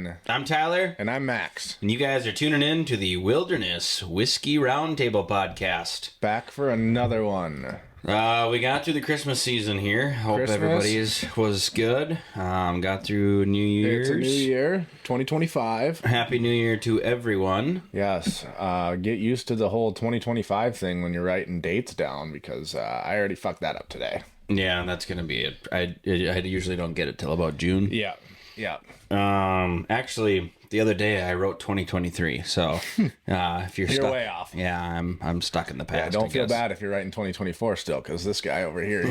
Dan. I'm Tyler. And I'm Max. And you guys are tuning in to the Wilderness Whiskey Roundtable podcast. Back for another one. We got through the Christmas season here. Hope everybody's was good. Got through New Year's. It's a new year, 2025. Happy New Year to everyone. Yes. Get used to the whole 2025 thing when you're writing dates down, because I already fucked that up today. Yeah, that's going to be it. I usually don't get it till about June. Yeah. Actually, the other day I wrote 2023. So if you're stuck, way off. Yeah, I'm stuck in the past. Yeah, don't feel bad if you're writing 2024 still, because this guy over here,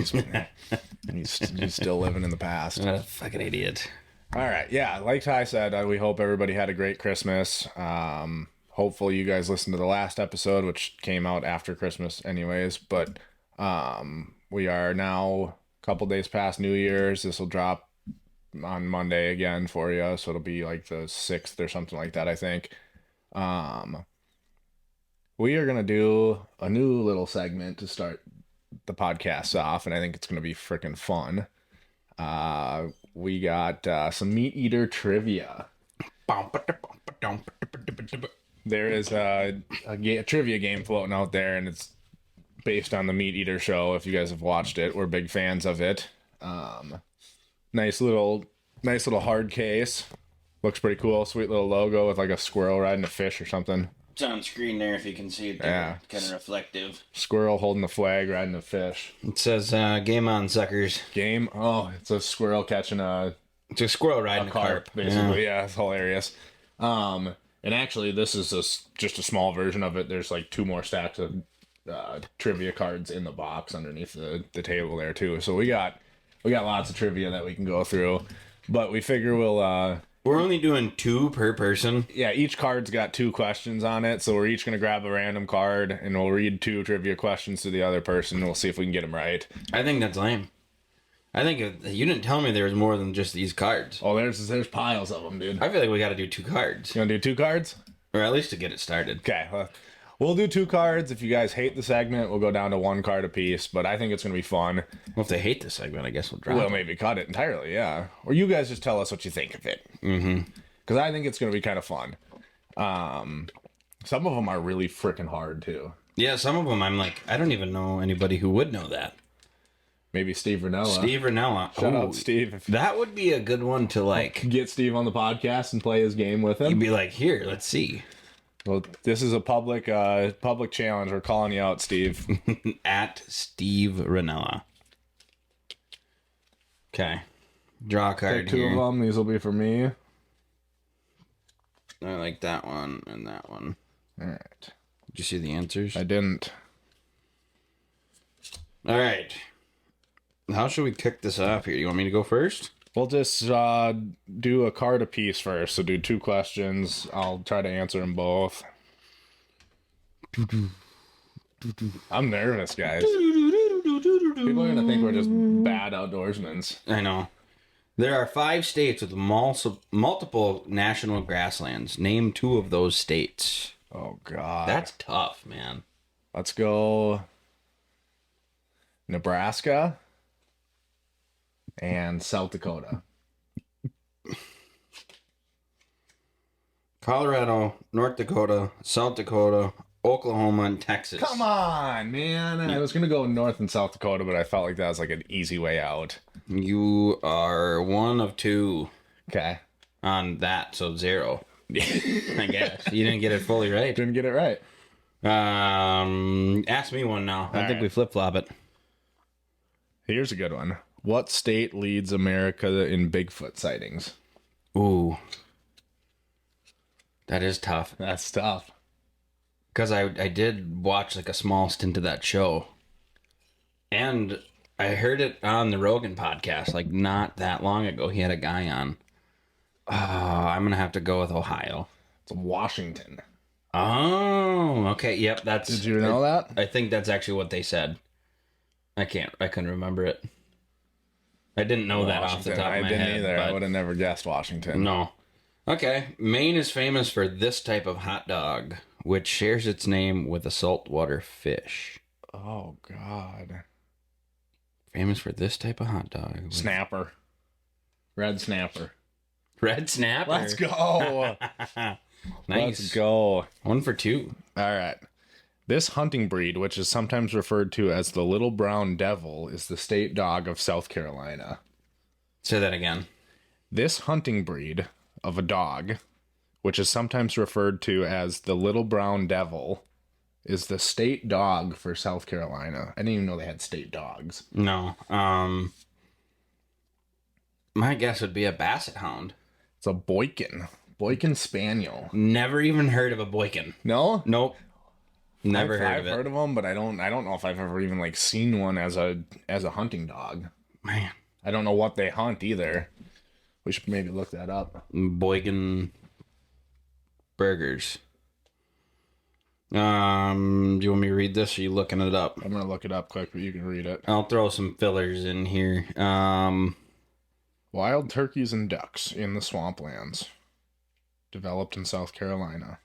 he's still living in the past. What a fucking idiot. All right. Yeah, like Ty said, we hope everybody had a great Christmas. Hopefully you guys listened to the last episode, which came out after Christmas anyways. But we are now a couple days past New Year's. This will drop on Monday again for you, so it'll be like the 6th or something like that, I think. We are gonna do a new little segment to start the podcast off, and I think it's gonna be freaking fun. We got some meat eater trivia. There is a trivia game floating out there, and it's based on the Meat Eater show. If you guys have watched it, we're big fans of it. Nice little hard case. Looks pretty cool. Sweet little logo with like a squirrel riding a fish or something. It's on screen there if you can see it there. Yeah. Kind of reflective. Squirrel holding the flag, riding a fish. It says, game on, suckers. Game? Oh, it's a squirrel catching It's a squirrel riding a carp. basically. Yeah, it's hilarious. And actually, this is just a small version of it. There's like 2 more stacks of trivia cards in the box underneath the table there too. So we got lots of trivia that we can go through, but we figure we're only doing 2 per person. Yeah, each card's got 2 questions on it, so we're each going to grab a random card and we'll read 2 trivia questions to the other person, and we'll see if we can get them right. I think that's lame. I think if you didn't tell me there was more than just these cards. Oh, there's piles of them, dude. I feel like we got to do 2 cards. You want to do 2 cards? Or at least to get it started. Okay, we'll do 2 cards. If you guys hate the segment, we'll go down to 1 card apiece, but I think it's going to be fun. Well, if they hate the segment, I guess we'll drop We'll maybe cut it entirely, yeah. Or you guys just tell us what you think of it. Mm-hmm. Because I think it's going to be kind of fun. Some of them are really freaking hard, too. Yeah, some of them I'm like, I don't even know anybody who would know that. Maybe Steve Ranella. Steve Ranella. Shout out, Steve. That would be a good one to like... Get Steve on the podcast and play his game with him. You'd be like, here, let's see. Well, this is a public challenge. We're calling you out, Steve. At Steve Ranella. Okay. Draw a card Take 2 here. of them. These will be for me. I like that one and that one. All right. Did you see the answers? I didn't. All right. How should we kick this off here? You want me to go first? We'll just do a card apiece first. So do 2 questions. I'll try to answer them both. I'm nervous, guys. People are going to think we're just bad outdoorsmen. I know. There are 5 states with multiple national grasslands. Name 2 of those states. Oh, God. That's tough, man. Let's go Nebraska and South Dakota. Colorado, North Dakota, South Dakota, Oklahoma, and Texas. Come on, man. I was going to go North and South Dakota, but I felt like that was like an easy way out. You are 1 of 2 Okay. on that, so 0. I guess. You didn't get it fully right. Didn't get it right. Ask me one now. I think right. we flip-flop it. Here's a good one. What state leads America in Bigfoot sightings? Ooh. That is tough. That's tough. Because I did watch like a small stint of that show. And I heard it on the Rogan podcast like not that long ago. He had a guy on. I'm going to have to go with Ohio. It's Washington. Oh, okay. Yep, that's... Did you know that? I think that's actually what they said. I couldn't remember it. I didn't know that off the top of my head. I didn't either. But... I would have never guessed Washington. No. Okay. Maine is famous for this type of hot dog, which shares its name with a saltwater fish. Oh, God. Famous for this type of hot dog. Snapper. Red snapper. Red snapper. Let's go. Nice. Let's go. 1 for 2. All right. This hunting breed, which is sometimes referred to as the Little Brown Devil, is the state dog of South Carolina. Say that again. This hunting breed of a dog, which is sometimes referred to as the Little Brown Devil, is the state dog for South Carolina. I didn't even know they had state dogs. No. My guess would be a basset hound. It's a Boykin Spaniel. Never even heard of a Boykin. No? Nope. Never heard I've of it. heard of them, but I don't know if I've ever even like seen one as a hunting dog. Man. I don't know what they hunt either. We should maybe look that up. Boykin burgers. Do you want me to read this, or are you looking it up? I'm gonna look it up quick, but you can read it. I'll throw some fillers in here. Wild turkeys and ducks in the swamplands. Developed in South Carolina.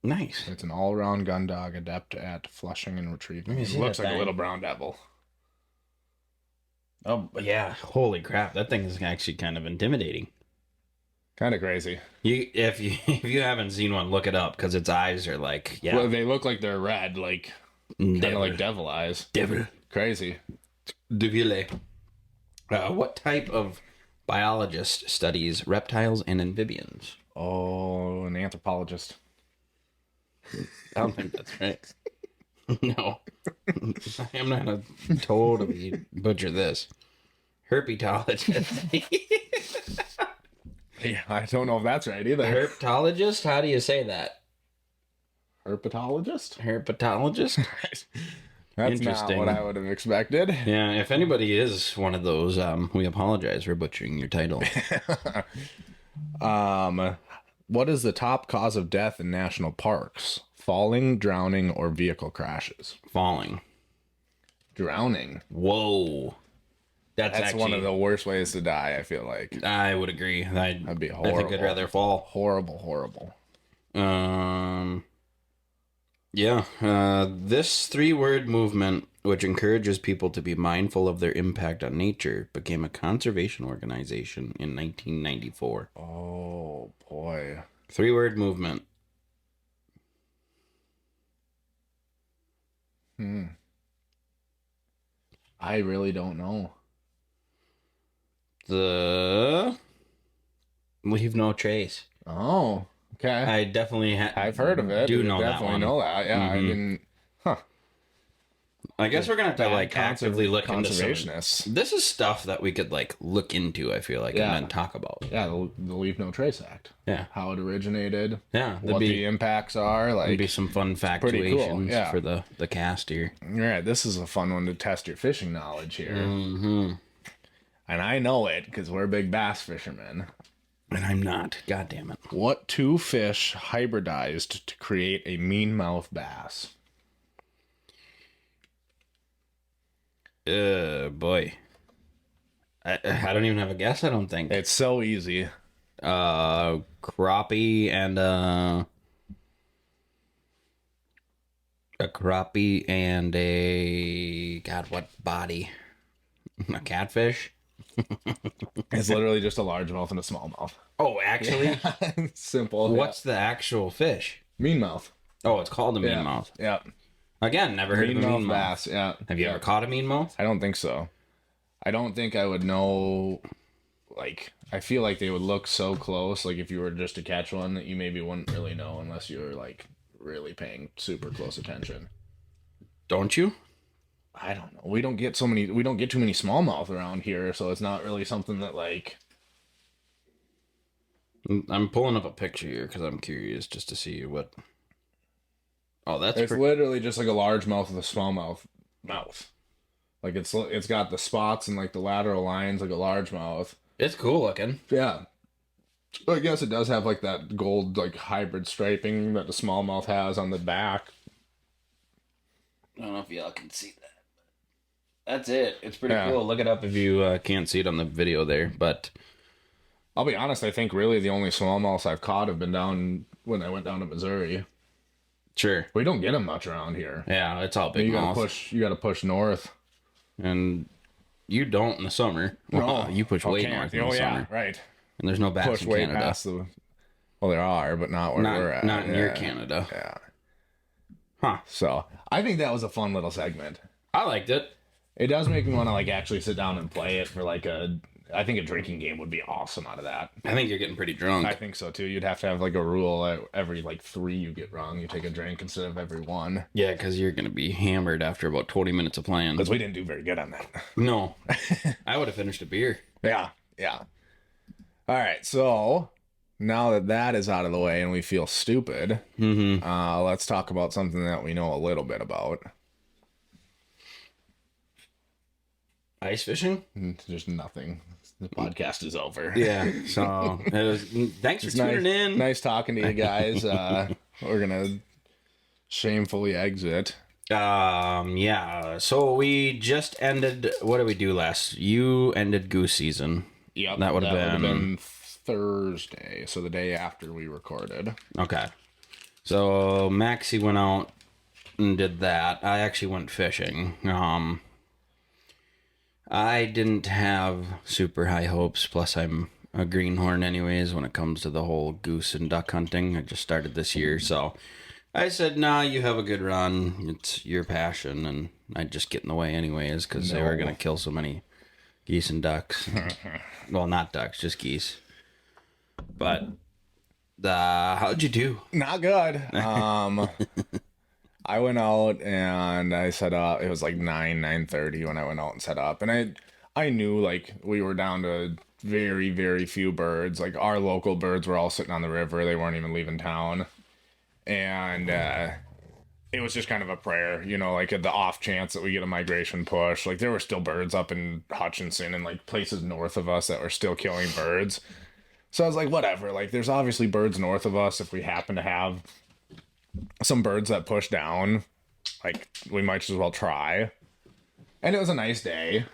Nice. It's an all-around gun dog, adept at flushing and retrieving. Let me It see looks that like a thing. little brown devil. Oh, yeah. Holy crap. That thing is actually kind of intimidating. Kind of crazy. If you haven't seen one, look it up, because its eyes are like, yeah. Well, they look like they're red, like kind of Devil. like devil eyes. Devil. Crazy. Deville. What type of biologist studies reptiles and amphibians? Oh, an anthropologist. I don't think that's right. No. I'm not going to totally butcher this. Herpetologist. Yeah, I don't know if that's right either. Herpetologist? How do you say that? Herpetologist? Herpetologist? That's not Interesting. what I would have expected. Yeah, if anybody is one of those, we apologize for butchering your title. What is the top cause of death in national parks? Falling, drowning, or vehicle crashes? Falling. Drowning. Whoa. That's That's actually, one of the worst ways to die, I feel like. I would agree. That'd be I horrible. think I'd rather fall. Horrible, horrible. Yeah. This 3-word movement, which encourages people to be mindful of their impact on nature, became a conservation organization in 1994. Oh, boy. 3-word movement. I really don't know. The Leave No Trace. Oh, okay. I definitely I've heard of it. Do I know that definitely one. know that. Yeah, I Mhm. didn't. I guess we're gonna have to like actively look into some. conservationists. This is stuff that we could like look into. I feel like Yeah. and then talk about. Yeah, the Leave No Trace Act. Yeah, How it originated. yeah. That'd What be the impacts are. that'd Like, be some fun pretty cool, factuations yeah. for the cast here. all right, this is a fun one to test your fishing knowledge here. Mm-hmm. And I know it because we're big bass fishermen. And I'm not. God damn it. What two fish hybridized to create a mean-mouthed bass? Boy. I don't even have a guess. I don't think. It's so easy. Crappie and a crappie and a God, what body? A catfish? It's literally just a largemouth and a smallmouth. Oh, actually, Simple. what's the actual fish? Mean-mouth? Oh, it's called a mean Yeah. mouth. Yeah. Again, never heard of a Mean-mouthed mean mouth. bass. Yeah. Have you Yeah. ever caught a mean mouth? I don't think so. I don't think I would know. Like, I feel like they would look so close. Like, if you were just to catch one, that you maybe wouldn't really know unless you were like really paying super close attention. Don't you? I don't know. We don't get too many smallmouth around here, so it's not really something that like. I'm pulling up a picture here because I'm curious just to see what. Oh, that's It's literally just like a largemouth with a smallmouth mouth. Like it's got the spots and like the lateral lines like a largemouth. it's cool looking. Yeah. I guess it does have like that gold like hybrid striping that the smallmouth has on the back. I don't know if y'all can see that. That's it. It's pretty Yeah. cool. Look it up if you can't see it on the video there. But I'll be honest, I think really the only smallmouths I've caught have been down when I went down to Missouri. sure. We don't get them much around here. Yeah, it's all big mouth. You gotta push north. And you don't in the summer. Well, you push way north in the summer. Right. And there's no bass push in way Canada. past the. Well, there are, but not where we're at. Not near Canada. Yeah. Huh. So I think that was a fun little segment. I liked it. It does make me want to like actually sit down and play it for like a. I think a drinking game would be awesome out of that. I think you're getting pretty drunk. I think so too. You'd have to have like a rule that every like 3 you get wrong, you take a drink instead of every 1. Yeah, because you're going to be hammered after about 20 minutes of playing. Because we didn't do very good on that. No. I would have finished a beer. Yeah, yeah. All right, so now that that is out of the way and we feel stupid, let's talk about something that we know a little bit about. Ice fishing? Just nothing. The podcast is over. Yeah. So it was, thanks for tuning in. Nice talking to you guys. We're gonna shamefully exit. Yeah. So we just ended. What did we do last? You ended goose season. Yep, That would have been Thursday, so the day after we recorded. Okay. So Maxie went out and did that. I actually went fishing. I didn't have super high hopes. Plus, I'm a greenhorn anyways when it comes to the whole goose and duck hunting. I just started this year, so I said, nah, you have a good run. It's your passion, and I'd just get in the way anyways because they were going to kill so many geese and ducks. Well, not ducks, just geese. But how'd you do? Not good. I went out and I set up. It was like 9:30 when I went out and set up, and I knew like we were down to very, very few birds. Like our local birds were all sitting on the river. They weren't even leaving town, and it was just kind of a prayer, you know, like the off chance that we get a migration push. Like there were still birds up in Hutchinson and like places north of us that were still killing birds. So I was like, whatever. Like there's obviously birds north of us. If we happen to have some birds that push down, like we might as well try. And it was a nice day.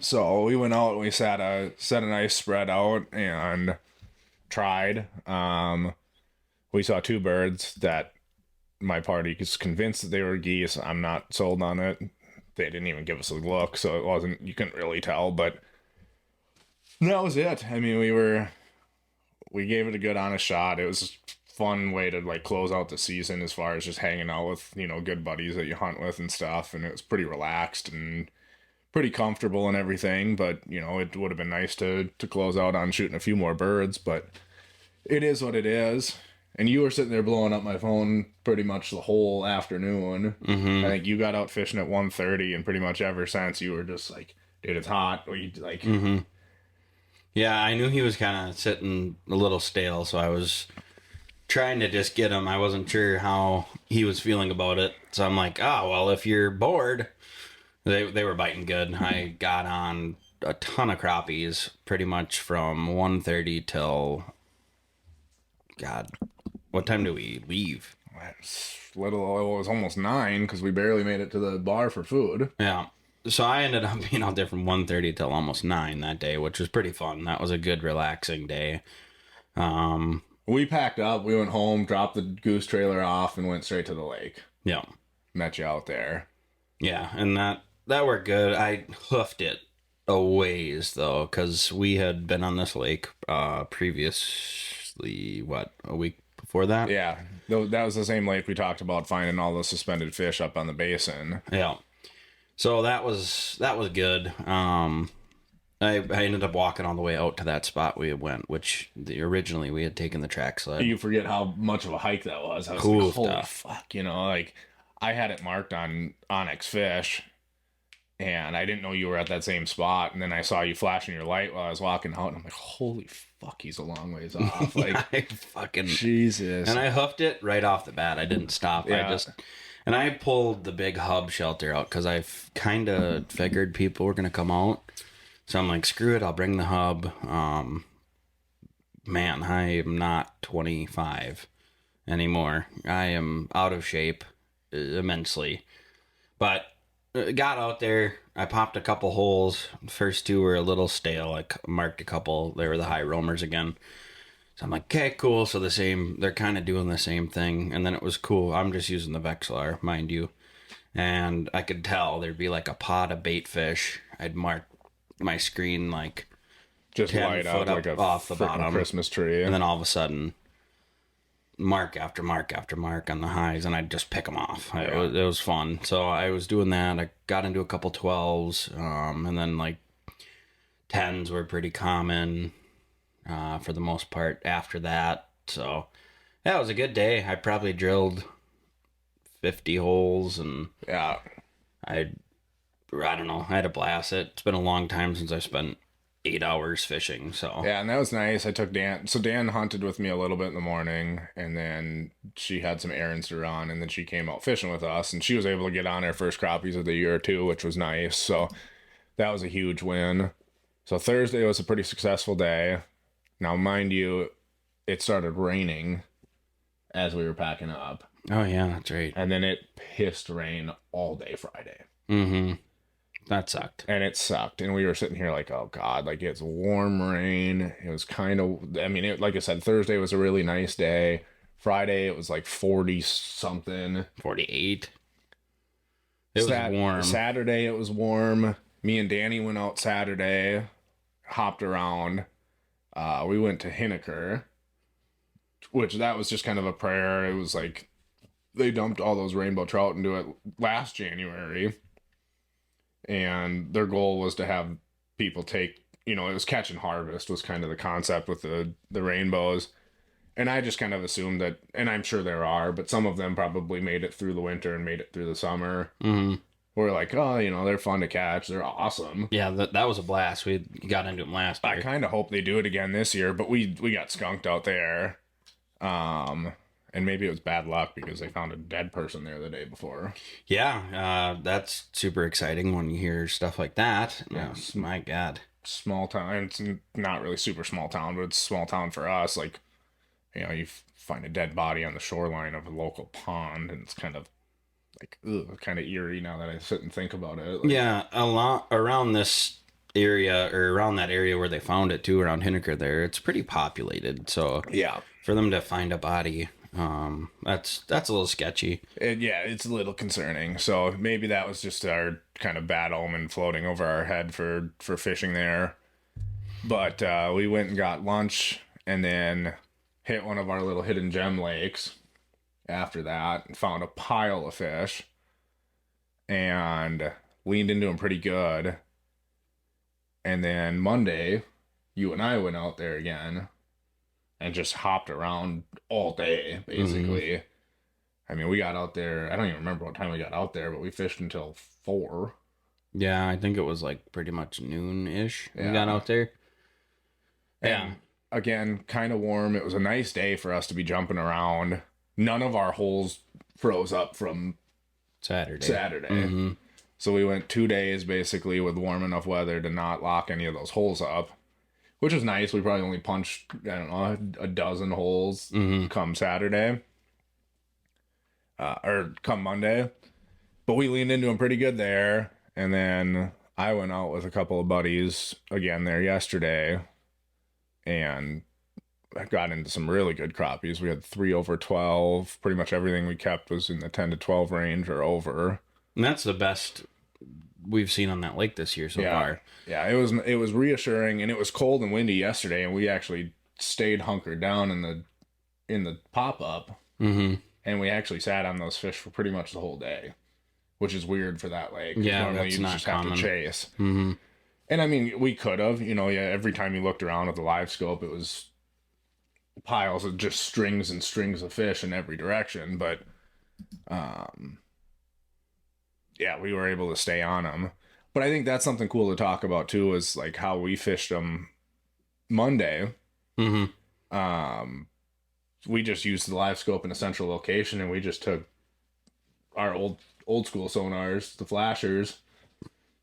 So we went out and we set a nice spread out and tried. We saw 2 birds that my party is convinced that they were geese. I'm not sold on it. They didn't even give us a look, so it wasn't, you couldn't really tell, but that was it. I mean, we gave it a good honest shot. It was a fun way to like close out the season as far as just hanging out with, you know, good buddies that you hunt with and stuff, and it was pretty relaxed and pretty comfortable and everything. But you know, it would have been nice to close out on shooting a few more birds, but it is what it is. And you were sitting there blowing up my phone pretty much the whole afternoon. I think you got out fishing at 1:30, and pretty much ever since you were just like, dude, it's hot. Or you like Yeah, I knew he was kind of sitting a little stale, so I was trying to just get him. I wasn't sure how he was feeling about it, so I'm like, well, if you're bored, they were biting good. I got on a ton of crappies pretty much from 1:30 till, God, what time do we leave? it was almost 9 because we barely made it to the bar for food. Yeah. So I ended up being out there from 1:30 till almost 9 that day, which was pretty fun. That was a good, relaxing day. We packed up, we went home, dropped the goose trailer off, and went straight to the lake. Yeah. Met you out there. Yeah, and that worked good. I hoofed it a ways, though, because we had been on this lake previously, a week before that? Yeah, that was the same lake we talked about finding all the suspended fish up on the basin. Yeah. So that was good. I ended up walking all the way out to that spot we went, which originally we had taken the track sled. You forget how much of a hike that was. I was Cool like, holy stuff. fuck, you know, like I had it marked on Onyx Fish, and I didn't know you were at that same spot, and then I saw you flashing your light while I was walking out, and I'm like, holy fuck, he's a long ways off. Like, I fucking Jesus. And I hoofed it right off the bat. I didn't stop. Yeah. I pulled the big hub shelter out because I kind of figured people were gonna come out. So I'm like, screw it, I'll bring the hub. Man, I am not 25 anymore. I am out of shape immensely. But got out there, I popped a couple holes. First 2 were a little stale. I marked a couple. They were the high roamers again. So I'm like, okay, cool. So they're kind of doing the same thing. And then it was cool. I'm just using the Vexilar, mind you. And I could tell there'd be like a pod of bait fish. I'd mark my screen like just 10 light foot up like a off the freaking bottom, Christmas tree. and then all of a sudden, mark after mark after mark on the highs, and I'd just pick them off. It was fun. So I was doing that. I got into a couple 12s, and then like 10s were pretty common for the most part after that. So yeah, it was a good day. I probably drilled 50 holes, and Yeah. I don't know. I had a blast. It's been a long time since I spent 8 hours fishing. So Yeah, and that was nice. I took Dan. So Dan hunted with me a little bit in the morning, and then she had some errands to run, and then she came out fishing with us, and she was able to get on her first crappies of the year too, which was nice. So that was a huge win. So Thursday was a pretty successful day. Now, mind you, it started raining as we were packing up, oh yeah, that's right. and then it pissed rain all day Friday. Mm-hmm. That sucked. And it sucked. And we were sitting here like, oh God, like it's warm rain. It was kind of, I mean, like I said, Thursday was a really nice day. Friday, it was like 40 something. 48. It was warm. Saturday, it was warm. Me and Danny went out Saturday, hopped around. We went to Henniker, which that was just kind of a prayer. It was like they dumped all those rainbow trout into it last January. And their goal was to have people take, it was catch and harvest was kind of the concept with the rainbows. And I just kind of assumed that, and I'm sure there are, but some of them probably made it through the winter and made it through the summer. Mm-hmm. We're like, oh, they're fun to catch. They're awesome. Yeah, that was a blast. We got into them last year. I kind of hope they do it again this year, but we got skunked out there. And maybe it was bad luck because they found a dead person there the day before. Yeah, that's super exciting when you hear stuff like that. Yeah. Oh, my God. Small town. It's not really super small town, but it's small town for us. Like, you find a dead body on the shoreline of a local pond, and it's kind of like, kind of eerie now that I sit and think about it. Like, yeah, a lot around this area, or around that area where they found it too, around Henniker there, it's pretty populated. So yeah. For them to find a body, that's a little sketchy. Yeah, it's a little concerning. So maybe that was just our kind of bad omen floating over our head for fishing there. But we went and got lunch and then hit one of our little hidden gem lakes after that and found a pile of fish and leaned into them pretty good. And then Monday, you and I went out there again and just hopped around all day, basically. Mm-hmm. I mean, we got out there, I don't even remember what time we got out there, but we fished until 4. Yeah, I think it was like pretty much noon-ish we got out there. And again, kind of warm. It was a nice day for us to be jumping around. None of our holes froze up from Saturday. Mm-hmm. So we went 2 days basically with warm enough weather to not lock any of those holes up, which was nice. We probably only punched, I don't know, a dozen holes come Saturday or come Monday. But we leaned into them pretty good there. And then I went out with a couple of buddies again there yesterday and I got into some really good crappies. We had 3 over 12. Pretty much everything we kept was in the 10 to 12 range or over. And that's the best we've seen on that lake this year so far. Yeah, it was reassuring, and it was cold and windy yesterday, and we actually stayed hunkered down in the pop-up, and we actually sat on those fish for pretty much the whole day, which is weird for that lake. Yeah, normally that's you not just common. have to chase. Mm-hmm. And I mean, we could have, every time you looked around with the live scope, it was piles of just strings and strings of fish in every direction, but yeah, we were able to stay on them. But I think that's something cool to talk about too, is like how we fished them Monday. We just used the live scope in a central location, and we just took our old school sonars, the flashers,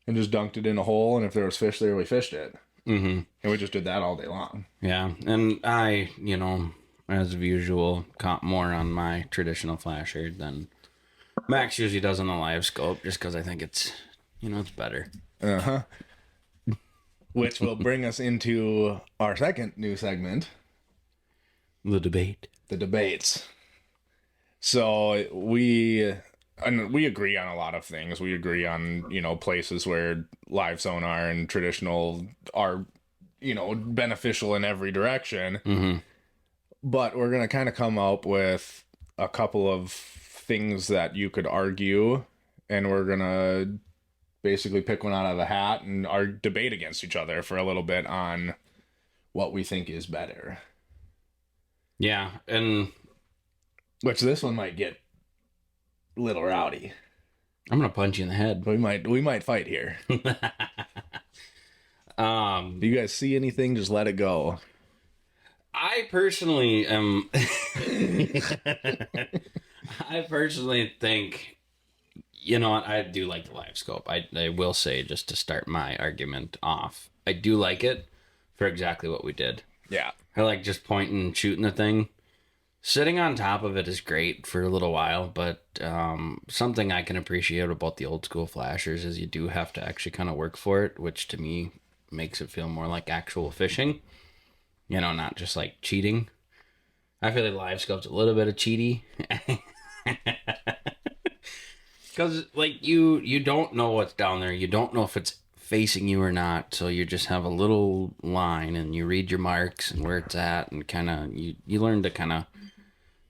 and just dunked it in a hole, and if there was fish there, we fished it. And we just did that all day long. Yeah, and I, as usual, caught more on my traditional flasher than Max usually does on the live scope, just because I think it's, it's better. Which will bring us into our second new segment. The debate. The debates. So we agree on a lot of things. We agree on, places where live sonar and traditional are beneficial in every direction. Mm-hmm. But we're going to kind of come up with a couple of things that you could argue, and we're going to basically pick one out of a hat and debate against each other for a little bit on what we think is better. Yeah, and which this one might get a little rowdy. I'm gonna punch you in the head. We might fight here. Do you guys see anything? Just let it go. I personally am. I personally think, I do like the live scope. I will say, just to start my argument off, I do like it for exactly what we did. Yeah. I like just pointing and shooting the thing. Sitting on top of it is great for a little while, but something I can appreciate about the old school flashers is you do have to actually kind of work for it, which to me makes it feel more like actual fishing. Not just like cheating. I feel like live scope's a little bit of cheaty. Because you don't know what's down there. You don't know if it's facing you or not. So you just have a little line and you read your marks and where it's at, and kind of you learn to kind of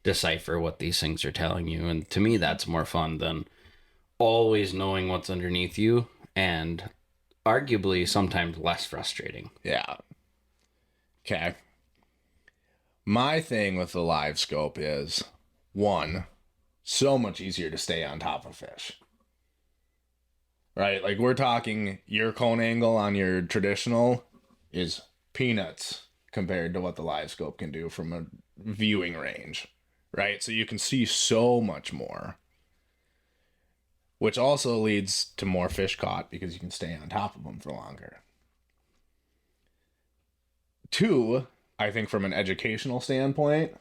decipher what these things are telling you. And to me, that's more fun than always knowing what's underneath you, and arguably sometimes less frustrating. Yeah. Okay. My thing with the live scope is, one, so much easier to stay on top of fish. Right? Like, we're talking your cone angle on your traditional is peanuts compared to what the live scope can do from a viewing range. Right? So you can see so much more. Which also leads to more fish caught because you can stay on top of them for longer. Two, I think from an educational standpoint,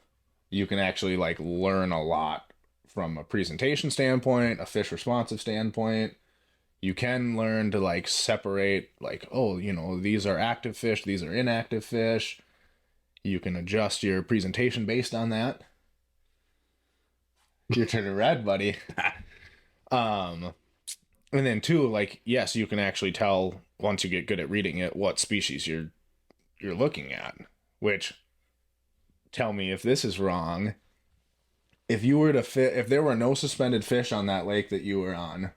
you can actually learn a lot from a presentation standpoint, a fish responsive standpoint. You can learn to separate these are active fish, these are inactive fish. You can adjust your presentation based on that. You're turning red, buddy. And then two, yes, you can actually tell once you get good at reading it what species you're looking at. Which, tell me if this is wrong. If there were no suspended fish on that lake that you were on,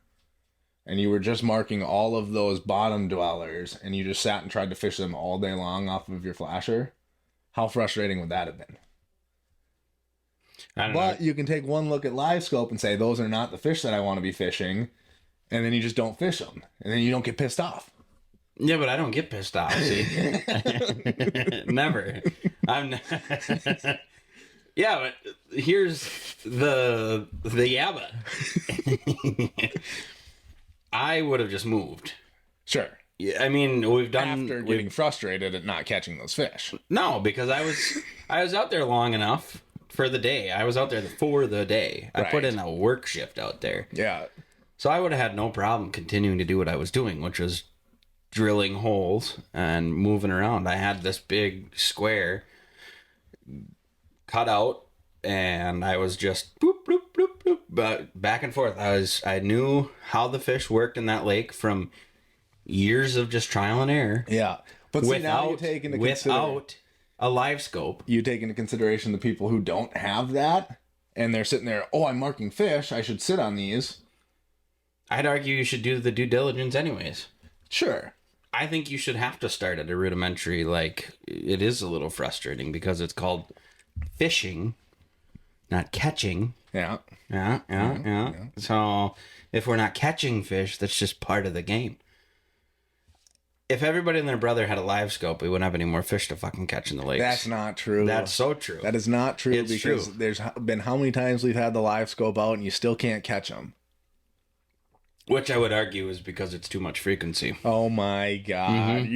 and you were just marking all of those bottom dwellers, and you just sat and tried to fish them all day long off of your flasher, how frustrating would that have been? But you can take one look at live scope and say, those are not the fish that I want to be fishing, and then you just don't fish them, and then you don't get pissed off. Yeah, but I don't get pissed off, see? Never. Yeah, but here's the yabba. I would have just moved. Sure. Yeah, I mean, we've done... After getting frustrated at not catching those fish. No, because I was out there long enough for the day. I was out there for the day. I put in a work shift out there. Yeah. So I would have had no problem continuing to do what I was doing, which was drilling holes and moving around. I had this big square cut out, and I was just boop, boop, boop, boop, but back and forth. I knew how the fish worked in that lake from years of just trial and error. Yeah. But see, now you take into without a live scope. You take into consideration the people who don't have that, and they're sitting there, oh, I'm marking fish, I should sit on these. I'd argue you should do the due diligence anyways. Sure. I think you should have to start at a rudimentary, it is a little frustrating because it's called fishing, not catching. Yeah. Yeah. So if we're not catching fish, that's just part of the game. If everybody and their brother had a live scope, we wouldn't have any more fish to fucking catch in the lakes. That's not true. That's so true. That is not true It's because true. There's been how many times we've had the live scope out and you still can't catch them. Which I would argue is because it's too much frequency. Oh my God. Mm-hmm.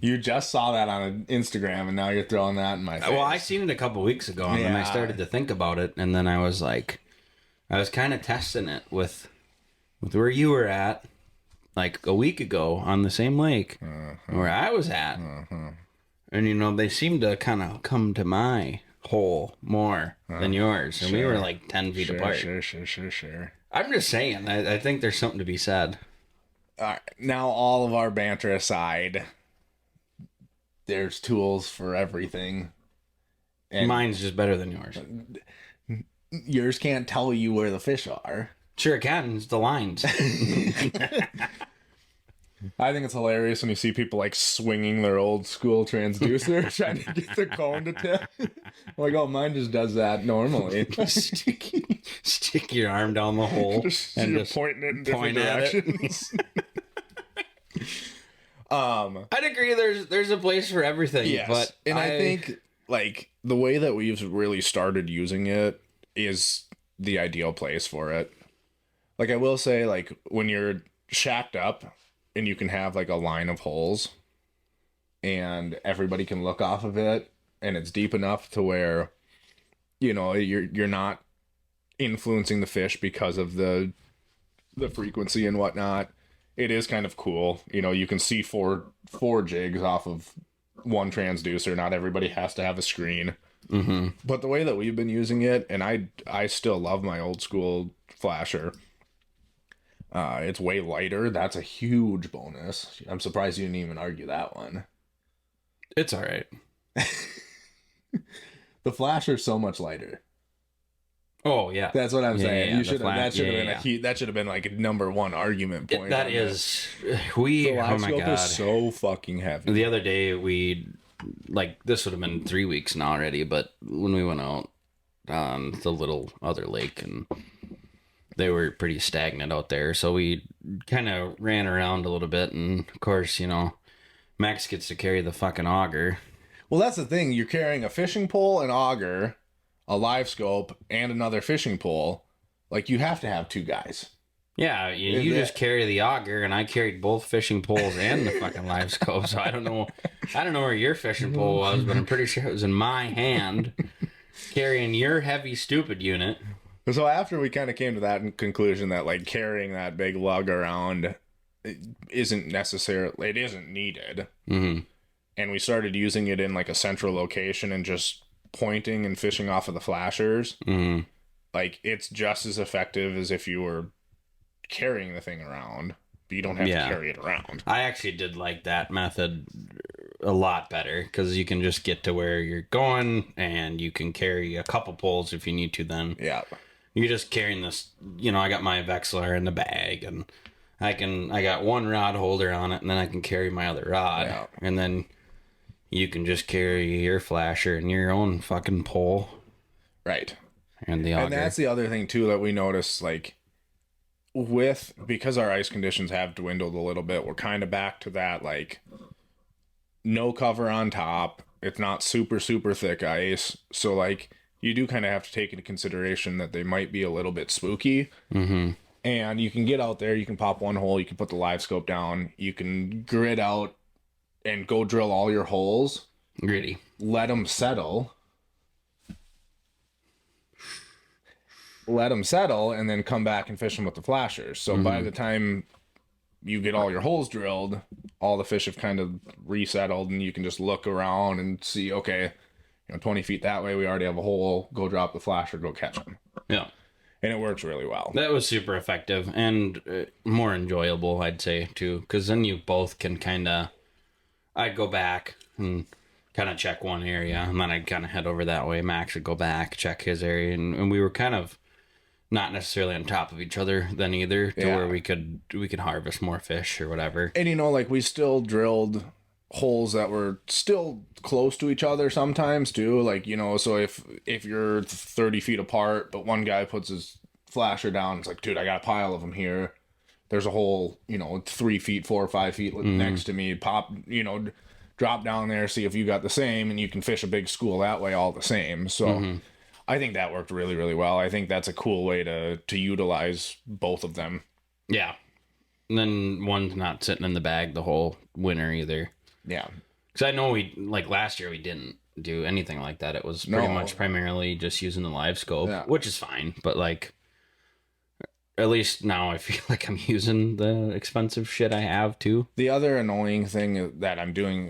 You just saw that on Instagram and now you're throwing that in my face. Well, I seen it a couple weeks ago and then I started to think about it, and then I was kind of testing it with where you were at a week ago on the same lake where I was at. And they seemed to kind of come to my hole more than yours. And we were 10 feet apart. Sure. I'm just saying, I think there's something to be said. All right, now all of our banter aside, there's tools for everything. And Mine's just better than yours. yours can't tell you where the fish are. Sure it can. It's the lines. I think it's hilarious when you see people like swinging their old school transducer trying to get the cone to tip. Like, oh, mine just does that normally. Stick your arm down the hole and You're just pointing it in different point at it. directions. I'd agree. There's a place for everything. Yes, but and I think like the way that we've really started using it is the ideal place for it. Like I will say, like when you're shacked up and you can have like a line of holes and everybody can look off of it and it's deep enough to where you're not influencing the fish because of the frequency and whatnot. It is kind of cool. You can see four jigs off of one transducer. Not everybody has to have a screen. Mm-hmm. But the way that we've been using it, and I still love my old school flasher. It's way lighter. That's a huge bonus. I'm surprised you didn't even argue that one. It's all right. The flasher's so much lighter. Oh yeah, That's what I'm saying. yeah, You should have. That should have been yeah. a key. That should have been like a number one argument point. That on is this. we. The Oh live my scope god! is so fucking heavy. The other day we this would have been 3 weeks now already, but when we went out on the little other lake and they were pretty stagnant out there, so we kind of ran around a little bit, and of course, Max gets to carry the fucking auger. Well, that's the thing. You're carrying a fishing pole, an auger, a live scope, and another fishing pole. Like, you have to have two guys. Yeah, you just carry the auger, and I carried both fishing poles and the fucking live scope. So I don't know where your fishing pole was, but I'm pretty sure it was in my hand, carrying your heavy stupid unit. So after we kind of came to that conclusion that like carrying that big lug around isn't needed, Mm-hmm. and we started using it in like a central location and just pointing and fishing off of the flashers. Mm-hmm. Like it's just as effective as if you were carrying the thing around, but you don't have to carry it around. I actually did like that method a lot better because you can just get to where you're going and you can carry a couple poles if you need to. Then you're just carrying this. I got my Vexlar in the bag, and I got one rod holder on it, and then I can carry my other rod, and then you can just carry your flasher and your own fucking pole, right? And the auger. And that's the other thing too that we noticed, like because our ice conditions have dwindled a little bit, we're kind of back to that like no cover on top. It's not super super thick ice, so like you do kind of have to take into consideration that they might be a little bit spooky. Mm-hmm. And you can get out there, you can pop one hole, you can put the live scope down, you can grid out and go drill all your holes. Gritty. Let them settle. And then come back and fish them with the flashers. So by the time you get all your holes drilled, all the fish have kind of resettled, and you can just look around and see, okay, 20 feet that way, we already have a hole. Go drop the flasher, go catch them. Yeah. And it works really well. That was super effective and more enjoyable, I'd say, too. Because then you both can I'd go back and kind of check one area, and then I'd kind of head over that way. Max would go back, check his area, and we were kind of not necessarily on top of each other then either, to where we could harvest more fish or whatever. And like we still drilled holes that were still close to each other sometimes too, like so if you're 30 feet apart but one guy puts his flasher down, it's like, dude, I got a pile of them here, there's a hole 3 feet 4 or 5 feet next to me, pop drop down there, see if you got the same, and you can fish a big school that way all the same. So I think that worked really really well. I think that's a cool way to utilize both of them. Yeah. And then one's not sitting in the bag the whole winter either. Yeah. Because I know last year we didn't do anything like that. It was pretty much primarily just using the live scope, which is fine. But at least now I feel like I'm using the expensive shit I have too. The other annoying thing that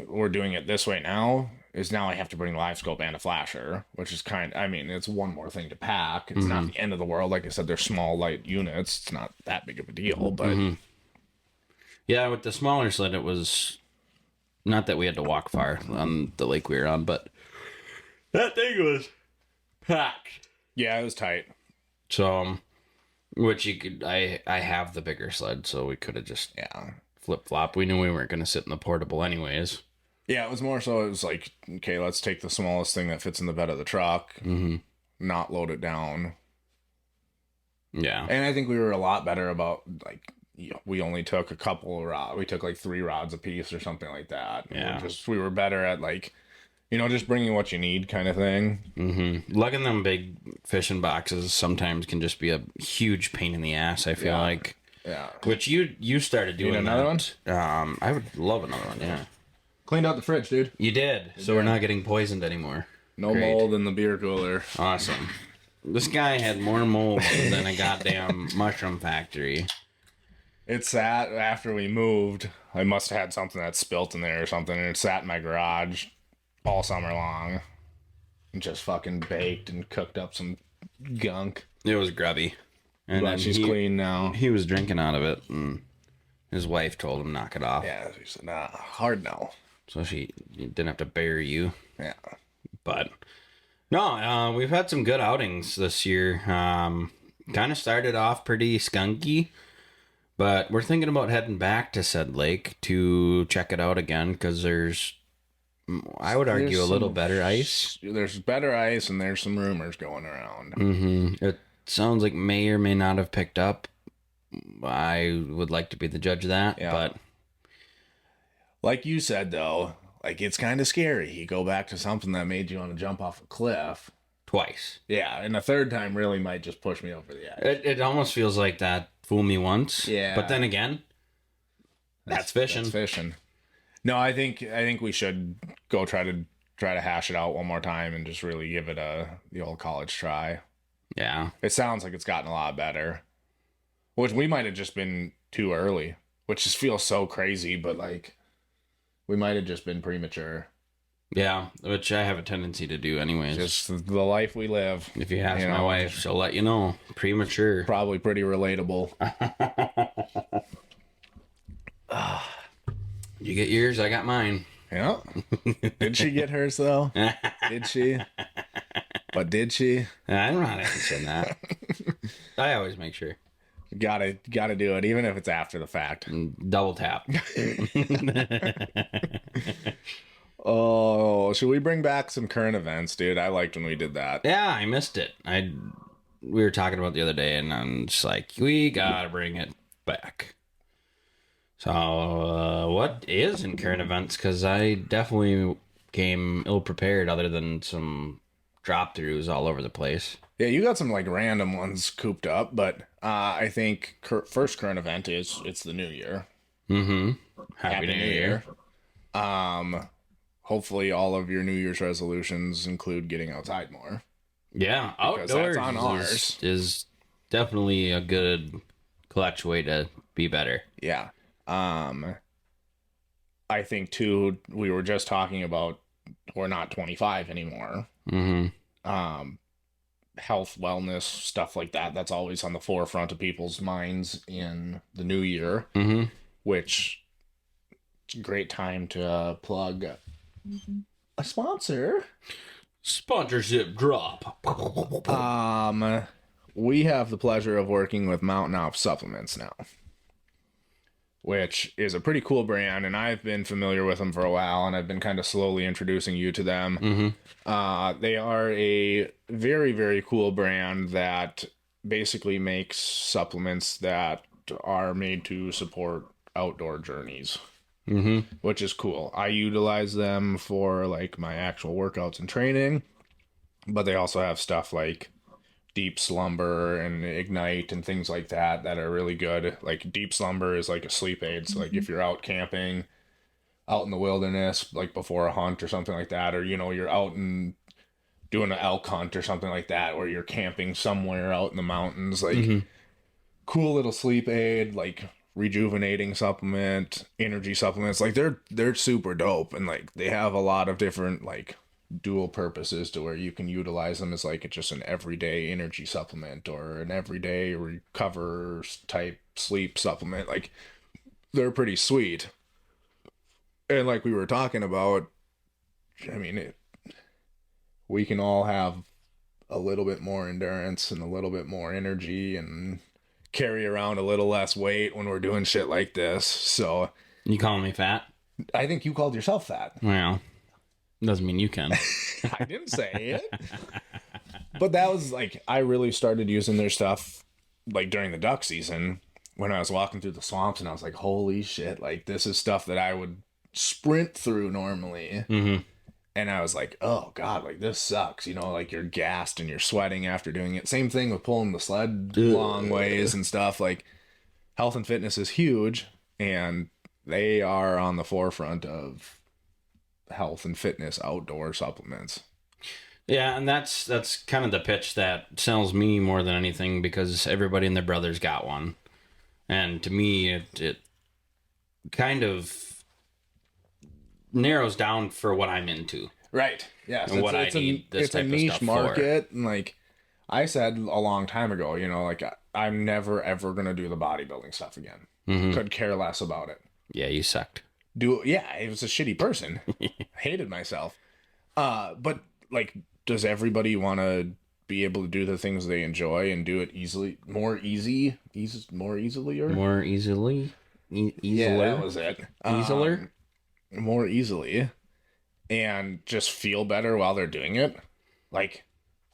we're doing it this way now, is now I have to bring the live scope and a flasher, which is it's one more thing to pack. It's not the end of the world. Like I said, they're small, light units. It's not that big of a deal, but yeah, with the smaller sled, it was Not that we had to walk far on the lake we were on, but that thing was packed. Yeah, it was tight. So, which you could, I have the bigger sled, so we could have just Yeah. flip flop. We knew we weren't going to sit in the portable anyways. Yeah, it was more so it was like, okay, let's take the smallest thing that fits in the bed of the truck, not load it down. Yeah. And I think we were a lot better about, like, we only took a couple of rods. We took like 3 rods a piece or something like that. Yeah. We were better at, like, just bringing what you need kind of thing. Lugging them big fishing boxes sometimes can just be a huge pain in the ass, I feel like. Yeah. Which you started doing. Need another one? I would love another one, yeah. Cleaned out the fridge, dude. You did, so we're not getting poisoned anymore. No Great. mold in the beer cooler. Awesome. This guy had more mold than a goddamn mushroom factory. It sat after we moved. I must have had something that spilt in there or something, and it sat in my garage all summer long. And just fucking baked and cooked up some gunk. It was grubby. And But then she's clean now. He was drinking out of it, and his wife told him knock it off. Yeah, she said, nah, hard no. So she didn't have to bury you. Yeah. But no, we've had some good outings this year. Kind of started off pretty skunky, but we're thinking about heading back to said lake to check it out again because there's, I would argue, a little better ice. There's better ice, and there's some rumors going around. It sounds like may or may not have picked up. I would like to be the judge of that, Yeah. but Like you said, though, like, it's kind of scary. You go back to something that made you want to jump off a cliff. twice. Yeah, and a third time really might just push me over the edge. It almost feels like that fool me once. Yeah. But then again, that's fishing. That's fishing. No, I think we should go try to hash it out one more time and just really give it the old college try. Yeah. It sounds like it's gotten a lot better. Which we might have just been too early, which just feels so crazy, but like we might have just been premature. Yeah, which I have a tendency to do anyways. Just the life we live. If you ask you my know, wife, she'll let you know. Premature. Probably pretty relatable. You get yours, I got mine. Yeah. Did she get hers though? Did she? But did she? I'm not answering that. I always make sure. Gotta do it, even if it's after the fact. Double tap. Oh, should we bring back some current events, dude? I liked when we did that. Yeah, I missed it. We were talking about it the other day, and I'm just like, we gotta bring it back. So, what is in current events? Because I definitely came ill prepared, other than some drop throughs all over the place. Yeah, you got some like random ones cooped up, but I think first current event is it's the new year. Mm-hmm. Happy New Year. Hopefully all of your New Year's resolutions include getting outside more. Yeah, Because outdoors that's on ours. is definitely a good clutch way to be better. Yeah. I think too, we were just talking about we're not 25 anymore. Mm-hmm. Health, wellness, stuff like that. That's always on the forefront of people's minds in the new year, Mm-hmm. which it's a great time to plug a sponsor. Sponsorship drop. We have the pleasure of working with Mountain Off Supplements now, which is a pretty cool brand, and I've been familiar with them for a while, and I've been kind of slowly introducing you to them. Mm-hmm. They are a very, very cool brand that basically makes supplements that are made to support outdoor journeys, Mm-hmm. which is cool. I utilize them for like my actual workouts and training, but they also have stuff like Deep Slumber and Ignite and things like that that are really good. Like Deep Slumber is like a sleep aid. So like if you're out camping out in the wilderness, like before a hunt or something like that, or you're out and doing an elk hunt or something like that, or you're camping somewhere out in the mountains, like cool little sleep aid, like rejuvenating supplement, energy supplements. Like they're super dope, and like they have a lot of different like dual purposes to where you can utilize them as like it's just an everyday energy supplement or an everyday recover type sleep supplement. Like they're pretty sweet. And like we were talking about, I mean, we can all have a little bit more endurance and a little bit more energy and carry around a little less weight when we're doing shit like this. So You calling me fat? I think you called yourself fat. Well, doesn't mean you can. I didn't say it. But that was like, I really started using their stuff like during the duck season when I was walking through the swamps, and I was like, holy shit, like this is stuff that I would sprint through normally. Mm-hmm. And I was like, oh God, like this sucks. You know, like you're gassed and you're sweating after doing it. Same thing with pulling the sled long ways and stuff. Like health and fitness is huge, and they are on the forefront of health and fitness outdoor supplements. Yeah, and that's kind of the pitch that sells me more than anything, because everybody and their brother's got one. And to me, it kind of narrows down for what I'm into. Right. Yes. And what I need this type of stuff for. market. And like I said a long time ago, you know, like I'm never ever gonna do the bodybuilding stuff again. Mm-hmm. Could care less about it. Yeah, you sucked. I was a shitty person. Hated myself. But like, does everybody want to be able to do the things they enjoy and do it more easily? Yeah, that was it. Easiler? More easily, and just feel better while they're doing it. Like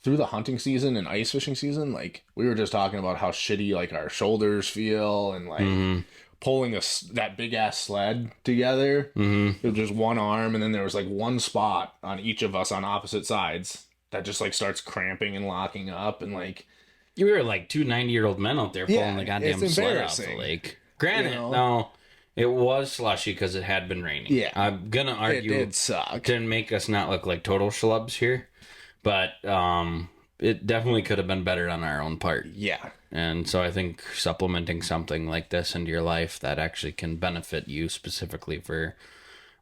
through the hunting season and ice fishing season, like we were just talking about how shitty like our shoulders feel, and like pulling that big ass sled together. It was just one arm, and then there was like one spot on each of us on opposite sides that just like starts cramping and locking up, and like You were like two 90-year-old men out there pulling Yeah, the goddamn it's sled out the embarrassing. lake. Granted, You know? no, it was slushy because it had been raining. Yeah. I'm gonna it argue did suck. didn't make us not look like total schlubs here, but it definitely could have been better on our own part. Yeah. And so I think supplementing something like this into your life that actually can benefit you specifically for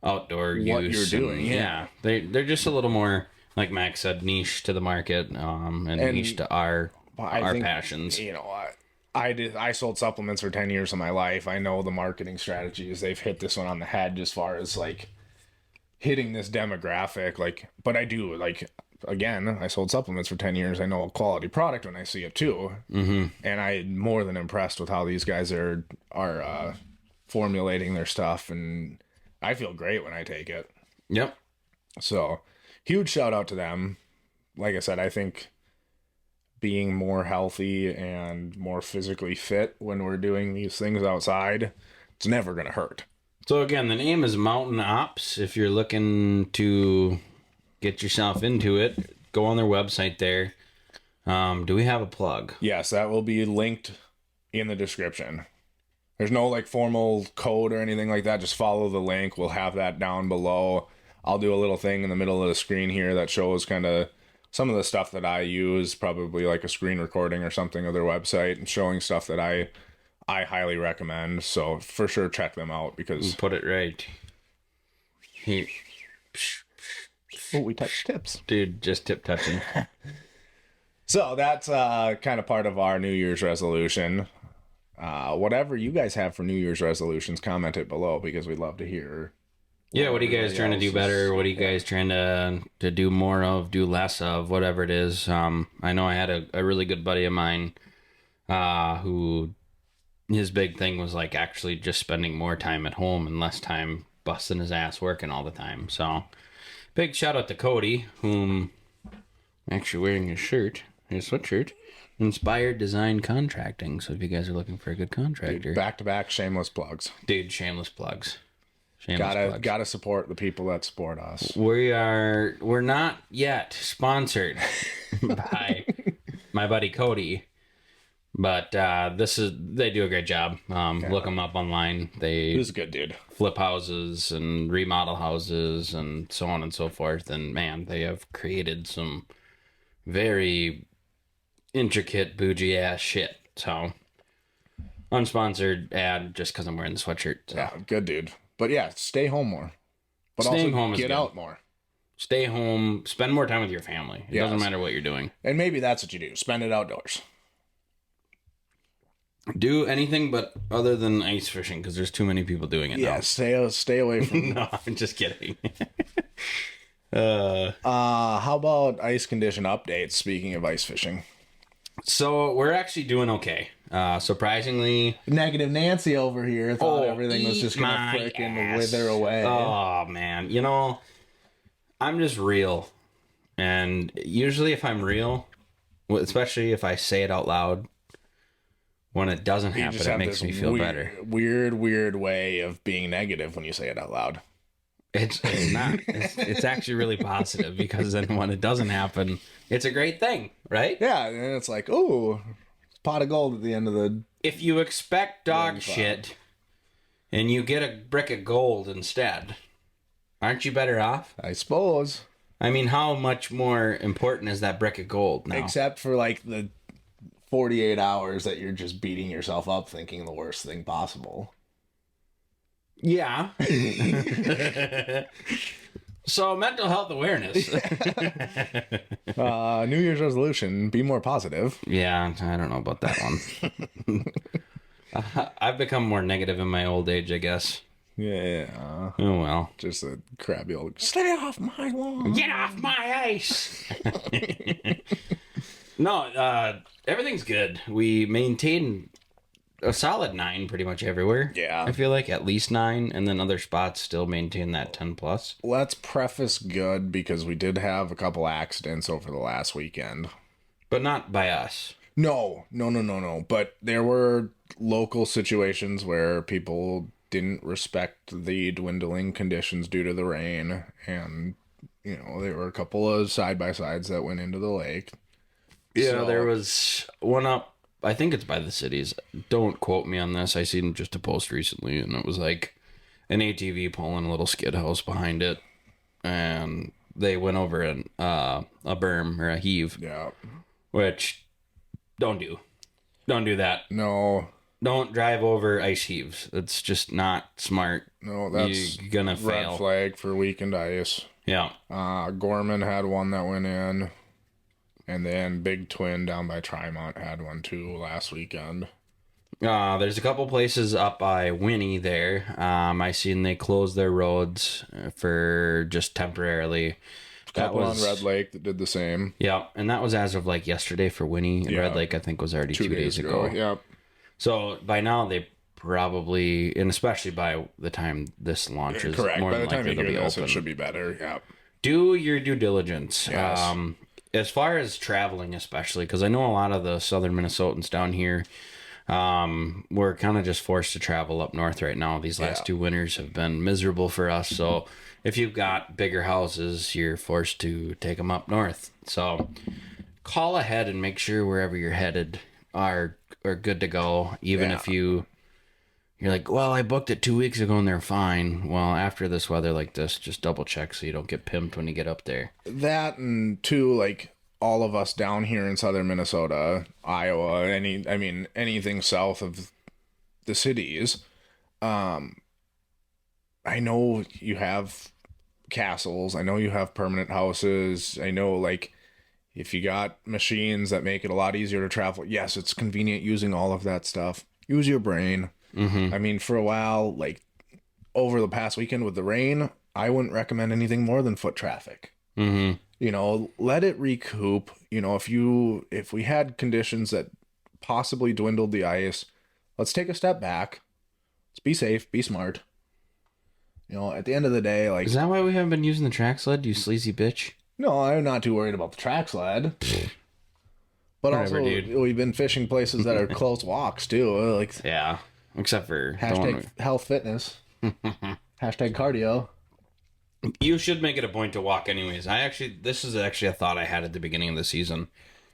outdoor What use. you're doing, and, yeah. They're just a little more, like Max said, niche to the market, and niche to our I think, passions. You know, I sold supplements for 10 years of my life. I know the marketing strategies. They've hit this one on the head as far as like hitting this demographic. Like, but I do like, again, I sold supplements for 10 years. I know a quality product when I see it too. Mm-hmm. And I'm more than impressed with how these guys are formulating their stuff. And I feel great when I take it. Yep. So huge shout out to them. Like I said, I think being more healthy and more physically fit when we're doing these things outside, it's never going to hurt. So again, the name is Mountain Ops. If you're looking to get yourself into it, go on their website there. Do we have a plug? Yes, that will be linked in the description. There's no like formal code or anything like that. Just follow the link. We'll have that down below. I'll do a little thing in the middle of the screen here that shows kind of some of the stuff that I use, probably like a screen recording or something of their website, and showing stuff that I highly recommend. So for sure, check them out because Put it right. Here. we touch tips. Dude, just tip touching. So that's kind of part of our New Year's resolution. Whatever you guys have for New Year's resolutions, comment it below because we'd love to hear. Yeah, what are you guys trying to do better? What are you guys trying to do more of, do less of, whatever it is? I know I had a really good buddy of mine who his big thing was like actually just spending more time at home and less time busting his ass working all the time. So big shout out to Cody, whom I'm actually wearing his shirt, his sweatshirt. Inspired Design Contracting. So if you guys are looking for a good contractor, Back to back shameless plugs. dude, shameless plugs. Shameless plugs. Gotta support the people that support us. We're not yet sponsored by my buddy Cody, but they do a great job. Look them up online. They He's a good dude. flip houses and remodel houses and so on and so forth. And man, they have created some very intricate bougie ass shit. So unsponsored ad just because I'm wearing the sweatshirt. So. Yeah, good dude. But yeah, stay home more. But Staying also home is get good. out more. Stay home, spend more time with your family. It Yes. doesn't matter what you're doing. And maybe that's what you do. Spend it outdoors. Do anything but other than ice fishing because there's too many people doing it Yeah, now. stay away from. No, I'm just kidding. How about ice condition updates? Speaking of ice fishing, So we're actually doing okay. Surprisingly, negative Nancy over here thought everything was just gonna my freaking ass. wither away. Oh man, you know, I'm just real, and usually if I'm real, especially if I say it out loud, when it doesn't You happen, just it have makes this me feel better. weird way of being negative when you say it out loud. It's not. It's actually really positive because then when it doesn't happen, it's a great thing, right? Yeah, and it's like, oh, pot of gold at the end of the. If you expect dog Really shit and you get a brick of gold instead, aren't you better off? I suppose, I mean, how much more important is that brick of gold now? except for like the 48 hours that you're just beating yourself up thinking the worst thing possible. Yeah. So mental health awareness. New Year's resolution: be more positive. Yeah, I don't know about that one. I've become more negative in my old age, I guess. Yeah, Oh well. just a crabby old. Stay off my lawn. Get off my ice. No, everything's good. We maintain a solid 9 pretty much everywhere. Yeah. I feel like at least 9, and then other spots still maintain that 10 plus. Let's preface good because we did have a couple accidents over the last weekend. But not by us. No. But there were local situations where people didn't respect the dwindling conditions due to the rain. And, there were a couple of side-by-sides that went into the lake. Yeah, So- there was one up, I think it's by the cities. Don't quote me on this. I seen just a post recently, and it was like an ATV pulling a little skid house behind it. And they went over a berm or a heave, Yeah. which don't do. Don't do that. No, Don't drive over ice heaves. It's just not smart. that's You're gonna red fail. flag for weakened ice. Yeah. Gorman had one that went in. And then Big Twin down by Trimont had one too last weekend. There's a couple places up by Winnie there. I seen they closed their roads for just temporarily. Couple on Red Lake that did the same. Yeah, and that was as of like yesterday for Winnie. And Yeah. Red Lake, I think, was already 2 days ago. Yep. So by now they probably, and especially by the time this launches, Correct. more By the than time likely you they'll hear be this, open. it should be better. Yep. Do your due diligence. Yes. As far as traveling, especially because I know a lot of the southern Minnesotans down here, we're kind of just forced to travel up north right now. These last 2 winters have been miserable for us. So if you've got bigger houses, you're forced to take them up north. So call ahead and make sure wherever you're headed are good to go. Even Yeah. if you're like, well, I booked it 2 weeks ago and they're fine. Well, after this weather like this, just double check so you don't get pimped when you get up there. That and two, like all of us down here in southern Minnesota, Iowa, anything south of the cities. I know you have castles. I know you have permanent houses. I know, like, if you got machines that make it a lot easier to travel, yes, it's convenient using all of that stuff. Use your brain. Mm-hmm. I mean, for a while, like over the past weekend with the rain, I wouldn't recommend anything more than foot traffic. Mm-hmm. Let it recoup. If we had conditions that possibly dwindled the ice, let's take a step back. Let's be safe, be smart. At the end of the day, like, Is that why we haven't been using the track sled, you sleazy bitch? no, I'm not too worried about the track sled. But Whatever, also, dude. we've been fishing places that are close walks too. Like, Yeah. Except for the hashtag one health fitness. Hashtag cardio. you should make it a point to walk anyways. This is actually a thought I had at the beginning of the season.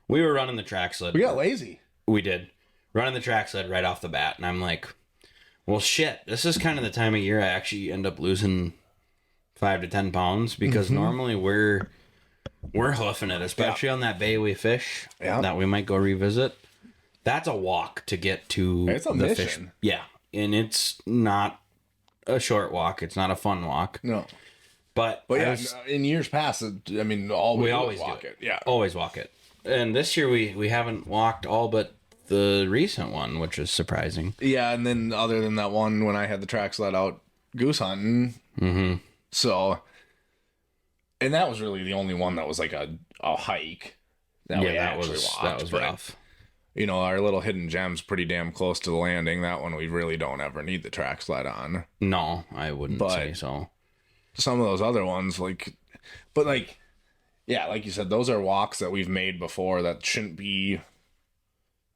We were running the track sled. We got lazy. We did. Running the track sled right off the bat. And I'm like, well, shit, this is kind of the time of year I actually end up losing 5 to 10 pounds because normally we're hoofing it, especially on that bay we fish that we might go revisit. That's a walk to get to It's a the mission. fish. Yeah. And it's not a short walk. It's not a fun walk. No. But But in years past, we we do always is walk do it. Yeah. Always walk it. And this year we haven't walked all but the recent one, which is surprising. Yeah, and then other than that one when I had the track sled out goose hunting. Mm-hmm. So, and that was really the only one that was like a hike that we actually walked. That was rough. You know, our little hidden gem's pretty damn close to the landing. That one we really don't ever need the track sled on. No, I wouldn't say so. Some of those other ones, yeah, like you said, those are walks that we've made before that shouldn't be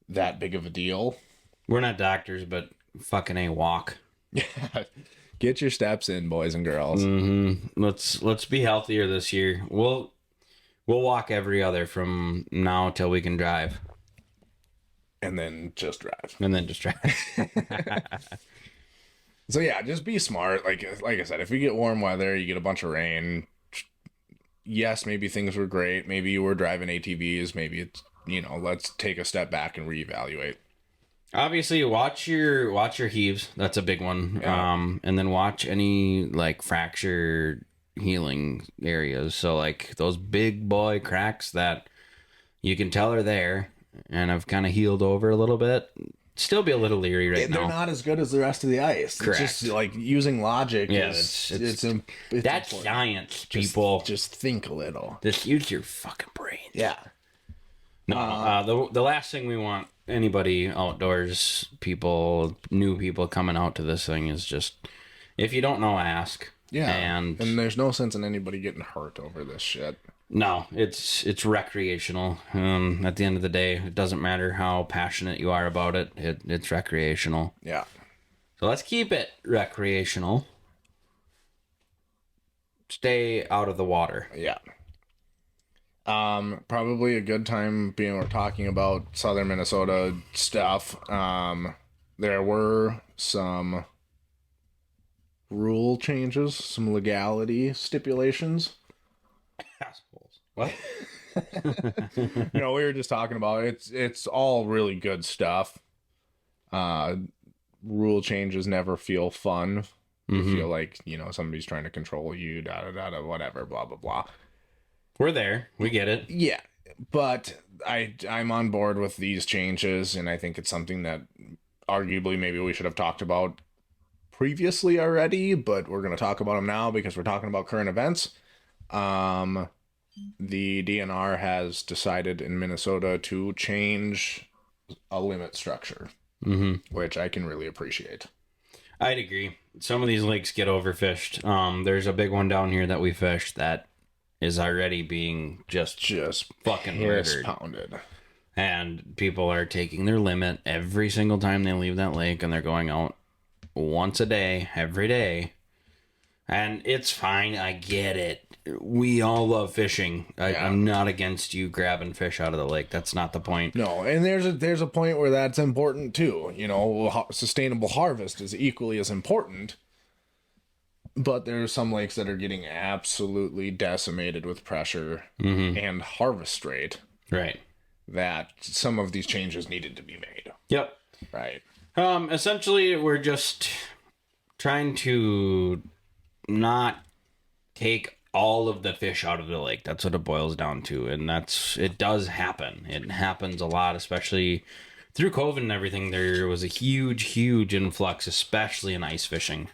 that big of a deal. We're not doctors, but fucking a walk. Yeah. Get your steps in, boys and girls. Mm-hmm. Let's be healthier this year. We'll walk every other from now till we can drive. And then just drive. So yeah, just be smart. Like I said, if you get warm weather, you get a bunch of rain. Yes, maybe things were great. Maybe you were driving ATVs. Maybe it's, let's take a step back and reevaluate. Obviously, watch your heaves. That's a big one. Yeah. And then watch any like fracture healing areas. So like those big boy cracks that you can tell are there and have kind of healed over a little bit. Still be a little leery now. They're not as good as the rest of the ice. Correct. It's just like using logic. Yeah, it's that's important. science, people. Just think a little. Just use your fucking brain. Yeah. No, the last thing we want anybody outdoors, new people coming out to this thing is just, if you don't know, ask. Yeah. And there's no sense in anybody getting hurt over this shit. No, it's recreational. At the end of the day, it doesn't matter how passionate you are about it. It's recreational. Yeah. So let's keep it recreational. Stay out of the water. Yeah. Probably a good time being we're talking about southern Minnesota stuff. There were some rule changes, some legality stipulations. Assholes. What? We were just talking about it's all really good stuff. Rule changes never feel fun. You feel like, somebody's trying to control you, whatever, blah blah blah. We're there. We get it. Yeah, but I'm on board with these changes, and I think it's something that arguably maybe we should have talked about previously already, but we're going to talk about them now because we're talking about current events. The DNR has decided in Minnesota to change a limit structure, which I can really appreciate. I'd agree. Some of these lakes get overfished. There's a big one down here that we fished that is already being just fucking murdered. Pounded. And people are taking their limit every single time they leave that lake, and they're going out once a day, every day. And it's fine. I get it. We all love fishing. I'm not against you grabbing fish out of the lake. That's not the point. No, and there's a point where that's important too. Sustainable harvest is equally as important. But there are some lakes that are getting absolutely decimated with pressure and harvest rate. Right. That some of these changes needed to be made. Yep. Right. Essentially, we're just trying to not take all of the fish out of the lake. That's what it boils down to. And it does happen. It happens a lot, especially through COVID and everything. There was a huge, huge influx, especially in ice fishing.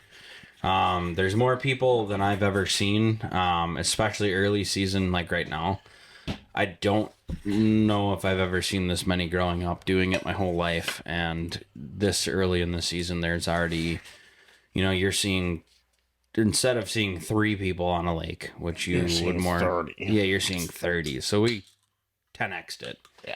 There's more people than I've ever seen, especially early season, like right now. I don't know if I've ever seen this many growing up, doing it my whole life. And this early in the season, there's already, you're seeing, instead of seeing 3 people on a lake, which you would more, 30. Yeah, you're seeing 30. So we 10x'd it. Yeah.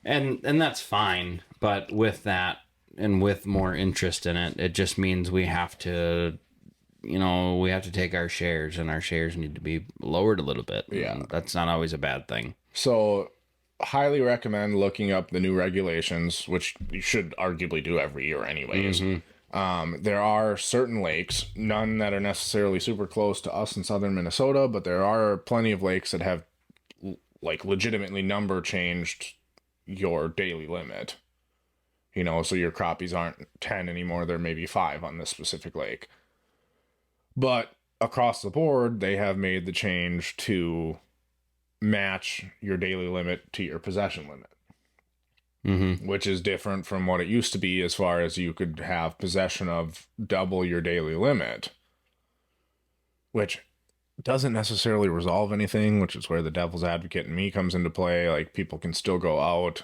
And that's fine. But with that, and with more interest in it, it just means we have to take our shares, and our shares need to be lowered a little bit. Yeah. And that's not always a bad thing. So, highly recommend looking up the new regulations, which you should arguably do every year anyways. There are certain lakes, none that are necessarily super close to us in southern Minnesota, but there are plenty of lakes that have legitimately number changed your daily limit. So your crappies aren't 10 anymore, they're maybe 5 on this specific lake. But across the board, they have made the change to match your daily limit to your possession limit. which is different from what it used to be as far as you could have possession of double your daily limit, which doesn't necessarily resolve anything, which is where the devil's advocate in me comes into play. Like, people can still go out,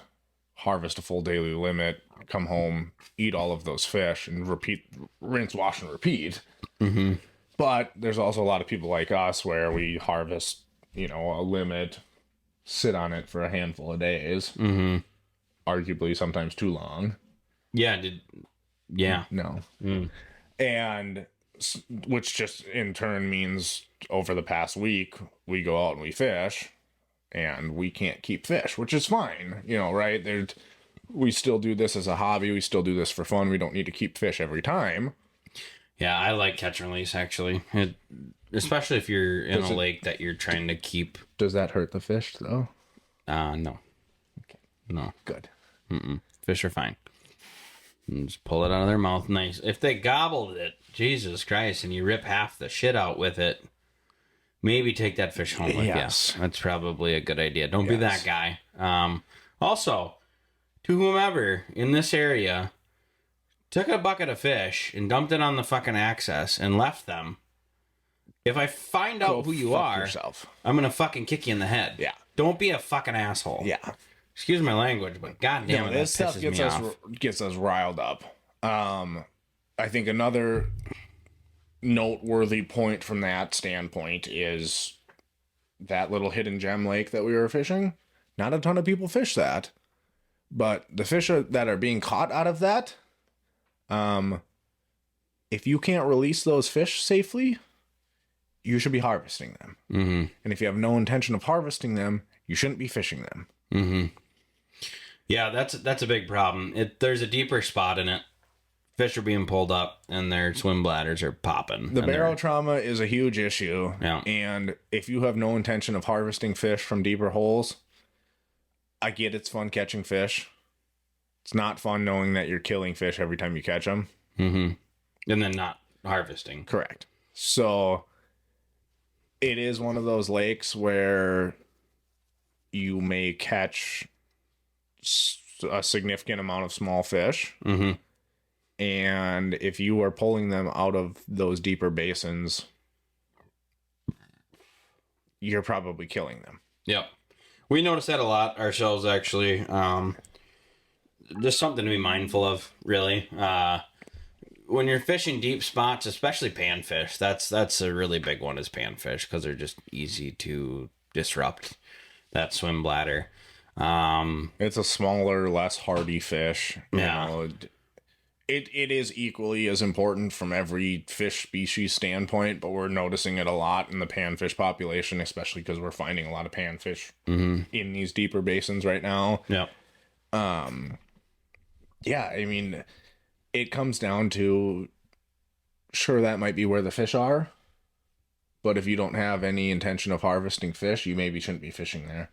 harvest a full daily limit, come home, eat all of those fish, and rinse, wash, and repeat. But there's also a lot of people like us where we harvest, a limit, sit on it for a handful of days, arguably sometimes too long. Yeah. No. And which just in turn means over the past week, we go out and we fish, and we can't keep fish, which is fine, right? We still do this as a hobby. We still do this for fun. We don't need to keep fish every time. Yeah, I like catch and release, actually. Especially if you're in a lake that you're trying to keep. Does that hurt the fish, though? No. Okay. No. Good. Fish are fine. And just pull it out of their mouth nice. If they gobbled it, Jesus Christ, and you rip half the shit out with it, maybe take that fish home with you. That's probably a good idea. Don't be that guy. Also, to whomever in this area took a bucket of fish and dumped it on the fucking access and left them, if I find out who you are, yourself. I'm going to fucking kick you in the head. Yeah. Don't be a fucking asshole. Yeah. Excuse my language, but goddamn, this stuff gets us riled up. I think another noteworthy point from that standpoint is that little hidden gem lake that we were fishing. Not a ton of people fish that, but the fish that are being caught out of that, if you can't release those fish safely, you should be harvesting them. And if you have no intention of harvesting them, you shouldn't be fishing them. Yeah, that's a big problem. There's a deeper spot in it. Fish are being pulled up, and their swim bladders are popping. The barotrauma is a huge issue. Yeah. And if you have no intention of harvesting fish from deeper holes, I get it's fun catching fish. It's not fun knowing that you're killing fish every time you catch them. And then not harvesting. Correct. So it is one of those lakes where you may catch a significant amount of small fish. And if you are pulling them out of those deeper basins, you're probably killing them. Yep. We notice that a lot ourselves, actually. Just something to be mindful of, really. When you're fishing deep spots, especially panfish, that's a really big one, is panfish, because they're just easy to disrupt that swim bladder. It's a smaller, less hardy fish. Yeah. It is equally as important from every fish species standpoint, but we're noticing it a lot in the panfish population, especially because we're finding a lot of panfish in these deeper basins right now. Yeah. Yeah, I mean, it comes down to, sure, that might be where the fish are, but if you don't have any intention of harvesting fish, you maybe shouldn't be fishing there.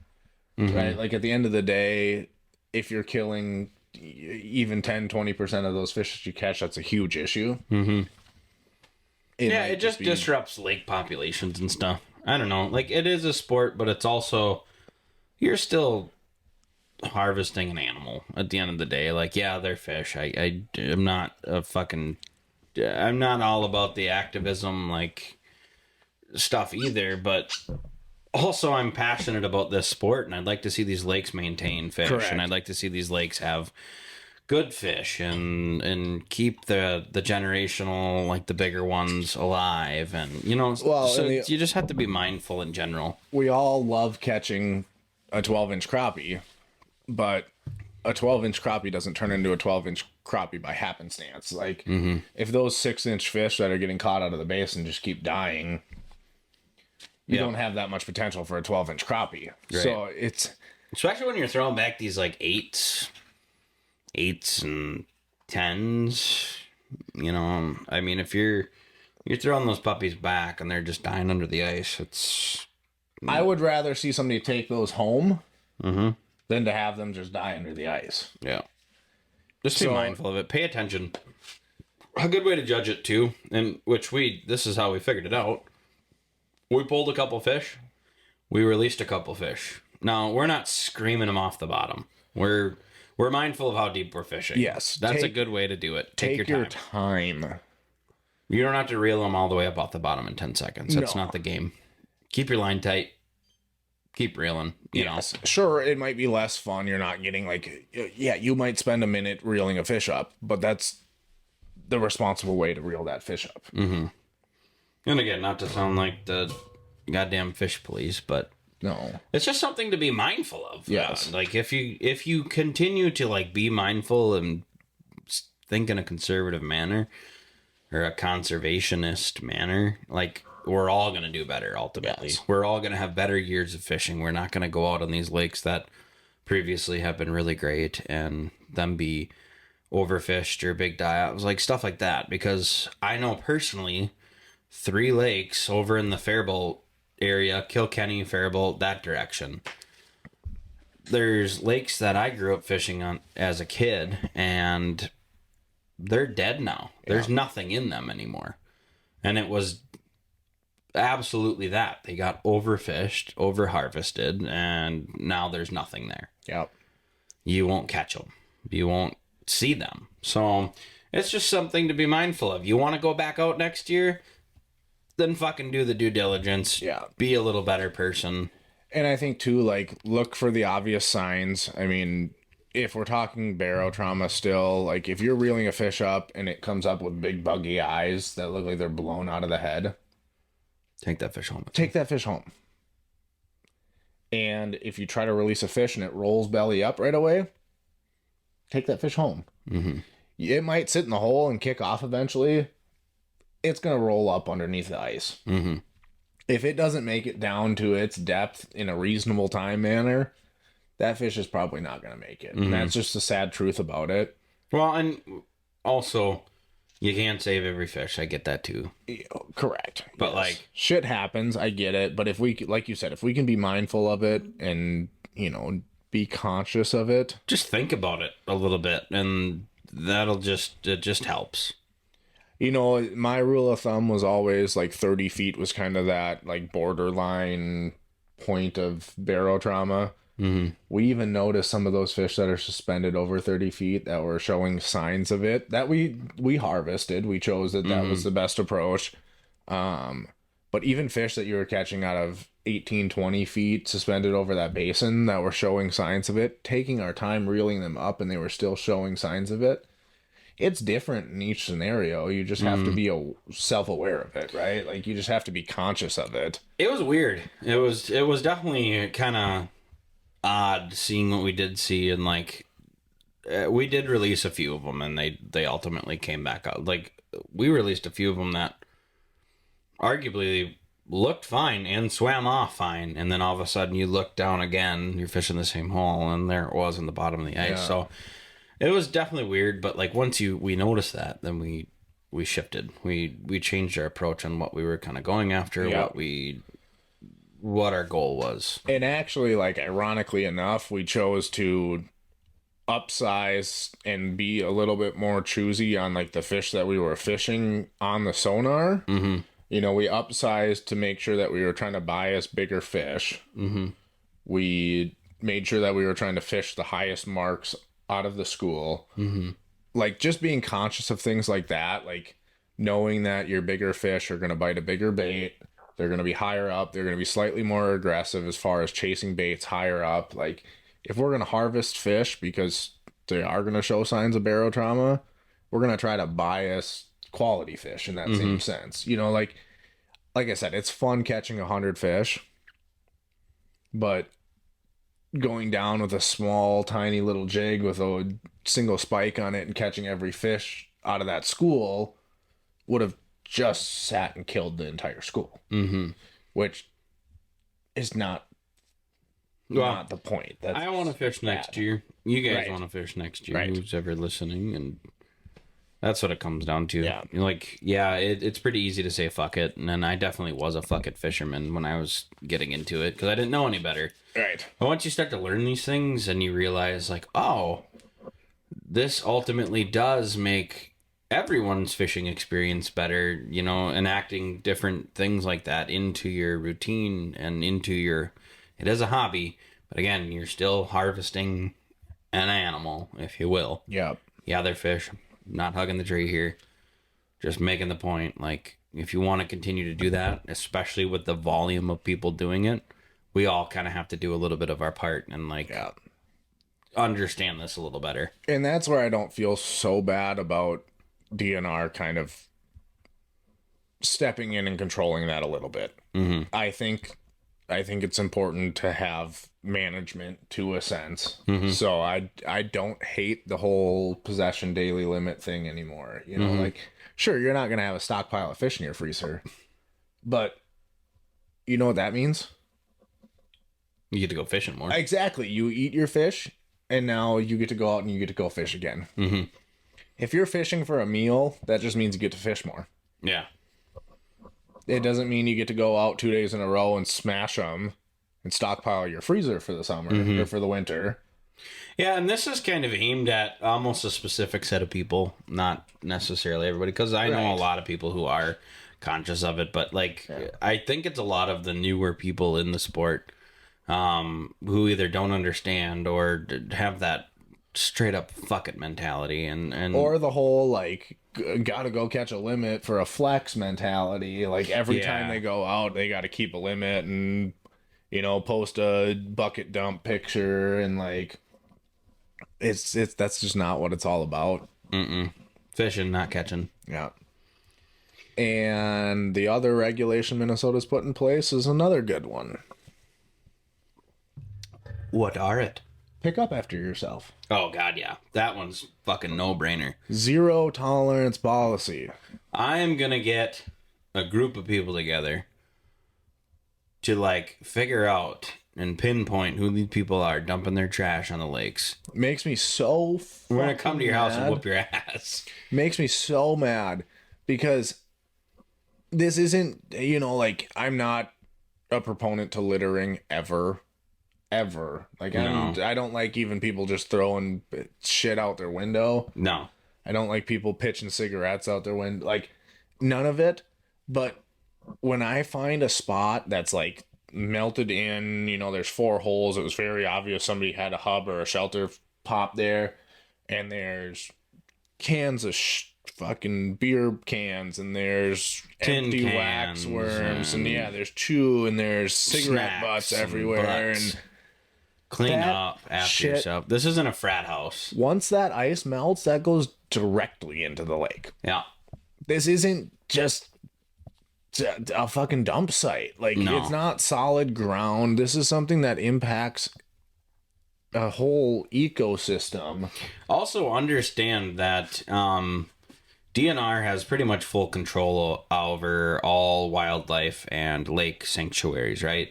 Right? Like, at the end of the day, if you're killing even 10-20% of those fish that you catch, that's a huge issue. It just disrupts lake populations and stuff. I don't know. Like, it is a sport, but it's also, you're still harvesting an animal at the end of the day. Like, yeah, they're fish. I'm not I'm not all about the activism, like, stuff either, but also I'm passionate about this sport, and I'd like to see these lakes maintain fish. Correct. And I'd like to see these lakes have good fish and keep the generational, like, the bigger ones alive. And, you just have to be mindful in general. We all love catching a 12-inch crappie, but a 12-inch crappie doesn't turn into a 12-inch crappie by happenstance. Like, if those 6-inch fish that are getting caught out of the basin just keep dying, you don't have that much potential for a 12-inch crappie. Right. So it's, especially when you're throwing back these, like, eights and 10s, I mean, if you're throwing those puppies back and they're just dying under the ice, I would rather see somebody take those home than to have them just die under the ice. Yeah. Just be mindful of it. Pay attention. A good way to judge it, too, and this is how we figured it out. We pulled a couple fish. We released a couple fish. Now, we're not screaming them off the bottom. We're We're mindful of how deep we're fishing. Yes. That's a good way to do it. Take your time. You don't have to reel them all the way up off the bottom in 10 seconds. That's not the game. Keep your line tight. Keep reeling, you know. Sure, it might be less fun. You're not getting like, yeah, you might spend a minute reeling a fish up, but that's the responsible way to reel that fish up. Mm-hmm. And again, not to sound like the goddamn fish police, but no, it's just something to be mindful of. Yes. Like if you continue to like be mindful and think in a conservative manner or a conservationist manner, like we're all going to do better ultimately. Yes. We're all going to have better years of fishing. We're not going to go out on these lakes that previously have been really great and them be overfished or big die-outs, like stuff like that. Because I know personally 3 lakes over in the Faribault area, Kilkenny, Faribault, that direction. There's lakes that I grew up fishing on as a kid and they're dead now. There's nothing in them anymore. And it was absolutely that. They got overfished, overharvested, and now there's nothing there. Yep. You won't catch them. You won't see them. So it's just something to be mindful of. You want to go back out next year? Then fucking do the due diligence. Yeah. Be a little better person. And I think too, like, look for the obvious signs. I mean, if we're talking barotrauma still, like if you're reeling a fish up and it comes up with big buggy eyes that look like they're blown out of the head, take that fish home. Take that fish home. And if you try to release a fish and it rolls belly up right away, take that fish home. Mm-hmm. It might sit in the hole and kick off eventually. It's going to roll up underneath the ice. Mm-hmm. If it doesn't make it down to its depth in a reasonable time manner, that fish is probably not going to make it. Mm-hmm. And that's just the sad truth about it. Well, and also, you can't save every fish. I get that too. Correct. But yes. like, shit happens. I get it. But if we, like you said, if we can be mindful of it and, you know, be conscious of it. Just think about it a little bit and it just helps. You know, my rule of thumb was always like 30 feet was kind of that like borderline point of barotrauma. Mm-hmm. We even noticed some of those fish that are suspended over 30 feet that were showing signs of it that we harvested. We chose that was the best approach. But even fish that you were catching out of 18, 20 feet suspended over that basin that were showing signs of it, taking our time reeling them up and they were still showing signs of it. It's different in each scenario. You just have to be self-aware of it, right? Like you just have to be conscious of it. It was weird. It was definitely kind of odd seeing what we did see, and like we did release a few of them and they ultimately came back out. Like we released a few of them that arguably looked fine and swam off fine, and then all of a sudden you look down again, you're fishing the same hole, and there it was in the bottom of the ice. Yeah. So it was definitely weird, but like once we noticed that, then we shifted. We changed our approach on what we were kind of going after, what our goal was. And actually, like, ironically enough, we chose to upsize and be a little bit more choosy on, like, the fish that we were fishing on the sonar. Mm-hmm. You know, we upsized to make sure that we were trying to bias bigger fish. Mm-hmm. We made sure that we were trying to fish the highest marks out of the school. Mm-hmm. Like, just being conscious of things like that, like, knowing that your bigger fish are going to bite a bigger bait. They're going to be higher up. They're going to be slightly more aggressive as far as chasing baits higher up. Like, if we're going to harvest fish because they are going to show signs of barotrauma, we're going to try to bias quality fish in that same sense. You know, like I said, it's fun catching 100 fish, but going down with a small, tiny little jig with a single spike on it and catching every fish out of that school would have just sat and killed the entire school, which is not the point. That's I want to fish next year. You guys Right. want to fish next year. Right. Who's ever listening, and that's what it comes down to. Yeah. Like, yeah, it's pretty easy to say fuck it, and I definitely was a fuck it fisherman when I was getting into it because I didn't know any better. Right. But once you start to learn these things and you realize, like, oh, this ultimately does make everyone's fishing experience better, you know, enacting different things like that into your routine and into your, it is a hobby, but again, you're still harvesting an animal, if you will. Yep. Yeah, they're fish. Not hugging the tree here. Just making the point. Like, if you want to continue to do that, especially with the volume of people doing it, we all kind of have to do a little bit of our part and, like, Yeah. understand this a little better. And that's where I don't feel so bad about DNR kind of stepping in and controlling that a little bit. Mm-hmm. I think it's important to have management to a sense. Mm-hmm. So I don't hate the whole possession daily limit thing anymore. You know, Mm-hmm. like, sure, you're not gonna have a stockpile of fish in your freezer, but you know what that means? You get to go fishing more. Exactly. You eat your fish, and now you get to go out and you get to go fish again. Mm-hmm. If you're fishing for a meal, that just means you get to fish more. Yeah. It doesn't mean you get to go out 2 days in a row and smash them and stockpile your freezer for the summer or for the winter. Yeah, and this is kind of aimed at almost a specific set of people, not necessarily everybody, because I know Right. a lot of people who are conscious of it, but, like, I think it's a lot of the newer people in the sport who either don't understand or have that straight up fuck it mentality and Or the whole, like, gotta go catch a limit for a flex mentality. Like, every Yeah. time they go out, they gotta keep a limit and, you know, post a bucket dump picture and, like, it's that's just not what it's all about. fishing, not catching. Yeah. And the other regulation Minnesota's put in place is another good one. What are it? Pick up after yourself. Oh, God, yeah. That one's fucking no-brainer. Zero tolerance policy. I am going to get a group of people together to, like, figure out and pinpoint who these people are dumping their trash on the lakes. Makes me so We're going to come to your house and mad. whoop your ass. Makes me so mad because this isn't, you know, like, I'm not a proponent to littering ever. Like, No. I don't like even people just throwing shit out their window. No. I don't like people pitching cigarettes out their window. Like, none of it. But when I find a spot that's, like, melted in, you know, there's 4 holes, it was very obvious somebody had a hub or a shelter pop there, and there's cans of fucking beer cans, and there's Tin empty cans wax worms, and and yeah, there's chew, and there's cigarette snacks butts and everywhere, butts. and Clean That up after shit- yourself. This isn't a frat house. once that ice melts, that goes directly into the lake. Yeah. This isn't just a fucking dump site. Like, No. it's not solid ground. This is something that impacts a whole ecosystem. Also understand that DNR has pretty much full control over all wildlife and lake sanctuaries, right?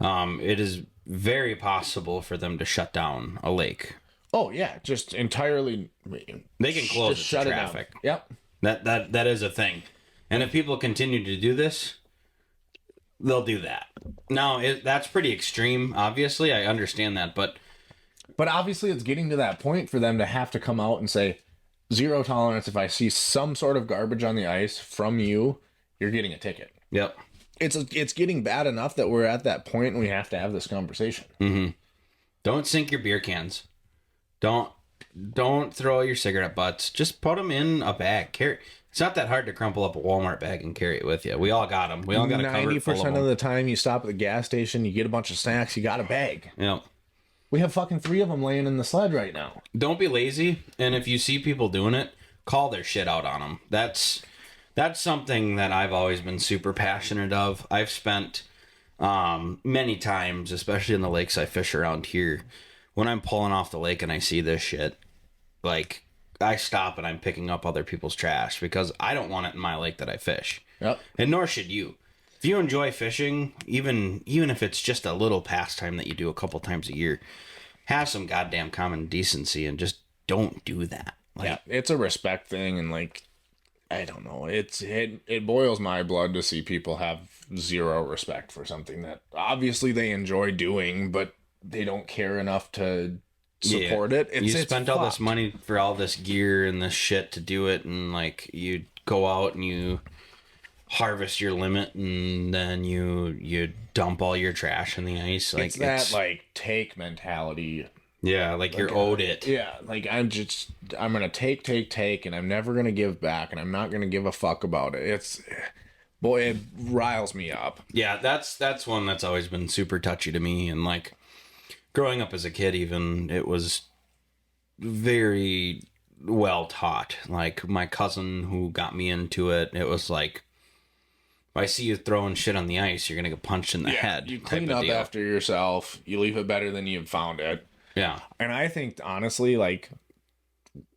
It is very possible for them to shut down a lake. Oh yeah, just entirely. They can close just it to shut it down. traffic. Yep. That is a thing. And if people continue to do this, they'll do that. Now, that's pretty extreme, obviously. I understand that, but But obviously, it's getting to that point for them to have to come out and say, zero tolerance. If I see some sort of garbage on the ice from you, you're getting a ticket. yep. It's getting bad enough that we're at that point and we have to have this conversation. Don't sink your beer cans. Don't throw your cigarette butts. Just put them in a bag. Carry. It's not that hard to crumple up a Walmart bag and carry it with you. We all got them. We all got a cover full of 90% of them. the time you stop at the gas station, you get a bunch of snacks, you got a bag. Yep. We have fucking 3 of them laying in the sled right now. Don't be lazy. And if you see people doing it, call their shit out on them. That's something that I've always been super passionate of. I've spent many times, especially in the lakes I fish around here, when I'm pulling off the lake and I see this shit, like, I stop and I'm picking up other people's trash because I don't want it in my lake that I fish. Yep. And nor should you. If you enjoy fishing, even if it's just a little pastime that you do a couple times a year, have some goddamn common decency and just don't do that. Like, Yeah, it's a respect thing, and, like, I don't know. It boils my blood to see people have zero respect for something that obviously they enjoy doing, but they don't care enough to support it. You spent all this fucked. money for all this gear and this shit to do it, and, like, you go out and you harvest your limit, and then you dump all your trash in the ice. Like, It's that, like, take mentality Yeah, like you're owed it. Yeah, like I'm gonna take, and I'm never gonna give back, and I'm not gonna give a fuck about it. Boy, it riles me up. Yeah, that's one that's always been super touchy to me. And like growing up as a kid, even it was very well taught. Like my cousin who got me into it, it was like, if I see you throwing shit on the ice, you're gonna get punched in the head. You clean up after yourself. You leave it better than you found it. Yeah. And I think honestly, like,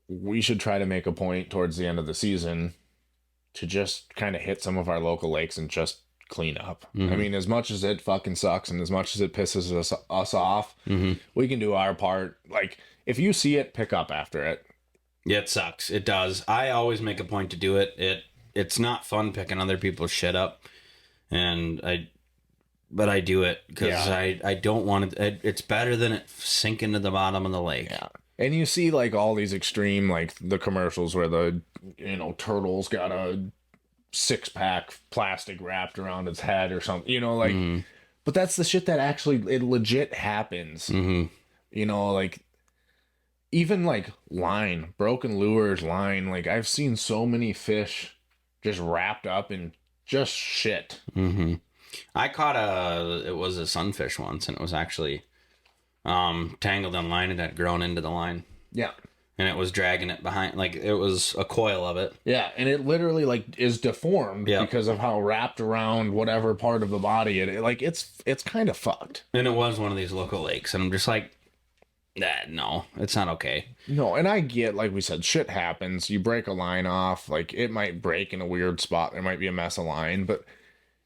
we should try to make a point towards the end of the season to just kind of hit some of our local lakes and just clean up. Mm-hmm. I mean, as much as it fucking sucks and as much as it pisses us off, we can do our part. Like, if you see it, pick up after it. Yeah, it sucks. It does. I always make a point to do it. It's not fun picking other people's shit up, but I do it because I don't want it. It's better than it sinking to the bottom of the lake. Yeah. And you see like all these extreme, like the commercials where the, turtle's got a 6-pack plastic wrapped around its head or something, like, but that's the shit that actually, it legit happens. Like even like broken lures, like I've seen so many fish just wrapped up in just shit. I caught it was a sunfish once, and it was actually tangled in line and had grown into the line. Yeah. And it was dragging it behind, like it was a coil of it. Yeah, and it literally like is deformed because of how wrapped around whatever part of the body it's kind of fucked. And it was one of these local lakes, and I'm just like, no, it's not okay. No, and I get, like we said, shit happens. You break a line off, like it might break in a weird spot. There might be a mess of line, but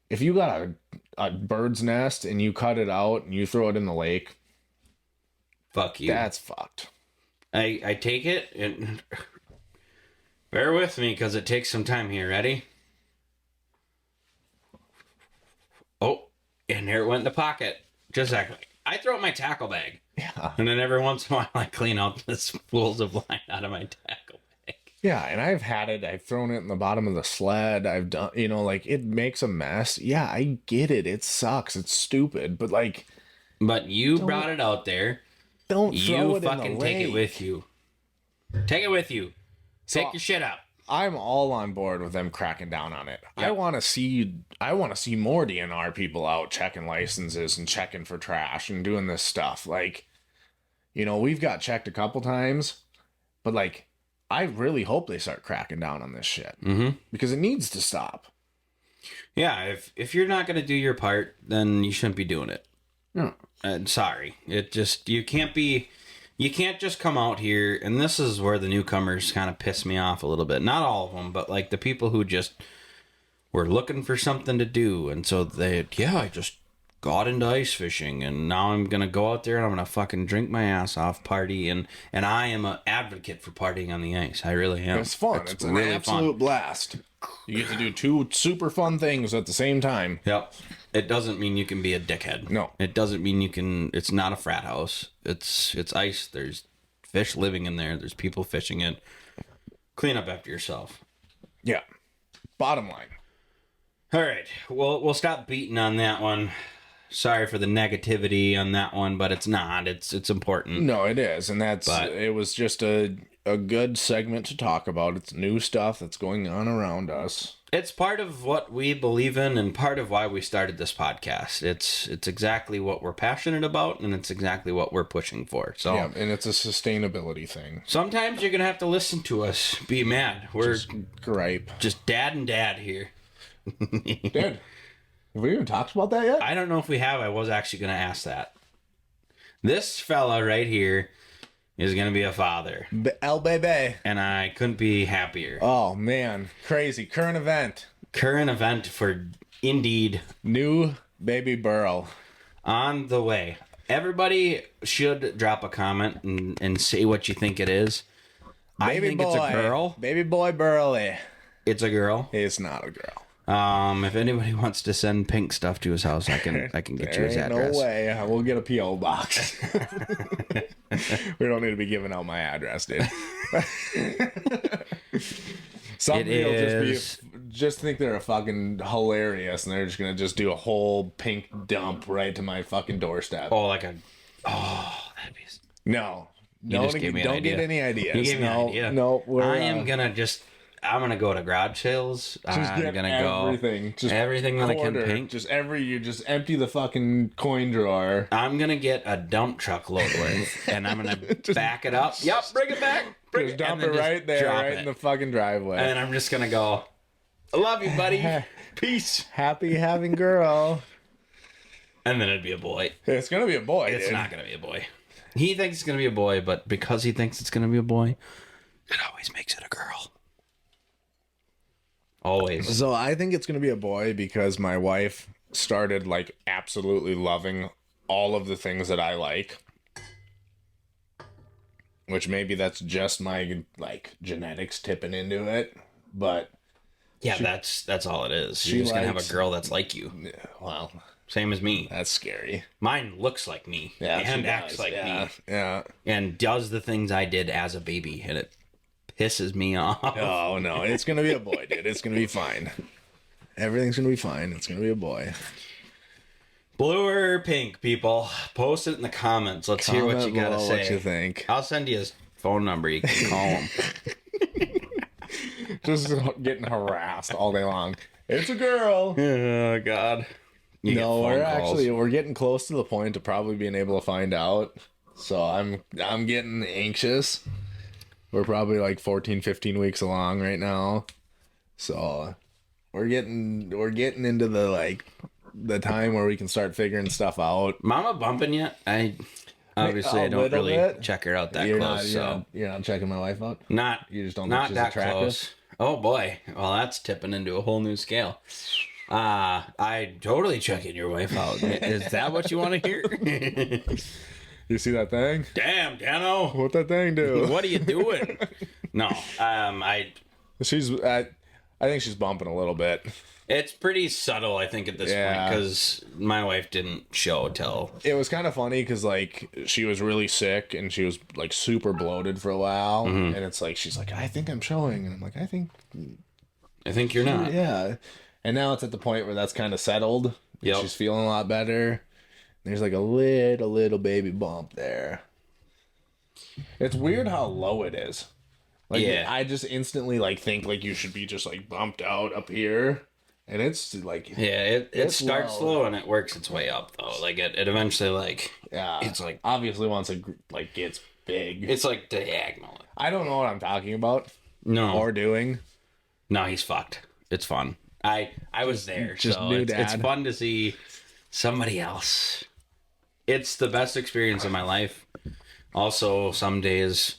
if you got a bird's nest and you cut it out and you throw it in the lake, fuck you. That's fucked. I take it, and bear with me because it takes some time here. Ready? Oh, and there it went in the pocket. Just like I throw it in my tackle bag. Yeah. And then every once in a while I clean out the spools of line out of my tackle bag. Yeah, and I've had it. I've thrown it in the bottom of the sled. I've done, like it makes a mess. Yeah, I get it. It sucks. It's stupid, but like. But you brought it out there. Don't throw it fucking in the take lake. it with you. Take it with you. So, take your shit up. I'm all on board with them cracking down on it. Yep. I want to see more DNR people out checking licenses and checking for trash and doing this stuff. Like, we've got checked a couple times, but like, I really hope they start cracking down on this shit because it needs to stop. Yeah, if you're not gonna do your part, then you shouldn't be doing it. No. Sorry. You can't just come out here, and this is where the newcomers kind of piss me off a little bit. Not all of them, but like the people who just were looking for something to do, and so I just got into ice fishing, and now I'm gonna go out there and I'm gonna fucking drink my ass off, party, and I am an advocate for partying on the ice. I really am. It's fun. It's an really absolute blast. You get to do two super fun things at the same time. Yep. It doesn't mean you can be a dickhead. No. It doesn't mean you can. It's not a frat house. It's ice. There's fish living in there. There's people fishing it. Clean up after yourself. Yeah. Bottom line. All right. Well, we'll stop beating on that one. Sorry for the negativity on that one, but it's not. It's important. No, it is, and it was just a good segment to talk about. It's new stuff that's going on around us. It's part of what we believe in and part of why we started this podcast. It's exactly what we're passionate about, and it's exactly what we're pushing for. So yeah, and it's a sustainability thing. Sometimes you're going to have to listen to us be mad. We're just gripe. Just dad and dad here. Dude, have we even talked about that yet? I don't know if we have. I was actually going to ask that. This fella right here is going to be a father. El Bebe. And I couldn't be happier. Oh, man. Crazy. Current event. Current event for Indeed. New baby Burl. On the way. Everybody should drop a comment and say what you think it is. Baby I think boy. It's a girl. Baby boy Burley. It's a girl. It's not a girl. If anybody wants to send pink stuff to his house, I can get you his address. No way. We'll get a P.O. box. We don't need to be giving out my address, dude. Some people just think they're a fucking hilarious, and they're just gonna just do a whole pink dump right to my fucking doorstep. Oh, that'd be. No. just gave me an don't idea. get any ideas. You gave me an idea. No, I'm gonna go to garage sales. just I'm get gonna everything. Just everything that I can quarter. paint. You just empty the fucking coin drawer. I'm gonna get a dump truck load worth, and I'm gonna back it up. Yep, bring it back. Just dump it right there, right in the fucking driveway. And I'm just gonna go. I love you, buddy. Peace. Happy having girl. And then it'd be a boy. It's gonna be a boy. It's dude. not gonna be a boy. He thinks it's gonna be a boy, but because he thinks it's gonna be a boy, it always makes it a girl. Always. So I think it's gonna be a boy because my wife started like absolutely loving all of the things that I like. Which maybe that's just my like genetics tipping into it, but Yeah, that's all it is. she You're just gonna have likes- a girl that's like you. well, Same as me. that's scary. Mine looks like me Yeah, she and does. acts like yeah. me Yeah. and does the things I did as a baby, and it pisses me off. Oh no, it's gonna be a boy, dude. It's gonna be fine. Everything's gonna be fine. It's gonna be a boy. Blue or pink, people? Post it in the comments. Let's hear what you Comment gotta below say. What you think? I'll send you his phone number. You can call him. Just getting harassed all day long. It's a girl. Oh God. You get No, phone calls. we're getting close to the point of probably being able to find out. So I'm getting anxious. We're probably like 14, 15 weeks along right now. So we're getting into the time where we can start figuring stuff out. Mama bumping yet? I obviously A I don't little really bit. check her out that You're close. you're not checking my wife out? Not You just don't think not she's that attractive? close. Oh boy. Well, that's tipping into a whole new scale. I totally checking your wife out. Is that what you want to hear? You see that thing? Damn, Dano. What that thing do? What are you doing? No, I think she's bumping a little bit. it's pretty subtle, I think, at this point, Yeah. because my wife didn't show till. It was kind of funny because like she was really sick and she was like super bloated for a while, Mm-hmm. and it's like she's like, I think I'm showing, and I'm like, I think I think you're not. yeah. And now it's at the point where that's kind of settled. Yep. She's feeling a lot better. There's like a little baby bump there. It's weird how low it is. Like Yeah. I just instantly like think like you should be just like bumped out up here, and it's like Yeah, it It's starts low. slow and it works its way up though. Like it eventually like yeah. it's like obviously once it like gets big. it's like diagonal. I don't know what I'm talking about No, or doing. no, he's fucked. It's fun. I was there, just so new it's dad. fun to see somebody else. It's the best experience of my life. Also, some days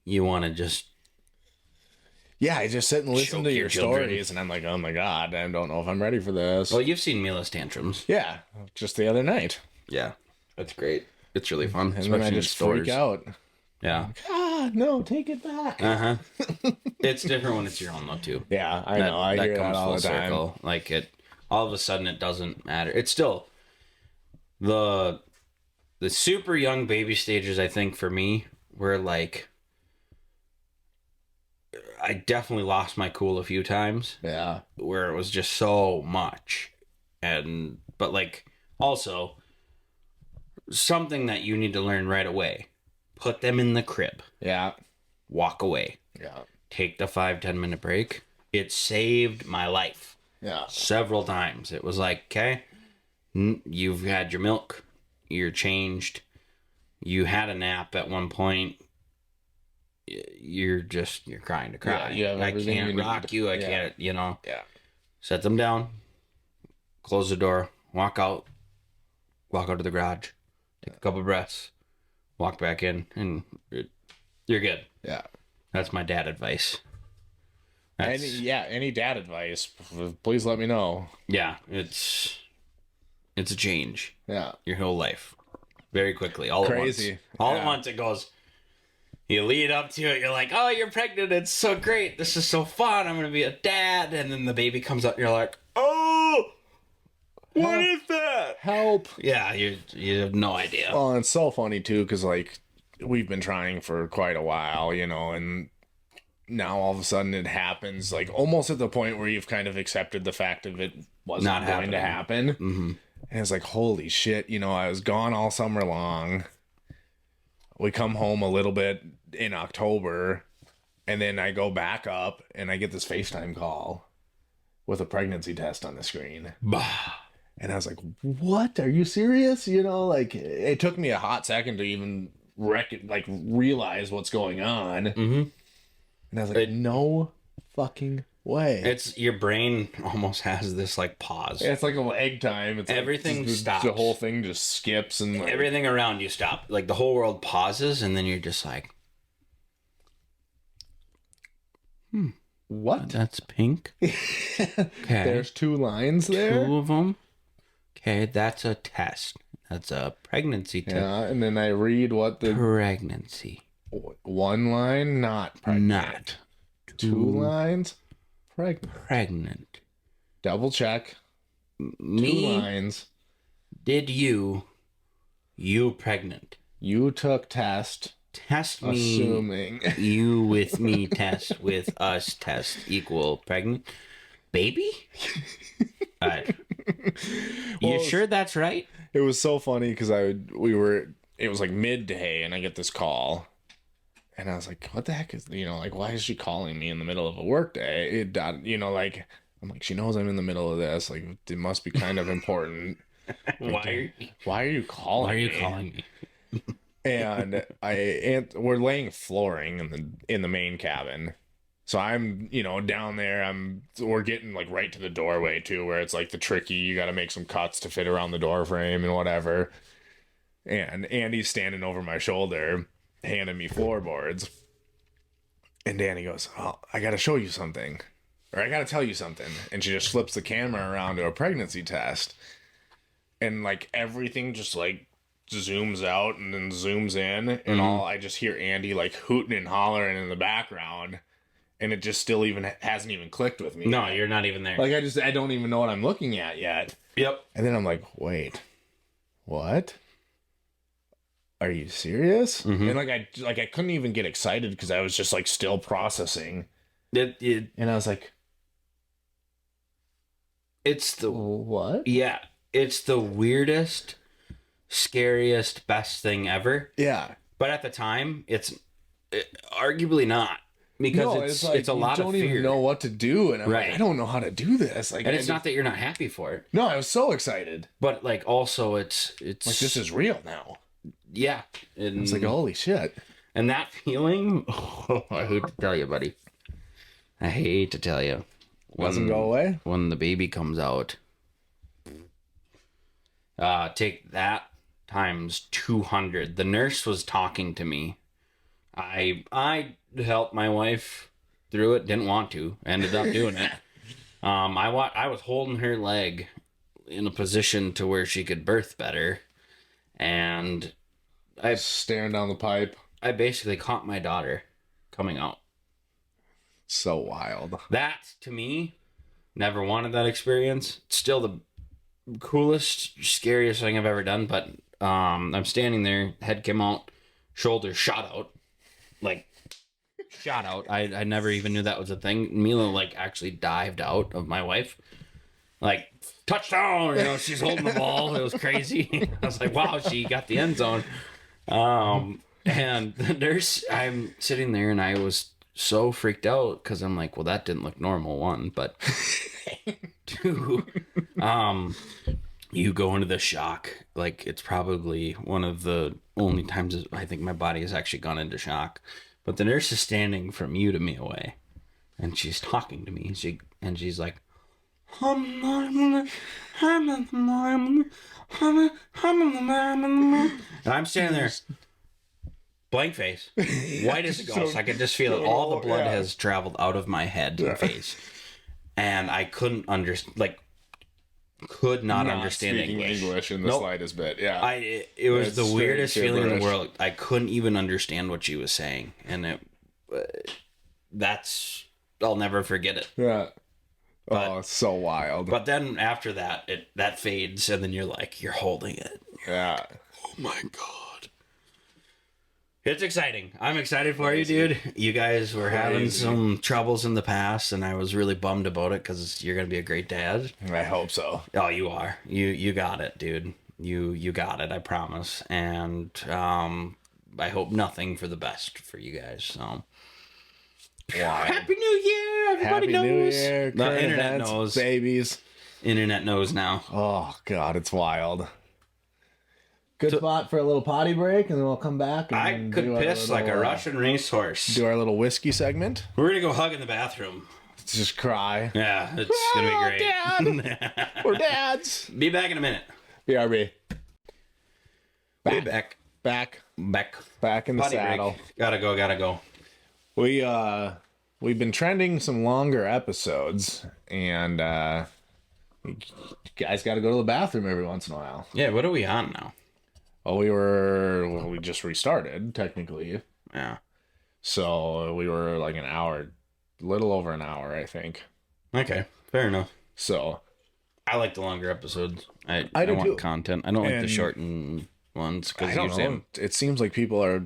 you want to just Yeah, I just sit and listen Choke to your your children. stories, and I'm like, oh my god, I don't know if I'm ready for this. well, you've seen Mila's tantrums. Yeah, just the other night, Yeah, that's great. It's really fun, and then I especially in just freak stores. out. Yeah, Ah, no, take it back. it's different when it's your own though too. Yeah, I know. I hear that all the time. Like it, all of a sudden, it doesn't matter. It's still the super young baby stages. I think for me, were like I definitely lost my cool a few times, Yeah, where it was just so much, but like also something that you need to learn right away. Put them in the crib. yeah, Walk away. yeah, Take the 5-10 minute break. It saved my life yeah, several times. It was like, okay, you've had your milk, you're changed, you had a nap at one point, you're crying to cry. Yeah, you have I everything can't you need. rock you. I Yeah. can't, yeah. set them down, close the door, walk out to the garage, take a couple breaths, walk back in, and you're good. Yeah. That's my dad advice. Any dad advice? Please let me know. Yeah, it's a change Yeah, your whole life very quickly, all Crazy. at once. All Yeah. at once it goes. You lead up to it, you're like, oh, you're pregnant, it's so great, this is so fun, I'm gonna be a dad, and then the baby comes out, and you're like, oh, what is that? help. Yeah, you have no idea. Well, and it's so funny too, because like we've been trying for quite a while, and now all of a sudden it happens, like almost at the point where you've kind of accepted the fact of it wasn't Not going to happen. Mm-hmm. And it's like, holy shit, I was gone all summer long. we come home a little bit in October, and then I go back up and I get this FaceTime call with a pregnancy test on the screen. Bah. And I was like, what? Are you serious? You know, like, it took me a hot second to even realize what's going on. Mm-hmm. And I was like, no fucking way. It's your brain almost has this like pause. It's like a lag time. It's Everything like, stops. The whole thing just skips and like, Everything around you stops. Like the whole world pauses, and then you're just like, what? That's pink. Okay. There's 2 lines there. 2 of them. Okay, that's a test. That's a pregnancy test. Yeah, and then I read what the Pregnancy. 1 line, not pregnant. Not. 2 lines, pregnant. Pregnant. Double check. 2 Me. lines. Did you pregnant? You took test. Test me. Assuming. You with me test with us test equal pregnant. Baby? You Well, sure that's right? It was so funny because it was like midday and I get this call. And I was like, what the heck is, like, why is she calling me in the middle of a work day? I'm like, she knows I'm in the middle of this. Like, it must be kind of important. Why Why are you calling are you me? calling me? And we're laying flooring in the main cabin. So I'm, down there, we're getting like right to the doorway too, where it's like the tricky, you got to make some cuts to fit around the door frame and whatever. And Andy's standing over my shoulder, handing me floorboards. And Danny goes, oh, I got to show you something. Or I got to tell you something. And she just flips the camera around to a pregnancy test. And like everything just like zooms out and then zooms in. And I just hear Andy like hooting and hollering in the background. And it just still hasn't even clicked with me. No, you're not even there. Like I don't even know what I'm looking at yet. Yep. And then I'm like, wait, what? Are you serious? Mm-hmm. And I couldn't even get excited because I was just like still processing. And I was like, it's the what? Yeah, it's the weirdest, scariest, best thing ever. Yeah. But at the time, it's arguably not. Because it's a lot of fear. You don't even know what to do, and I'm like, I don't know how to do this. Like, and it's not that you're not happy for it. No, I was so excited. But like, also, it's like this is real now. Yeah, and it's like holy shit. And that feeling, I hate to tell you, buddy. I hate to tell you. Doesn't go away when the baby comes out. Take that times 200. The nurse was talking to me. I helped my wife through it. Didn't want to. Ended up doing it. I was holding her leg in a position to where she could birth better, and I staring down the pipe. I basically caught my daughter coming out. So wild. That to me, never wanted that experience. It's still the coolest, scariest thing I've ever done. But I'm standing there, head came out, shoulders shot out. Like shot out. I never even knew that was a thing. Mila like actually dived out of my wife. Like touchdown, she's holding the ball. It was crazy. I was like, wow, she got the end zone. And the nurse, I'm sitting there and I was so freaked out because I'm like, well, that didn't look normal, 1, but 2, you go into the shock. Like it's probably one of the only times I think my body has actually gone into shock. But the nurse is standing from you to me away, and she's talking to me. She's like, and I'm standing there, blank face, white as a ghost. I could just feel it. All the blood has traveled out of my head and face, and I couldn't understand. Could not understand English in the slightest bit. Yeah, it was the weirdest feeling in the world. I couldn't even understand what she was saying, and I'll never forget it. Yeah. It's so wild. But then after that, that fades, and then you're holding it. Yeah. Oh my god. It's exciting. I'm excited for you, dude. You guys were having some troubles in the past, and I was really bummed about it because you're gonna be a great dad. I hope so. Oh, you are. You got it, dude. You got it. I promise. And I hope nothing for the best for you guys. So Wild. Happy New Year! Everybody Happy knows. New Year. The current internet events, knows. Babies. Internet knows now. Oh, God, it's wild. Good spot for a little potty break, and then we'll come back. And I could do our piss like a little, Russian racehorse. Do our little whiskey segment. We're gonna go hug in the bathroom. Just cry. Yeah, it's gonna be great. Dad. We're dads. Be back in a minute. BRB. Be back. Back in the Potty saddle. break. Gotta go. We've been trending some longer episodes, and you guys got to go to the bathroom every once in a while. Yeah, what are we on now? Oh, we just restarted technically, Yeah. so we were like an hour, little over an hour, I think. Okay, fair enough. So I like the longer episodes. I do want too. content. I don't like the And- shortened ones I because don't usually know. It seems like people are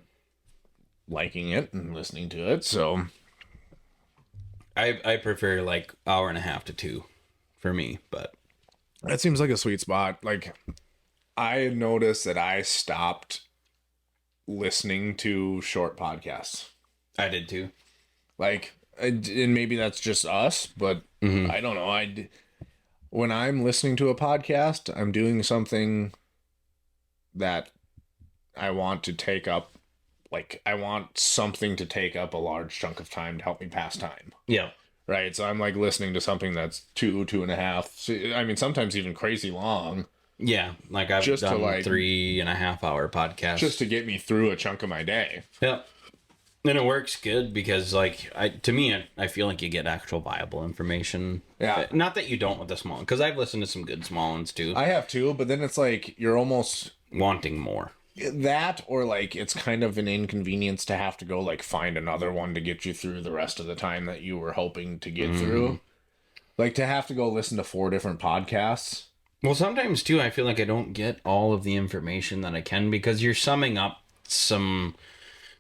liking it and listening to it. So I prefer like hour and a half to 2 for me, but that seems like a sweet spot. Like, I noticed that I stopped listening to short podcasts. I did too. Like, and maybe that's just us, but I don't know. When I'm listening to a podcast, I'm doing something that I want to take up. Like, I want something to take up a large chunk of time to help me pass time. Yeah. Right. So I'm like listening to something that's 2.5. I mean, sometimes even crazy long, Yeah, like I've Just to, done like- 3.5 hour podcasts. just to get me through a chunk of my day. Yeah. And it works good because, like, I feel like you get actual viable information. Yeah. Not that you don't with the small one, because I've listened to some good small ones too. I have too, but then it's like you're almost Wanting more. that, or like it's kind of an inconvenience to have to go like find another one to get you through the rest of the time that you were hoping to get through. Like, to have to go listen to 4 different podcasts. Well, sometimes too, I feel like I don't get all of the information that I can because you're summing up some.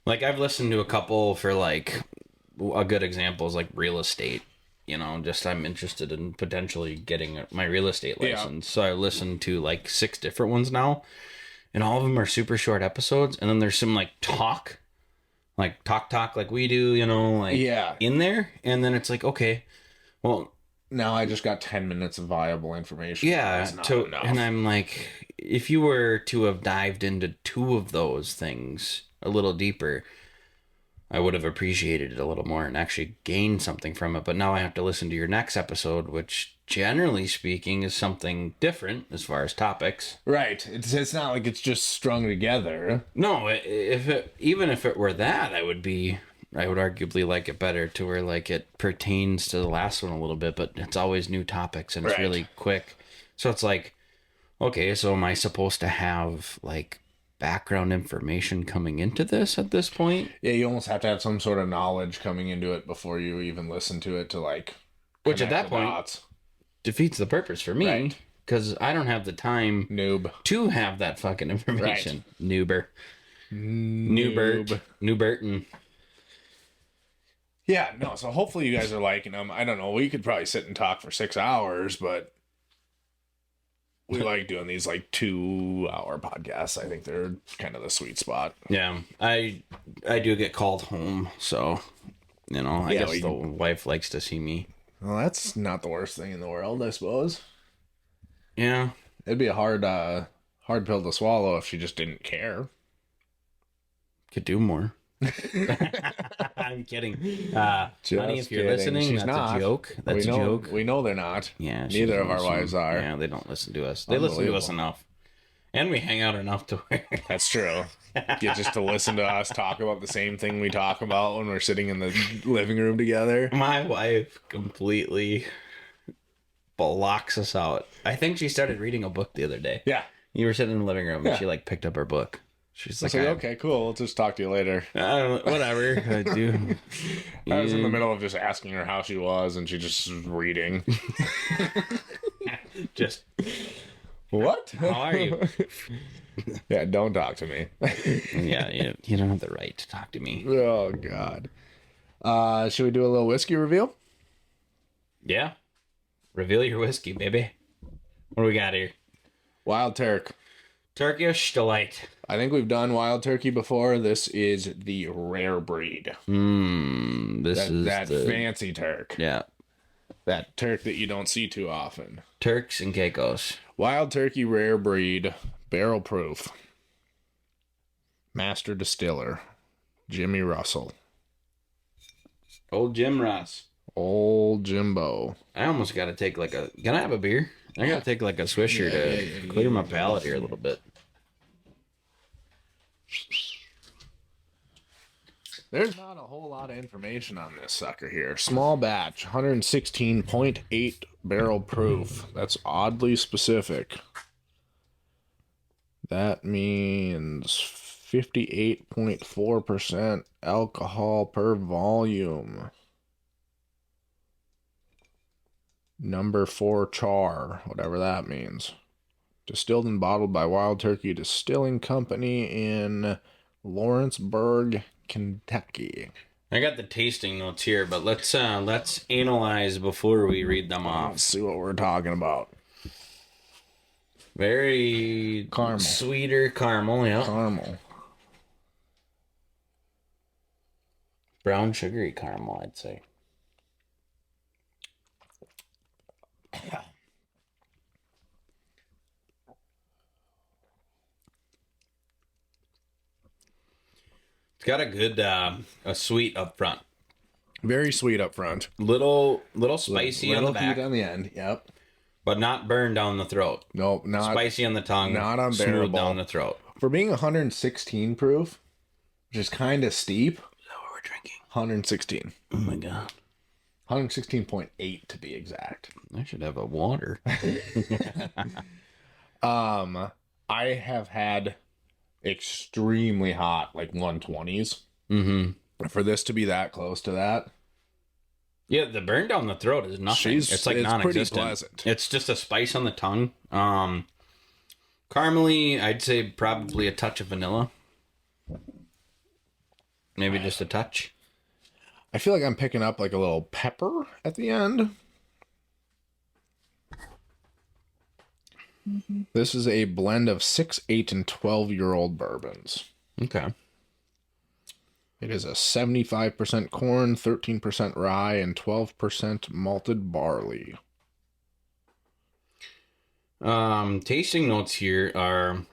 Like, I've listened to a couple for, like, a good example is, like, real estate. You know, just I'm interested in potentially getting my real estate license. So I listened to, like, 6 different ones now. And all of them are super short episodes. And then there's some, like, talk, like we do, you know, like, Yeah. in there. And then it's like, okay, well, Now I just got 10 minutes of viable information. yeah, That's not enough. and I'm like, if you were to have dived into 2 of those things a little deeper, I would have appreciated it a little more and actually gained something from it. But now I have to listen to your next episode, which generally speaking is something different as far as topics. Right. It's not like it's just strung together. No, even if it were that, I would arguably like it better to where like it pertains to the last one a little bit, but it's always new topics and it's Right. really quick. So it's like, okay, so am I supposed to have like background information coming into this at this point? Yeah, you almost have to have some sort of knowledge coming into it before you even listen to it to like. Which at connect that the point dots. defeats the purpose for me Right. because I don't have the time Noob. to have that fucking information. Noober. Noob. Newburton. Yeah, no, so hopefully you guys are liking them. I don't know, we could probably sit and talk for 6 hours, but we like doing these like 2-hour podcasts. I think they're kind of the sweet spot. Yeah, I do get called home, so you know, I Yeah, guess the wife likes to see me. Well, that's not the worst thing in the world, I suppose. Yeah, It'd be a hard pill to swallow if she just didn't care. could do more. I'm kidding. Honey, if you're kidding. listening, She's that's not. a joke. That's a joke. We know they're not. Yeah, Neither of our wives are. Yeah, they don't listen to us. They listen to us Unbelievable. enough, and we hang out enough to where. That's true. Get just to listen to us talk about the same thing we talk about when we're sitting in the living room together. My wife completely blocks us out. I think she started reading a book the other day. Yeah. You were sitting in the living room, Yeah. and she like picked up her book. She's like, So, okay, cool. We'll just talk to you later. Whatever. I do. I was in the middle of just asking her how she was, and she just was reading. Just, What? how are you? Yeah, don't talk to me. Yeah, you don't have the right to talk to me. Oh, God. Should we do a little whiskey reveal? Yeah. Reveal your whiskey, baby. What do we got here? Wild Turk. Turkish Delight. I think we've done wild turkey before. This is the rare breed. This is That the fancy Turk. yeah. That Turk that you don't see too often. Turks and Caicos. Wild turkey rare breed, barrel proof. Master distiller, Jimmy Russell. Old Jim Ross. Old Jimbo. I almost got to take like a. Can I have a beer? I got to take like a Swisher to clear my palate here a little bit. There's not a whole lot of information on this sucker here. Small batch, 116.8 barrel proof. That's oddly specific. That means 58.4% alcohol per volume. Number 4 char, whatever that means. Distilled and bottled by Wild Turkey Distilling Company in Lawrenceburg, Kentucky. I got the tasting notes here, but let's analyze before we read them off. Let's see what we're talking about. Very Caramel. sweeter caramel, yeah. Caramel. Brown sugary caramel, I'd say. It's got a good a sweet up front. Very sweet up front. Little spicy on the back, heat on the end. Yep. but not burned down the throat. Nope. Not Spicy on the tongue, not smooth unbearable. down the throat. for being 116 proof, which is kind of steep. Is that what we're drinking? 116. Oh my god. 116.8 to be exact. I should have a water. I have had extremely hot, like 120s. Mm-hmm. For this to be that close to that, Yeah, the burn down the throat is nothing. It's like it's non-existent. pretty pleasant. It's just a spice on the tongue. Caramely, I'd say probably a touch of vanilla. Maybe just a touch. I feel like I'm picking up like a little pepper at the end. This is a blend of 6, 8, and 12-year-old bourbons. Okay. It is a 75% corn, 13% rye, and 12% malted barley. Tasting notes here are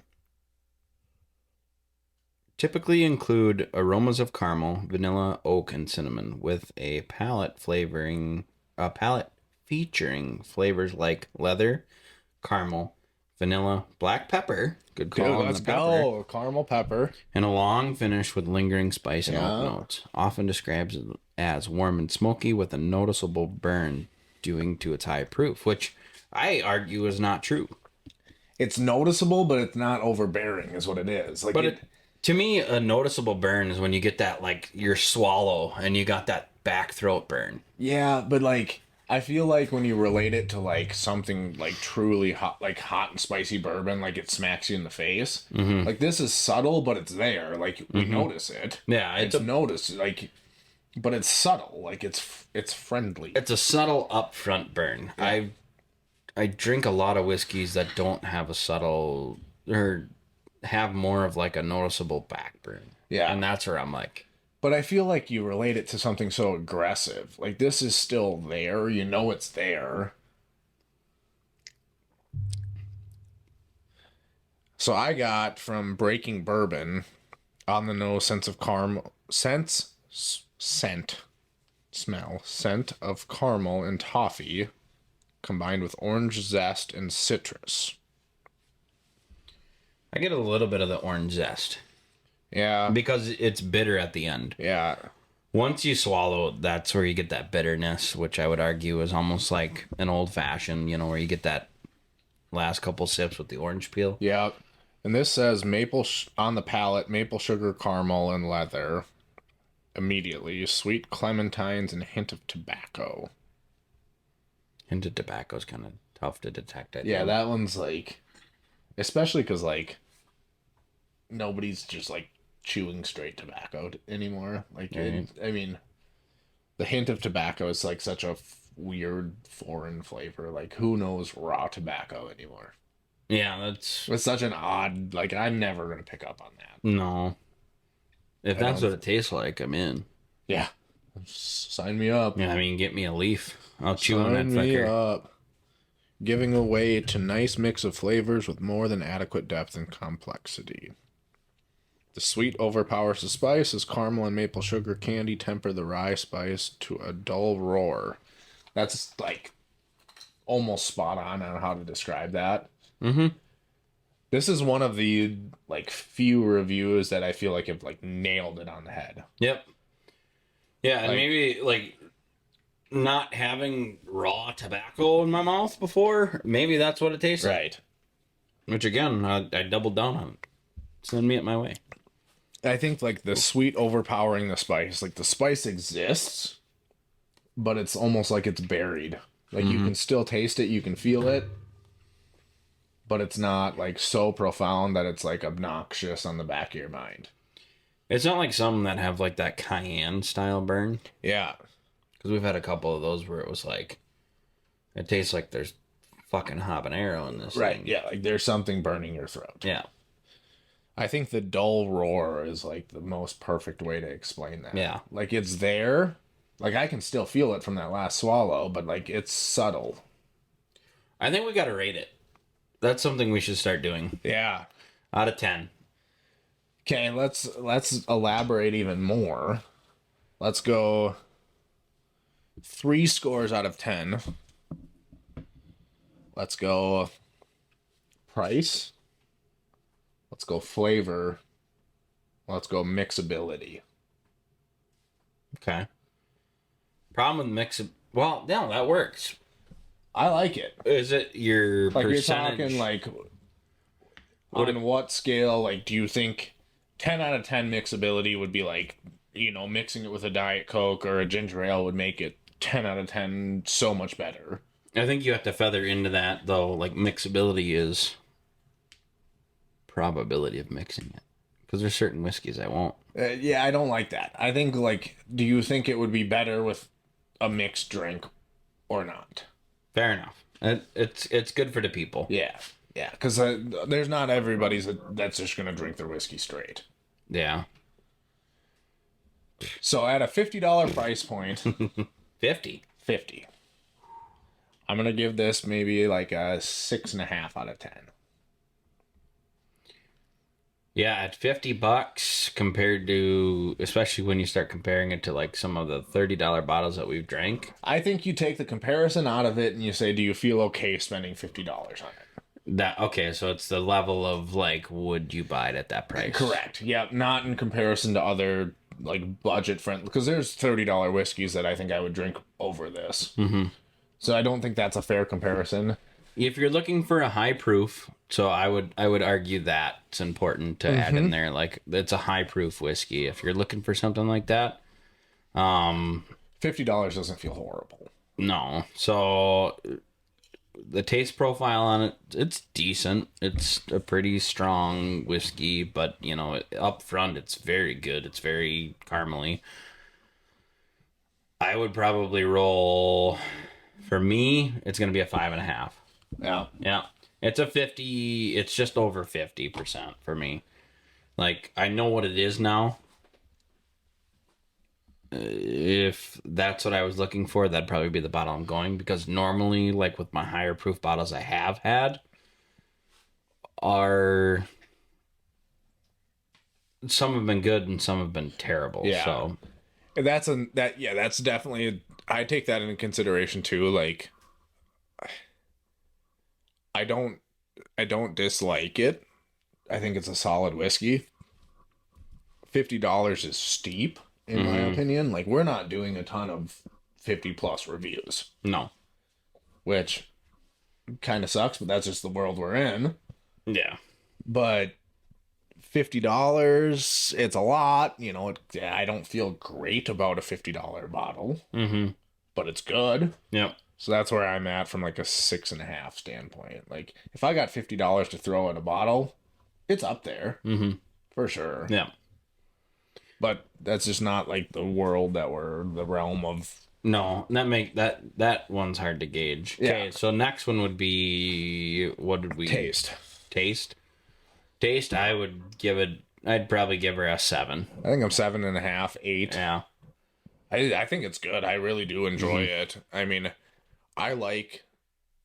typically include aromas of caramel, vanilla, oak, and cinnamon, with a palate featuring flavors like leather, caramel, vanilla, black pepper. Good call. Dude, on let's the pepper. go. Caramel pepper. And a long finish with lingering spice and Yeah. oak notes, often described as warm and smoky with a noticeable burn due to its high proof, which I argue is not true. It's noticeable, but it's not overbearing, is what it is. Like, But to me, a noticeable burn is when you get that, like, your swallow and you got that back throat burn. yeah, but like, I feel like when you relate it to like something like truly hot, like hot and spicy bourbon, like it smacks you in the face. Mm-hmm. Like this is subtle, but it's there. Like we notice it. Yeah, It's noticed. Like, but it's subtle. Like it's friendly. it's a subtle upfront burn. Yeah. I drink a lot of whiskeys that don't have a subtle or have more of like a noticeable back burn. Yeah. And that's where I'm like, But I feel like you relate it to something so aggressive. Like this is still there. You know it's there. So I got from Breaking Bourbon on the nose scent of caramel scent of caramel and toffee combined with orange zest and citrus. I get a little bit of the orange zest Yeah. because it's bitter at the end. Yeah. Once you swallow, that's where you get that bitterness, which I would argue is almost like an old fashioned, you know, where you get that last couple sips with the orange peel. Yeah. And this says on the palate, maple sugar, caramel, and leather. Immediately, sweet clementines and a hint of tobacco. Hint of tobacco is kind of tough to detect. I Yeah, think. that one's like, especially because like nobody's just like chewing straight tobacco anymore. Like, Right. I mean, the hint of tobacco is like such a weird foreign flavor. Like, who knows raw tobacco anymore? Yeah, that's It's such an odd, like, I'm never going to pick up on that. no. If I that's don't- what it tastes like, I'm in. Yeah. Sign me up. Yeah, I mean, get me a leaf. I'll chew on that Sign me fucker. up. Giving away to nice mix of flavors with more than adequate depth and complexity. The sweet overpowers the spice as caramel and maple sugar candy temper the rye spice to a dull roar. That's like almost spot on how to describe that. Mm-hmm. This is one of the like few reviews that I feel like have like nailed it on the head. Yep. Yeah, and Like- maybe like not having raw tobacco in my mouth before, maybe that's what it tastes like. Right. Which again, I doubled down on it. Send me it my way. I think like the sweet overpowering the spice. Like the spice exists, but it's almost like it's buried. Like you can still taste it, you can feel it, but it's not like so profound that it's like obnoxious on the back of your mind. It's not like some that have like that cayenne style burn. Yeah. Because we've had a couple of those where it was like, it tastes like there's fucking habanero in this Right. thing. Yeah. Like there's something burning your throat. Yeah. I think the dull roar is like the most perfect way to explain that. Yeah. Like it's there. Like I can still feel it from that last swallow, but like it's subtle. I think we got to rate it. That's something we should start doing. Yeah. Out of 10. Okay, let's elaborate even more. Let's go 3 scores out of 10. Let's go price. Let's go flavor. Let's go mixability. Okay. Problem with mix. Well, no, that works. I like it. Is it your Like percentage? you're talking like on what scale? Like, do you think 10 out of 10 mixability would be like, you know, mixing it with a Diet Coke or a ginger ale would make it 10 out of 10 so much better? I think you have to feather into that though. Like mixability is probability of mixing it, because there's certain whiskeys I won't. Yeah, I don't like that. I think like, do you think it would be better with a mixed drink or not? Fair enough. It's good for the people. Yeah, yeah, because there's not everybody's that's just gonna drink their whiskey straight. Yeah. So at a $50 price point, 50. 50. I'm gonna give this maybe like a 6.5 out of 10. Yeah, at $50 compared to, especially when you start comparing it to like some of the $30 bottles that we've drank. I think you take the comparison out of it and you say, do you feel okay spending $50 on it? That okay, so it's the level of like, would you buy it at that price? Correct. Yeah, not in comparison to other like budget friendly, because there's $30 whiskeys that I think I would drink over this. Mm-hmm. So I don't think that's a fair comparison. If you're looking for a high proof, so I would argue that it's important to add in there. Like it's a high proof whiskey. If you're looking for something like that, $50 doesn't feel horrible. no. So the taste profile on it, it's decent. It's a pretty strong whiskey, but you know, up front it's very good. It's very caramely. I would probably roll, for me, it's gonna be a 5.5. Yeah. Yeah. It's a 50, it's just over 50% for me. Like, I know what it is now. If that's what I was looking for, that'd probably be the bottle I'm going, because normally, like with my higher proof bottles I have had, are some have been good and some have been terrible. Yeah. So That's definitely, I take that into consideration too. Like, I don't dislike it. I think it's a solid whiskey. $50 is steep in my opinion. Like, we're not doing a ton of 50 plus reviews, no. which kind of sucks, but that's just the world we're in. Yeah. But $50, it's a lot. You know, I don't feel great about a $50 bottle, Mm-hmm. but it's good. Yep. So that's where I'm at from like a 6.5 standpoint. Like, if I got $50 to throw in a bottle, it's up there Mm-hmm. for sure. Yeah. But that's just not like the world that we're, the realm of No, that one's hard to gauge. Yeah. Okay, so next one would be, what did we Taste. Taste, I would give it. I'd probably give her a 7. I think I'm 7.5, 8. Yeah. I think it's good. I really do enjoy it. I mean, I like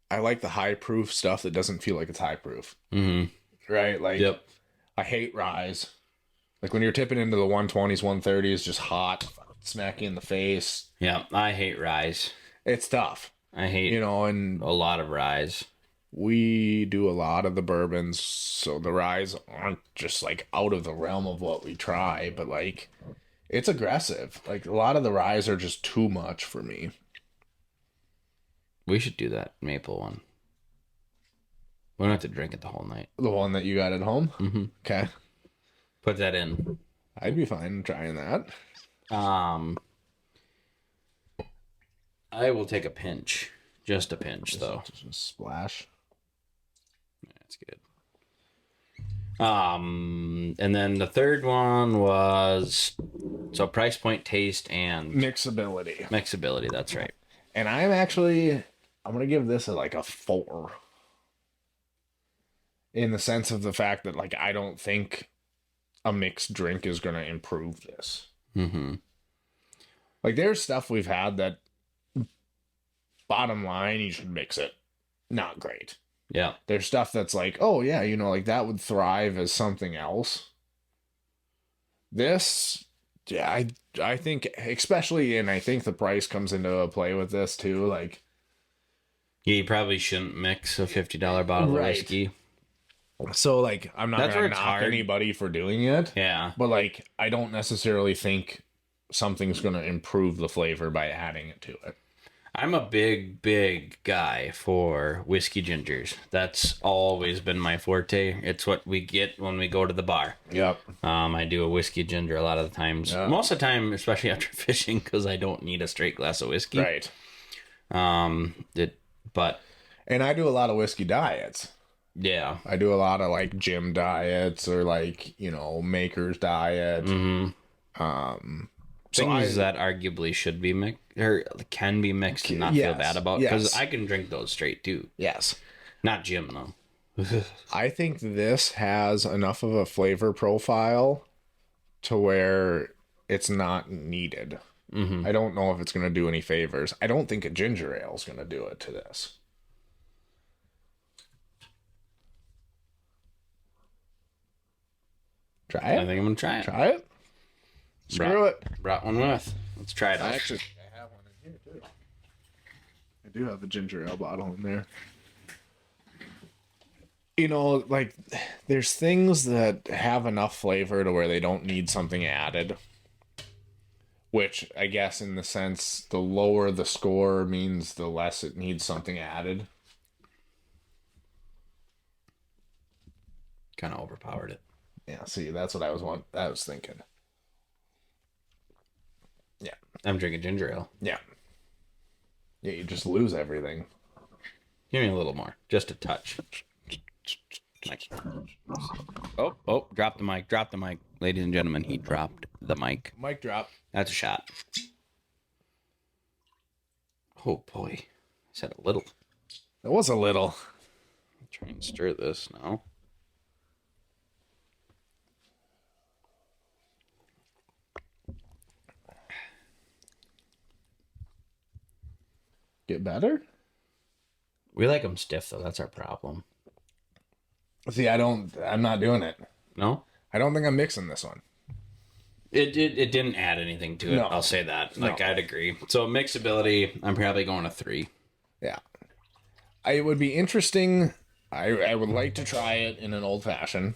the high proof stuff that doesn't feel like it's high proof. Mm-hmm. Right? Like, Yep. I hate ryes. Like when you're tipping into the 120s, 130s, just hot, smack you in the face. Yeah, I hate ryes. It's tough. I hate And a lot of ryes. we do a lot of the bourbons, so the ryes aren't just like out of the realm of what we try, but like it's aggressive. Like a lot of the ryes are just too much for me. We should do that maple one. We don't have to drink it the whole night. The one that you got at home? Mm-hmm. Okay. Put that in. I'd be fine trying that. I will take a pinch. Just a pinch, though. Just a splash. That's good. And then the third one was price point, taste, and Mixability. mixability. That's right. And I'm gonna give this a 4. In the sense of the fact that like I don't think a mixed drink is gonna improve this. Mm-hmm. Like there's stuff we've had that bottom line you should mix it. Not great. Yeah. There's stuff that's like, oh yeah, like that would thrive as something else. This, yeah, I think especially, and I think the price comes into play with this too. Like, Yeah, you probably shouldn't mix a $50 bottle of Right. whiskey. so like I'm not That's gonna where it's knock hard. anybody for doing it, Yeah. but like I don't necessarily think something's gonna improve the flavor by adding it to it. I'm a big guy for whiskey gingers. That's always been my forte. It's what we get when we go to the bar. Yep. I do a whiskey ginger a lot of the times. Yeah. Most of the time, especially after fishing, because I don't need a straight glass of whiskey. Right. But And I do a lot of whiskey diets. yeah. I do a lot of like gym diets or like, maker's diet. Mm-hmm. So Things that arguably should be mixed or can be mixed and not feel Yes, bad about, because yes. I can drink those straight too. Yes. Not Jim though. I think this has enough of a flavor profile to where it's not needed. Mm-hmm. I don't know if it's going to do any favors. I don't think a ginger ale is going to do it to this. Try I it. think I'm gonna try it. Try it. Screw it. Brought one with. Let's try it I out. actually think I have one in here too. I do have a ginger ale bottle in there. Like there's things that have enough flavor to where they don't need something added. Which I guess in the sense the lower the score means the less it needs something added. Kind of overpowered it. Yeah, see, that's what I was thinking. Yeah. I'm drinking ginger ale. Yeah. Yeah, you just lose everything. Give me a little more, just a touch. Like, oh, drop the mic, ladies and gentlemen. He dropped the mic. Mic drop. That's a shot. Oh boy, I said a little. It was a little. Try and stir this now. Get better? We like them stiff though. That's our problem. See, I'm not doing it. No, I don't think I'm mixing this one. it didn't add anything to it. No. I'll say that. Like No. I'd agree. So mixability, I'm probably going a 3. Yeah. It would be interesting. I would like to try it in an old fashioned.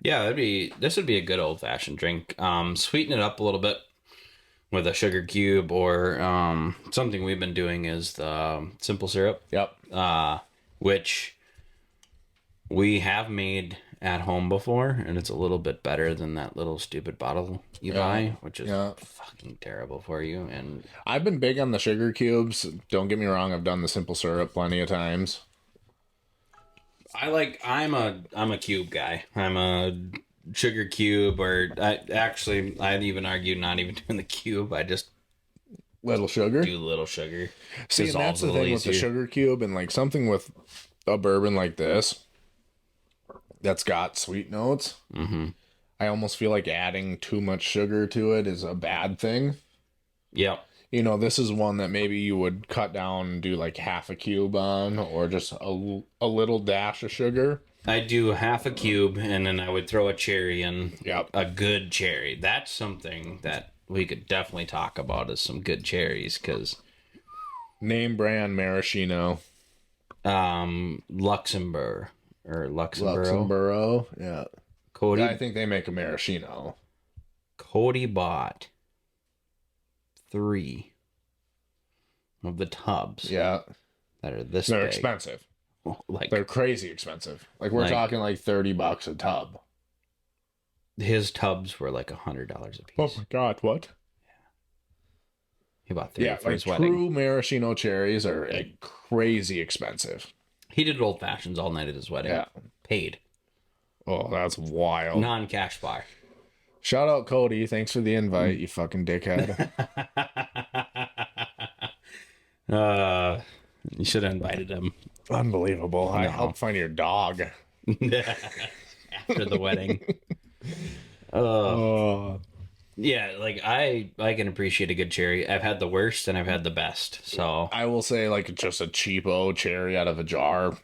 Yeah, this would be a good old fashioned drink. Sweeten it up a little bit with a sugar cube, or something we've been doing is the simple syrup, Yep. which we have made at home before, and it's a little bit better than that little stupid bottle you buy, which is Yeah. fucking terrible for you. And I've been big on the sugar cubes. Don't get me wrong, I've done the simple syrup plenty of times. I'm a cube guy. I'm a sugar cube, or I'd even argue not even doing the cube. I just Little sugar. do little sugar. See, and that's Dissolves the a little thing with the easier. sugar cube and like something with a bourbon like this that's got sweet notes. Mm-hmm. I almost feel like adding too much sugar to it is a bad thing. Yep. You know, this is one that maybe you would cut down and do like half a cube on, or just a little dash of sugar. I do half a cube, and then I would throw a cherry in. Yep. A good cherry. That's something that we could definitely talk about, is some good cherries, because Name brand maraschino. Luxembourg or Luxembourg. Luxembourg. Yeah. Cody I think they make a maraschino. Cody bought 3 of the tubs Yeah. that are this They're big. expensive. Like They're crazy expensive. Like we're Like- talking like $30 a tub. his tubs were like $100 a piece. Oh my god, what? He bought 3 Yeah, for like his wedding. true maraschino cherries are like crazy expensive. He did old fashions all night at his wedding. Yeah. Paid. Oh, that's wild. Non-cash bar. Shout out Cody. Thanks for the invite, you fucking dickhead. You should have invited him Unbelievable. I No. helped find your dog. after the wedding. Oh. Yeah, like I can appreciate a good cherry. I've had the worst and I've had the best. So I will say, like, just a cheapo cherry out of a jar,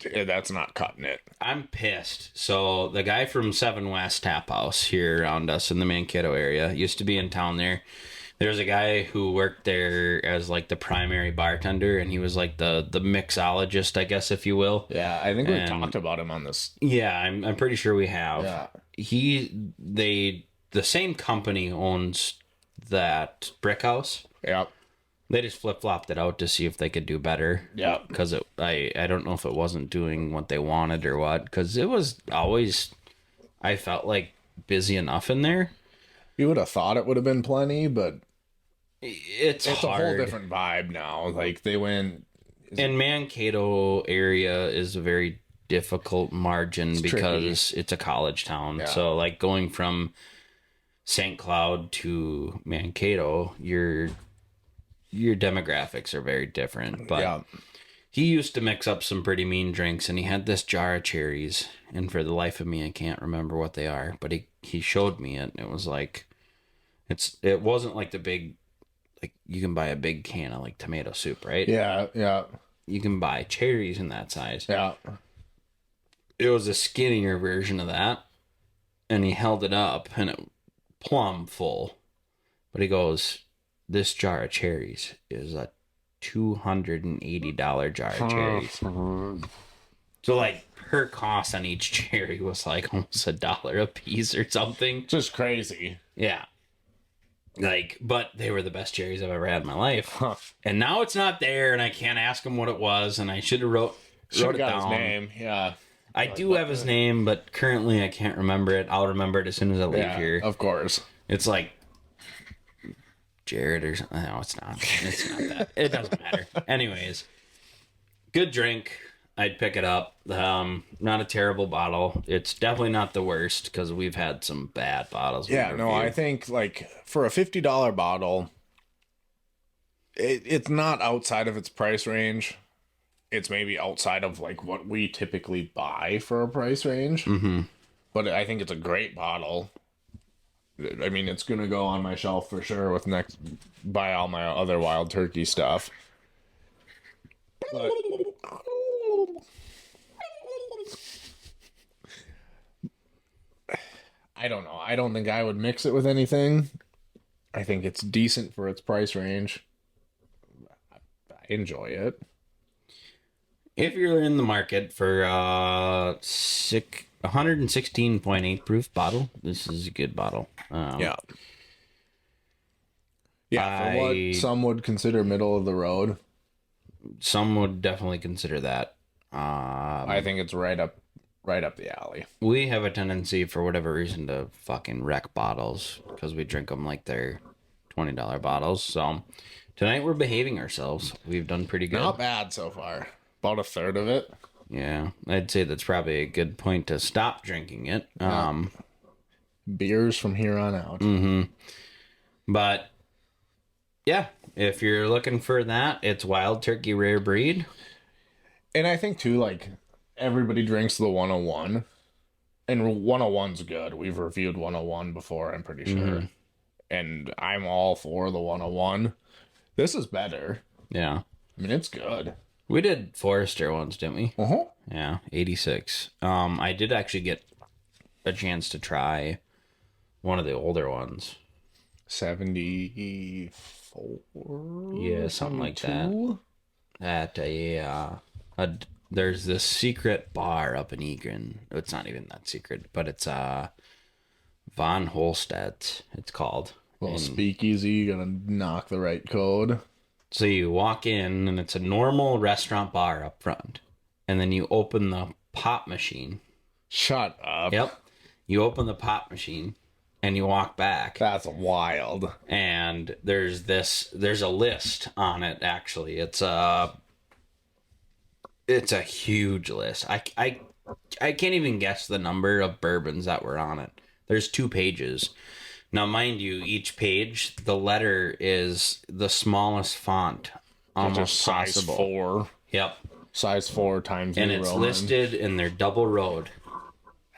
that's not cutting it. I'm pissed. So the guy from Seven West Tap House here around us in the Mankato area used to be in town there. There's a guy who worked there as like the primary bartender, and he was like the mixologist, I guess, if you will. Yeah, I think we And- talked about him on this. Yeah, I'm pretty sure we have. Yeah. The same company owns that brick house. Yeah. They just flip flopped it out to see if they could do better. Yeah. Because I don't know if it wasn't doing what they wanted or what. Because it was always, I felt like, busy enough in there. You would have thought it would have been plenty, but It's it's hard. a whole different vibe now. Like, they went. And Mankato area is a very difficult margin because it's a college town. Yeah. So like going from St. Cloud to Mankato, your demographics are very different. But Yeah. he used to mix up some pretty mean drinks, and he had this jar of cherries, and for the life of me I can't remember what they are, but he showed me it, and it was like it wasn't like the big, like you can buy a big can of like tomato soup, right? Yeah. Yeah. You can buy cherries in that size. Yeah. It was a skinnier version of that, and he held it up, and it plumb full. But he goes, "This jar of cherries is a $280 jar of cherries." So like her cost on each cherry was like almost $1 a piece or something. Just crazy. Yeah. Like, but they were the best cherries I've ever had in my life. Huh. And now it's not there, and I can't ask him what it was, and I should have wrote Should it got down. his name. Yeah. I do have his name, but currently I can't remember it. I'll remember it as soon as I leave Yeah. here. Of course. It's like Jared or something. No, it's not. It's not that. It doesn't matter. Anyways, good drink. I'd pick it up. Not a terrible bottle. It's definitely not the worst because we've had some bad bottles. we've Yeah, no, I reviewed. think like for a $50 bottle, it's not outside of its price range. It's maybe outside of like what we typically buy for a price range. Mhm. But I think it's a great bottle. I mean, it's gonna go on my shelf for sure with next by all my other Wild Turkey stuff. But I don't know. I don't think I would mix it with anything. I think it's decent for its price range. I enjoy it. If you're in the market for 116.8 proof bottle, this is a good bottle. Yeah. Yeah, for I- what some would consider middle of the road, Some would definitely consider that. I think it's right up the alley. We have a tendency, for whatever reason, to fucking wreck bottles because we drink them like they're $20 bottles. So tonight we're behaving ourselves. We've done pretty good. Not bad so far. About a third of it. Yeah, I'd say that's probably a good point to stop drinking it. Beers from here on out. But Yeah, if you're looking for that, it's Wild Turkey Rare Breed. And I think too, like, everybody drinks the 101, and 101's good. We've reviewed 101 before, I'm pretty sure. And I'm all for the 101. This is better. Yeah. I mean, it's good. We did Forester once, didn't we? Uh-huh. Yeah, 86. I did actually get a chance to try one of the older ones. 74? Yeah, something like that. 72? At there's this secret bar up in Eagan. It's not even that secret, but it's Von Holstedt, it's called. Little speakeasy, you gotta knock the right code. So you walk in, and it's a normal restaurant bar up front. And then you open the pop machine. Shut up. Yep. You open the pop machine, and you walk back. That's wild. And there's a list on it, actually. It's a huge list. I can't even guess the number of bourbons that were on it. There's 2 pages. Now, mind you, each page, the letter is the smallest font almost size possible. 4. Yep. Size 4 times And New it's Roman. listed, and they're double road.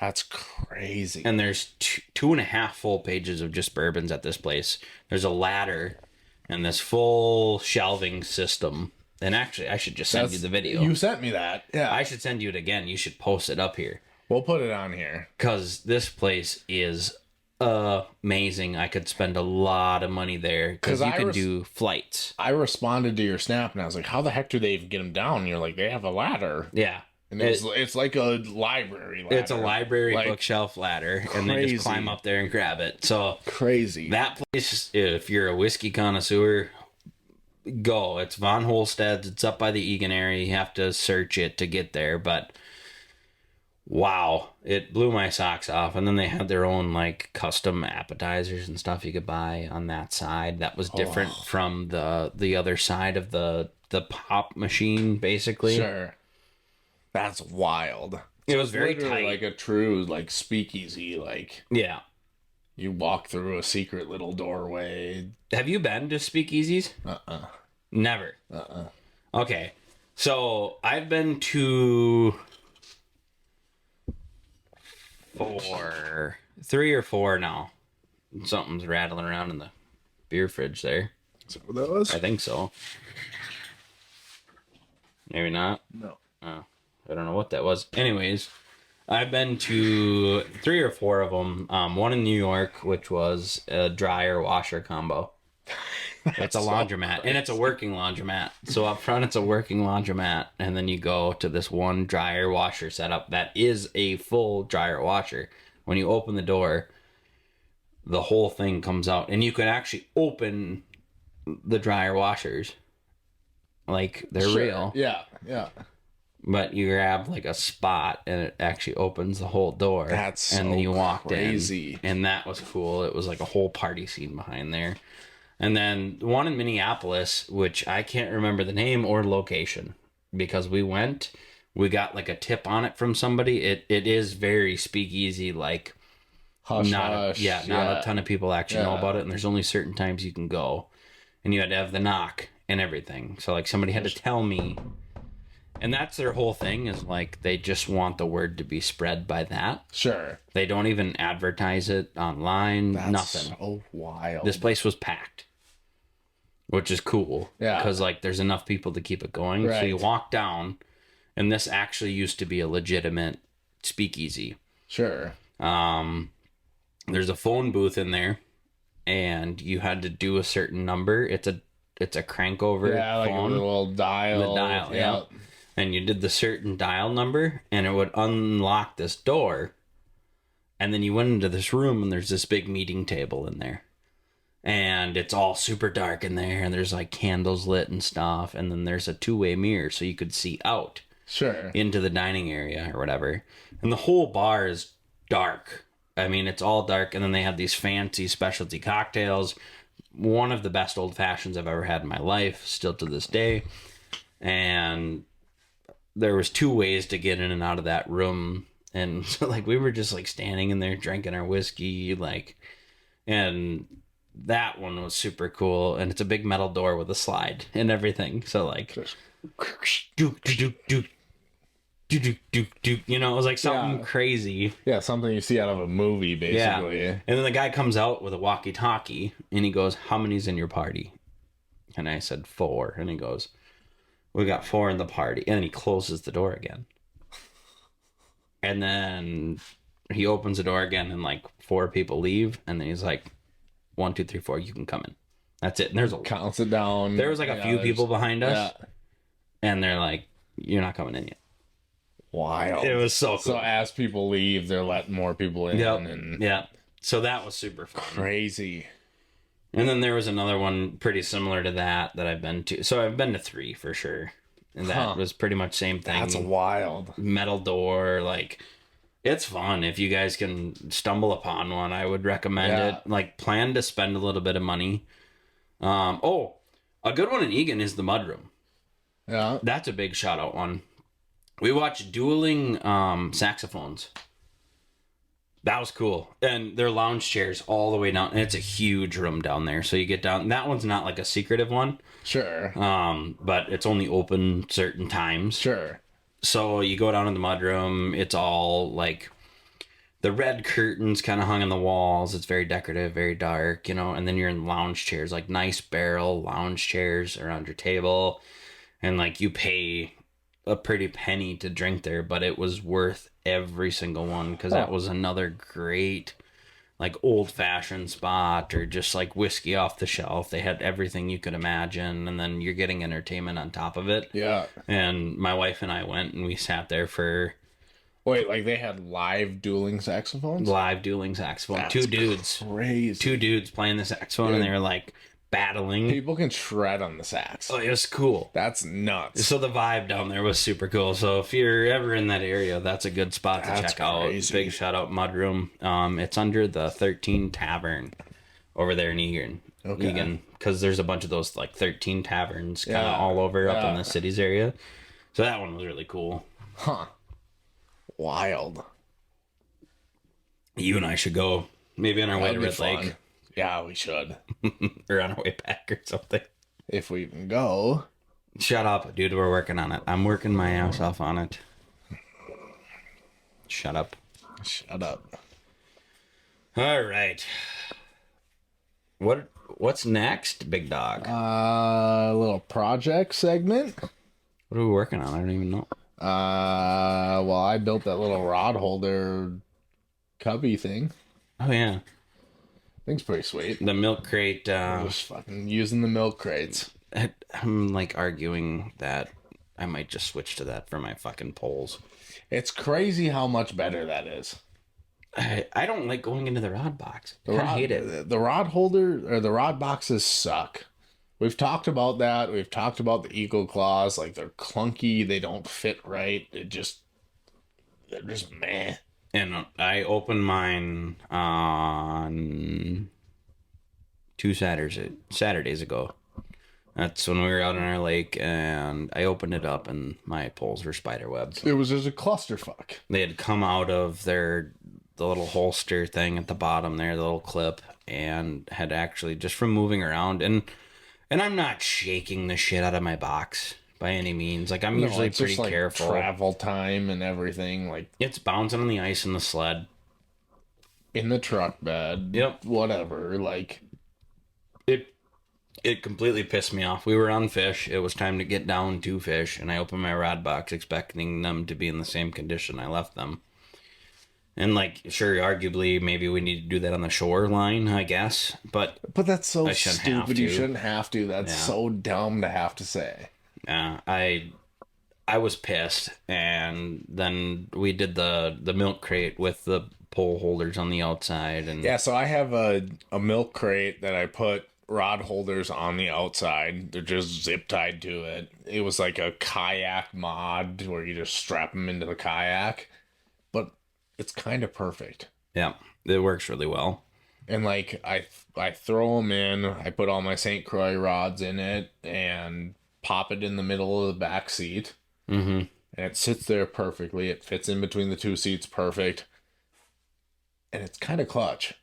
That's crazy. And there's 2.5 full pages of just bourbons at this place. There's a ladder and this full shelving system. And actually, I should just send you the video. You sent me that. Yeah. I should send you it again. You should post it up here. We'll put it on here. Because this place is amazing. I could spend a lot of money there. Because you can do flights. I responded to your snap, and I was like, how the heck do they even get them down? And you're like, they have a ladder. Yeah. And it's like a library ladder. It's a library like, bookshelf ladder. And they just climb up there and grab it. So crazy. That place, if you're a whiskey connoisseur, go. It's Von Holsted's. It's up by the Eagan area. You have to search it to get there. But wow, it blew my socks off. And then they had their own like custom appetizers and stuff you could buy on that side. That was different from the other side of the pop machine, basically. Sure. That's wild. It was very tight. Like a true like speakeasy. Like yeah. You walk through a secret little doorway. Have you been to speakeasies? Never. Okay. So I've been to 3 or 4 now. Something's rattling around in the beer fridge there. Is that what that was? I think so. Maybe not. No. Oh, I don't know what that was. Anyways, I've been to 3 or 4 of them. One in New York, which was a dryer washer combo. It's a laundromat, and it's a working laundromat. So up front, it's a working laundromat, and then you go to this one dryer washer setup that is a full dryer washer. When you open the door, the whole thing comes out, and you can actually open the dryer washers. Like, they're real. Yeah, yeah. But you grab like a spot and it actually opens the whole door. That's and then you walked crazy. in. And that was cool. It was like a whole party scene behind there. And then the one in Minneapolis, which I can't remember the name or location because we got like a tip on it from somebody. It is very speakeasy, like not a ton of people actually know about it, and there's only certain times you can go. And you had to have the knock and everything. So like somebody had to tell me. And that's their whole thing is like they just want the word to be spread by that. Sure. They don't even advertise it online, nothing. So wild. This place was packed, which is cool. Yeah. Because like there's enough people to keep it going. Right. So you walk down, and this actually used to be a legitimate speakeasy. Sure. There's a phone booth in there, and you had to do a certain number. It's a crank over like phone. a little dial. The dial, yeah. And you did the certain dial number, and it would unlock this door. And then you went into this room, and there's this big meeting table in there. And it's all super dark in there, and there's like candles lit and stuff. And then there's a 2-way mirror, so you could see out Sure. into the dining area or whatever. And the whole bar is dark. I mean, it's all dark. And then they have these fancy specialty cocktails. One of the best old fashions I've ever had in my life, still to this day. And there was 2 ways to get in and out of that room. And so like we were just like standing in there drinking our whiskey, like, and that one was super cool, and it's a big metal door with a slide and everything. So like, Just- dook, dook, dook, dook, dook, dook, you know, it was like something Yeah. crazy. Yeah, something you see out of a movie, basically. And then the guy comes out with a walkie-talkie, and he goes, "How many's in your party?" And I said 4, and he goes, "We got 4 in the party," and then he closes the door again. And then he opens the door again, and like 4 people leave, and then he's like, 1, 2, 3, 4, you can come in. That's it. And Counts it down. there was like a few there's- people behind us, Yeah. and they're like, "You're not coming in yet." Wild. It was so cool. So as people leave, they're letting more people in. Yep. And Yeah. So that was super fun. crazy. And then there was another one pretty similar to that I've been to. So I've been to 3 for sure. And that Huh. was pretty much same thing. That's wild. Metal door, like it's fun if you guys can stumble upon one. I would recommend Yeah. it. Like plan to spend a little bit of money. A good one in Egan is the Mudroom. Yeah. That's a big shout out one. We watched dueling saxophones. That was cool. And they're lounge chairs all the way down. And it's a huge room down there. So you get down. That one's not like a secretive one. Sure. But it's only open certain times. Sure. So you go down in the mudroom. It's all like the red curtains kind of hung on the walls. It's very decorative, very dark, you know. And then you're in lounge chairs, like nice barrel lounge chairs around your table. And like you pay a pretty penny to drink there, but it was worth every single one because that was another great like old fashioned spot or just like whiskey off the shelf. They had everything you could imagine, and then you're getting entertainment on top of it. Yeah. And my wife and I went and we sat there for Wait, like they had live dueling saxophones? live dueling saxophone. That's Two dudes playing the saxophone, and they were like battling. People can shred on the sax. Oh, it was cool. That's nuts. So the vibe down there was super cool. So if you're ever in that area, that's a good spot to That's check out. crazy. Big shout out Mudroom. It's under the 13 Tavern over there in Egan. Okay. Because there's a bunch of those like 13 taverns kind of Yeah. all over up in Yeah. the cities area. So that one was really cool. Huh. Wild. You and I should go maybe on our way to That'd be Red fun. Lake Yeah, we should. or on our way back or something. If we can go. Shut up, dude. We're working on it. I'm working my ass off on it. Shut up. Shut up. All right. What's next, big dog? A little project segment. What are we working on? I don't even know. Well, I built that little rod holder cubby thing. Oh yeah, Thing's pretty sweet. the milk crate. Just fucking using the milk crates. I'm like arguing that I might just switch to that for my fucking poles. It's crazy how much better that is. I don't like going into the rod box. I The kinda rod, hate it. the rod holder or the rod boxes suck. We've talked about that. We've talked about the Eagle Claws. Like they're clunky. They don't fit right. They're just meh. And I opened mine on 2 Saturdays ago. That's when we were out on our lake, and I opened it up, and my poles were spider webs. It was just a clusterfuck. They had come out of the little holster thing at the bottom there, the little clip, and had actually just from moving around. And I'm not shaking the shit out of my box by any means. Like I'm usually it's pretty just, like, careful. Travel time and everything. Like It's bouncing on the ice in the sled. in the truck bed. Yep. Whatever. Like It completely pissed me off. We were on fish. It was time to get down to fish, and I opened my rod box expecting them to be in the same condition I left them. And like, sure, arguably, maybe we need to do that on the shoreline, I guess. But that's so I shouldn't have stupid. You to. shouldn't have to. That's Yeah. so dumb to have to say. I was pissed, and then we did the milk crate with the pole holders on the outside, and Yeah, so I have a milk crate that I put rod holders on the outside. They're just zip tied to it. It was like a kayak mod where you just strap them into the kayak, but it's kind of perfect. yeah, it works really well. And like I throw them in, I put all my St. Croix rods in it and pop it in the middle of the back seat. Mm-hmm. And it sits there perfectly. It fits in between the two seats perfect. And it's kind of clutch.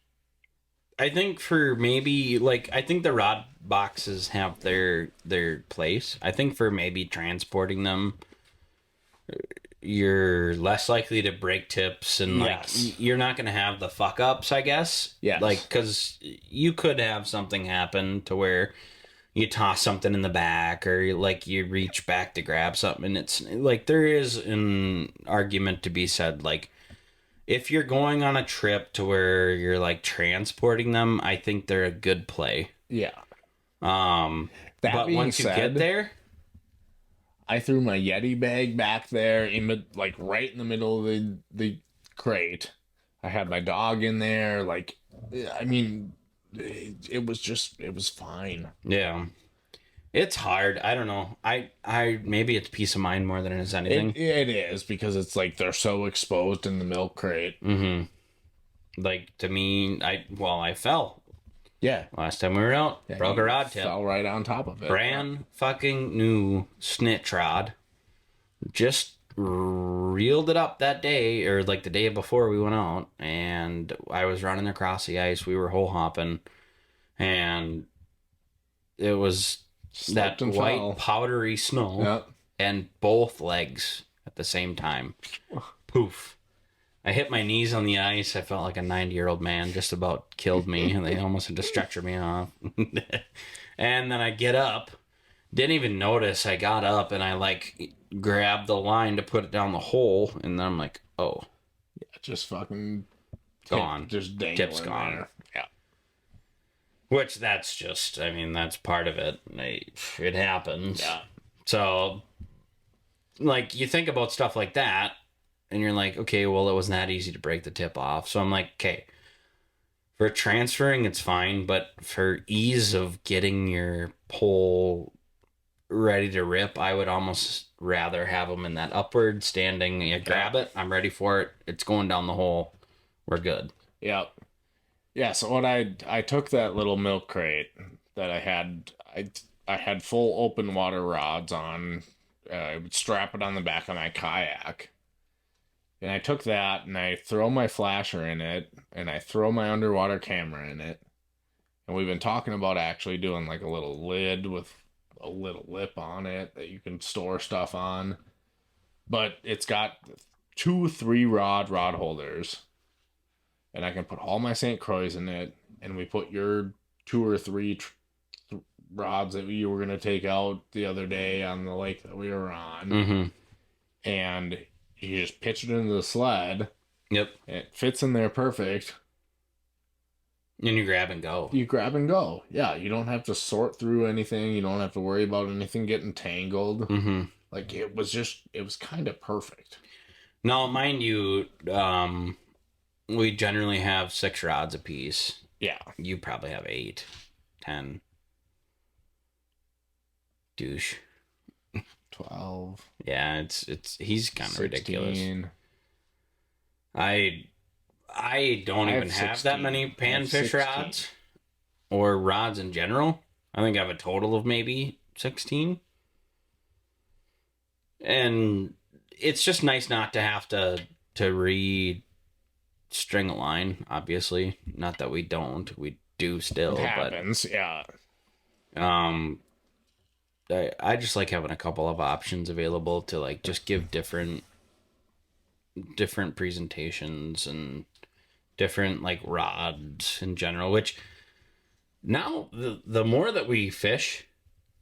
I think for maybe like I think the rod boxes have their place. I think for maybe transporting them, you're less likely to break tips and like Yes. you're not going to have the fuck ups, I guess. Yes. Like cuz you could have something happen to where you toss something in the back or like you reach back to grab something and it's like there is an argument to be said like if you're going on a trip to where you're like transporting them, I think they're a good play. Yeah. That But being once you said, get there, I threw my Yeti bag back there like right in the middle of the crate. I had my dog in there. Like, I mean, it was fine. yeah. It's hard. I don't know. I maybe it's peace of mind more than it is anything. It is because it's like they're so exposed in the milk crate. Mm-hmm. Like to me, I fell Yeah. last time we were out. Yeah, broke you a rod tip. fell right on top of it. Brand fucking new snitch rod. Just reeled it up that day or like the day before we went out, and I was running across the ice. We were hole hopping, and it was Slipped that and white fell. powdery snow. Yep. And both legs at the same time. Poof. I hit my knees on the ice. I felt like a 90-year-old man just about killed me, and they almost had to stretcher me off. And then I get up. Didn't even notice I got up, and I like grabbed the line to put it down the hole, and then I'm like, oh, Just fucking gone. Just dangling Tip's gone. there. Yeah. Which that's just, I mean, that's part of it. It happens. Yeah. So, like, you think about stuff like that, and you're like, okay, well, it wasn't that easy to break the tip off. So I'm like, okay, for transferring, it's fine, but for ease of getting your pole ready to rip, I would almost rather have them in that upward standing. You grab it, I'm ready for it. It's going down the hole. We're good. Yep. Yeah, so what I took that little milk crate that I had full open water rods on. I would strap it on the back of my kayak. And I took that and I throw my flasher in it and I throw my underwater camera in it. And we've been talking about actually doing like a little lid with a little lip on it that you can store stuff on. But it's got 2 3-rod holders. And I can put all my St. Croix in it. And we put your 2 or 3 rods that you were going to take out the other day on the lake that we were on. Mm-hmm. And you just pitch it into the sled. Yep. It fits in there perfect. And you grab and go. You grab and go. Yeah, you don't have to sort through anything. You don't have to worry about anything getting tangled. Mm-hmm. Like, it was kind of perfect. Now, mind you, we generally have 6 rods apiece. Yeah. You probably have 8, 10. Douche. 12. Yeah, he's kind of ridiculous. 16. I don't I even have have that 16. many I have panfish 16. rods or rods in general. I think I have a total of maybe 16. And it's just nice not to have to string a line, obviously. Not that we don't. We do still, It happens, yeah. I just like having a couple of options available to like just give different presentations and different like rods in general, which now the more that we fish,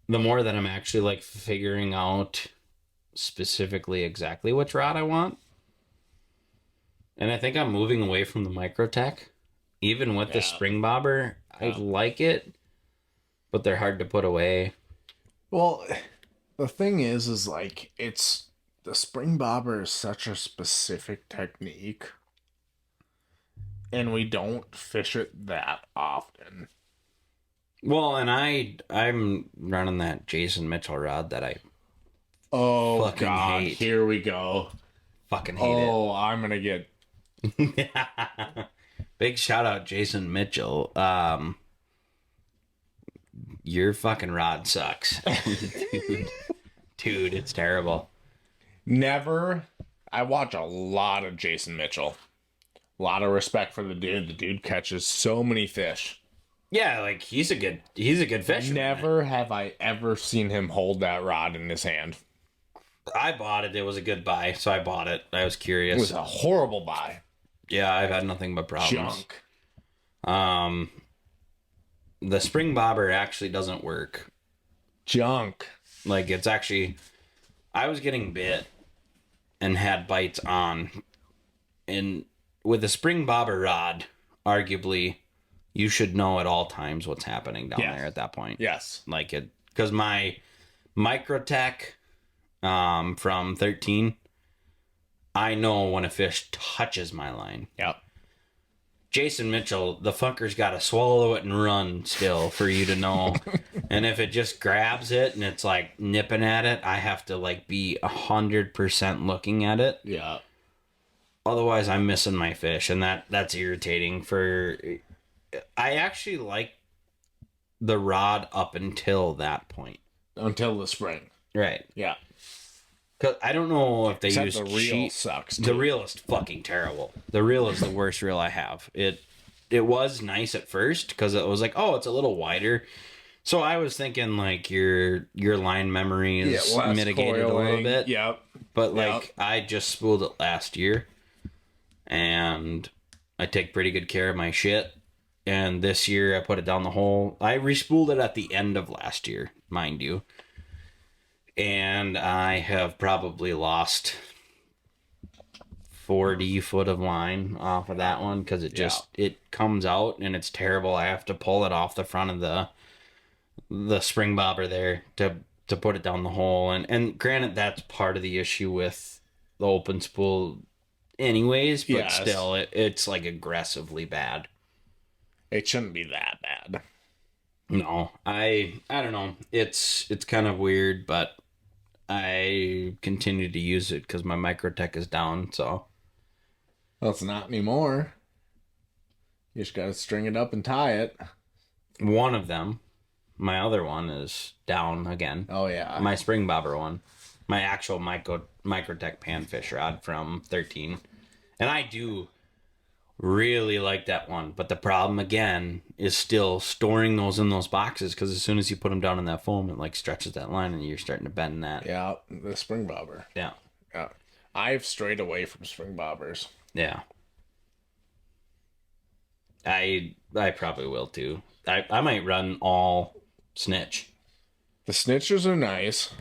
the more that I'm actually like figuring out specifically exactly which rod I want. And I think I'm moving away from the Microtech. Even with the spring bobber, I like it, but they're hard to put away. Well, the thing is like, the spring bobber is such a specific technique, and we don't fish it that often. Well, and I'm running that Jason Mitchell rod that I Fucking God, hate. Here we go. fucking hate I'm gonna get... it. Big shout out Jason Mitchell. Your fucking rod sucks. Dude, it's terrible. Never... I watch a lot of Jason Mitchell. A lot of respect for the dude. The dude catches so many fish. Yeah, like he's a good fisherman. Never have I ever seen him hold that rod in his hand. I bought it. It was a good buy, so I bought it. I was It curious. was a horrible buy. Yeah, I've had nothing but problems. Junk. The spring bobber actually doesn't work. Junk. Like it's actually, I was getting bit and had bites on, and with a spring bobber rod, arguably, you should know at all times what's happening down there at that point. Yes. Like it, because my Microtech from 13, I know when a fish touches my line. Yep. Jason Mitchell, the fucker's got to swallow it and run still for you to know. And if it just grabs it and it's like nipping at it, I have to like be 100% looking at it. Yeah. Otherwise, I'm missing my fish, and that's irritating. I actually like the rod up until that point. Until the spring. Right. Yeah. Because I don't know if they Except use the reel sucks. The reel is fucking terrible. The reel is the worst reel I have. It was nice at first because it was like, oh, it's a little wider. So I was thinking like your line memory is mitigated a little bit. Yep. But like I just spooled it last year, and I take pretty good care of my shit. And this year I put it down the hole. I respooled it at the end of last year, mind you. And I have probably lost 40 foot of line off of that one because it comes out and it's terrible. I have to pull it off the front of the spring bobber there to put it down the hole. And granted, that's part of the issue with the open spool anyways, but still, it's like aggressively bad. It shouldn't be that bad. No, I don't know. It's kind of weird, but I continue to use it because my Microtech is down. So, well, it's not anymore. You just gotta string it up and tie it. One of them, my other one, is down again. Oh yeah, my spring bobber one, my actual Microtech panfish rod from 13, and I do really like that one. But the problem again is still storing those in those boxes because as soon as you put them down in that foam, it like stretches that line and you're starting to bend that. Yeah, the spring bobber. Yeah. I've strayed away from spring bobbers. Yeah. I probably will too. I might run all snitch. The snitches are nice.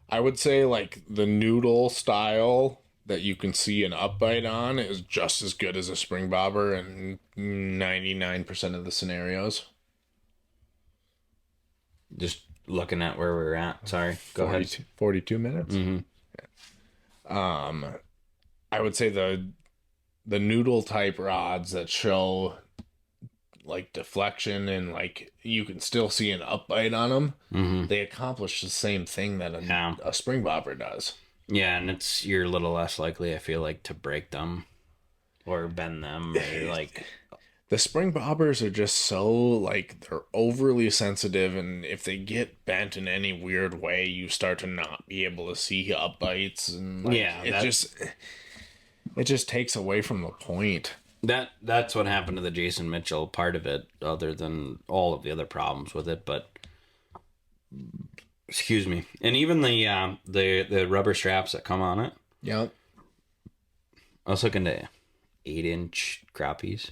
I would say like the noodle style that you can see an upbite on is just as good as a spring bobber in 99% of the scenarios. Just looking at where we're at. Sorry, go ahead. 42 minutes. Mm-hmm. I would say the noodle type rods that show like deflection and like you can still see an upbite on them. Mm-hmm. They accomplish the same thing that a spring bobber does. Yeah, and you're a little less likely, I feel like, to break them or bend them. Or like the spring bobbers are just so like they're overly sensitive, and if they get bent in any weird way, you start to not be able to see upbites, and like, it just takes away from the point. That's what happened to the Jason Mitchell part of it, other than all of the other problems with it. But excuse me, and even the rubber straps that come on it. Yep. I was looking to 8-inch crappies,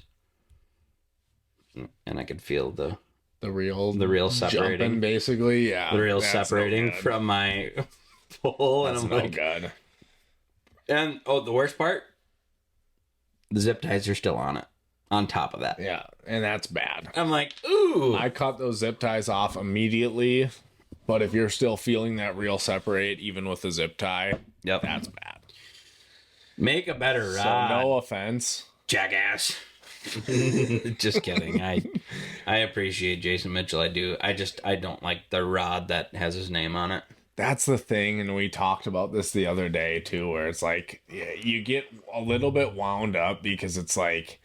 and I could feel the reel separating, jumping, basically. Yeah, the reel separating from my pole, and I'm like, good. And the worst part, the zip ties are still on it. On top of that, yeah, and that's bad. I'm like, ooh. I cut those zip ties off immediately. But if you're still feeling that reel separate, even with the zip tie, that's bad. Make a better rod. So no offense, jackass. Just kidding. I appreciate Jason Mitchell. I do. I don't like the rod that has his name on it. That's the thing, and we talked about this the other day too, where it's like you get a little bit wound up because it's like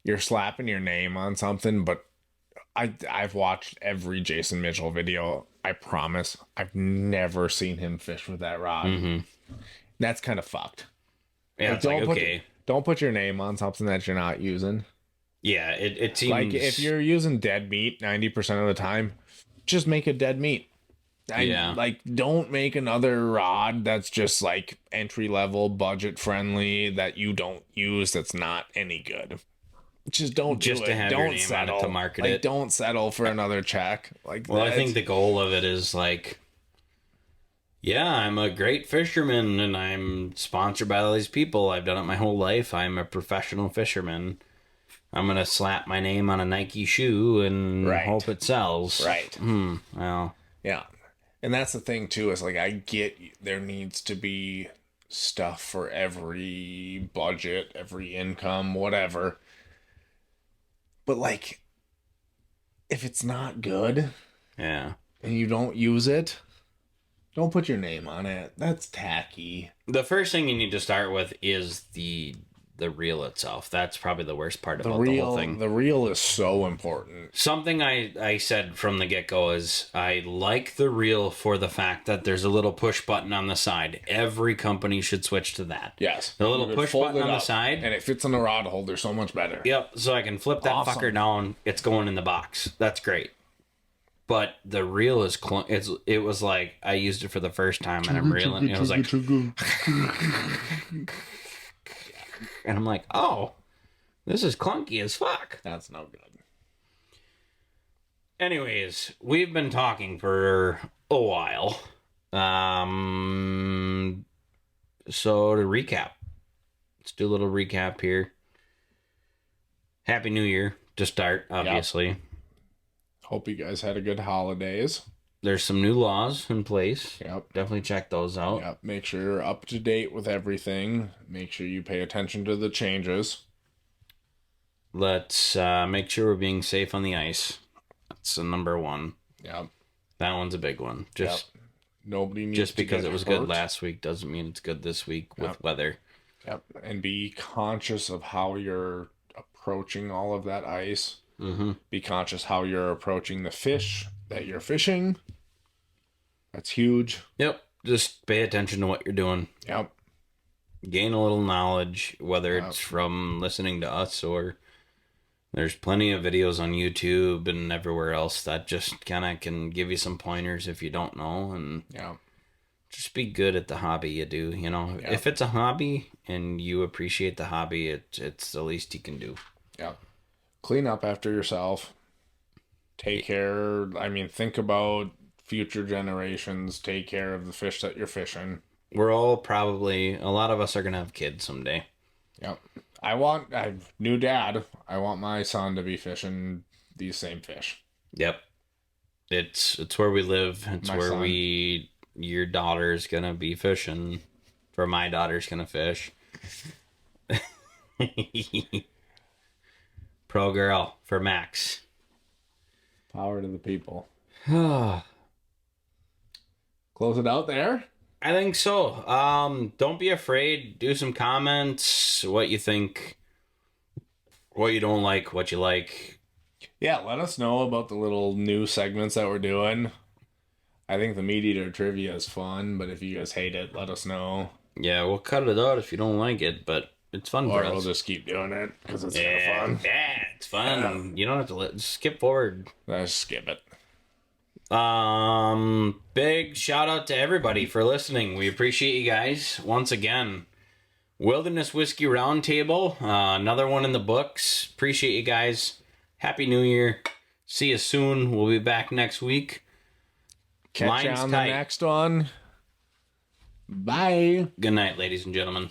you're slapping your name on something, but I've watched every Jason Mitchell video. I promise I've never seen him fish with that rod. Mm-hmm. That's kind of fucked. Yeah, like, it's like, okay. Don't put your name on something that you're not using. Yeah, it seems Like if you're using dead meat 90% of the time, just make a dead meat. Yeah. Like don't make another rod that's just like entry level, budget friendly that you don't use that's not any good. Just don't Just do to it. have your Don't name on settle it to market like, it. Don't settle for another check. Like, Well, I think the goal of it is like, yeah, I'm a great fisherman and I'm sponsored by all these people. I've done it my whole life. I'm a professional fisherman. I'm going to slap my name on a Nike shoe and Right. hope it sells. Right. Well, Yeah. And that's the thing too, is like I get there needs to be stuff for every budget, every income, whatever. But like if it's not good yeah. and you don't use it, don't put your name on it. That's tacky. The first thing you need to start with is the reel itself. That's probably the worst part about the whole thing. The reel is so important. Something I said from the get-go is I like the reel for the fact that there's a little push button on the side. Every company should switch to that. Yes. The little You push fold button it on the up, side. and it fits in the rod holder so much better. Yep, so I can flip that Awesome. fucker down. It's going in the box. That's great. But the reel is it was like I used it for the first time and I'm reeling. It was like, and I'm like, oh, this is clunky as fuck. That's no good. Anyways, we've been talking for a while. So to recap, let's do a little recap here. Happy New Year to start, obviously. Hope you guys had a good holidays. There's some new laws in place. Yep. Definitely check those out. Yep. Make sure you're up to date with everything. Make sure you pay attention to the changes. Let's make sure we're being safe on the ice. That's the number one. Yep. That one's a big one. Just Nobody needs just to because get it was hurt. good last week doesn't mean it's good this week with weather. Yep. And be conscious of how you're approaching all of that ice. Mm-hmm. Be conscious how you're approaching the fish that you're fishing. That's huge. Yep. Just pay attention to what you're doing. Yep. Gain a little knowledge, whether Yep. it's from listening to us or there's plenty of videos on YouTube and everywhere else that just kind of can give you some pointers if you don't know, and Yeah. just be good at the hobby you do. You know, Yeah. if it's a hobby and you appreciate the hobby, it's the least you can do. Yeah. Clean up after yourself. Take care. I mean, think about future generations. Take care of the fish that you're fishing. We're all probably, a lot of us are gonna have kids someday. Yep. New dad. I want my son to be fishing these same fish. Yep. It's where we live. It's My where son. your daughter's gonna be fishing. Where my daughter's gonna fish. Pro girl for Max. Power to the people. I Close it out there. think so. Don't be afraid. Do some comments. What you think. What you don't like. What you like. Yeah, let us know about the little new segments that we're doing. I think the Meat Eater trivia is fun, but if you guys hate it, let us know. Yeah, we'll cut it out if you don't like it, but it's fun Or for we'll us. just keep doing it because it's Yeah, kind of fun. yeah, it's fun. You don't have to just skip forward. Let's skip it. Big shout out to everybody for listening. We appreciate you guys once again. Wilderness Whiskey Roundtable, another one in the books. Appreciate you guys. Happy New Year. See you soon. We'll be back next week. Catch you Line's on tight. the next one. Bye. Good night, ladies and gentlemen.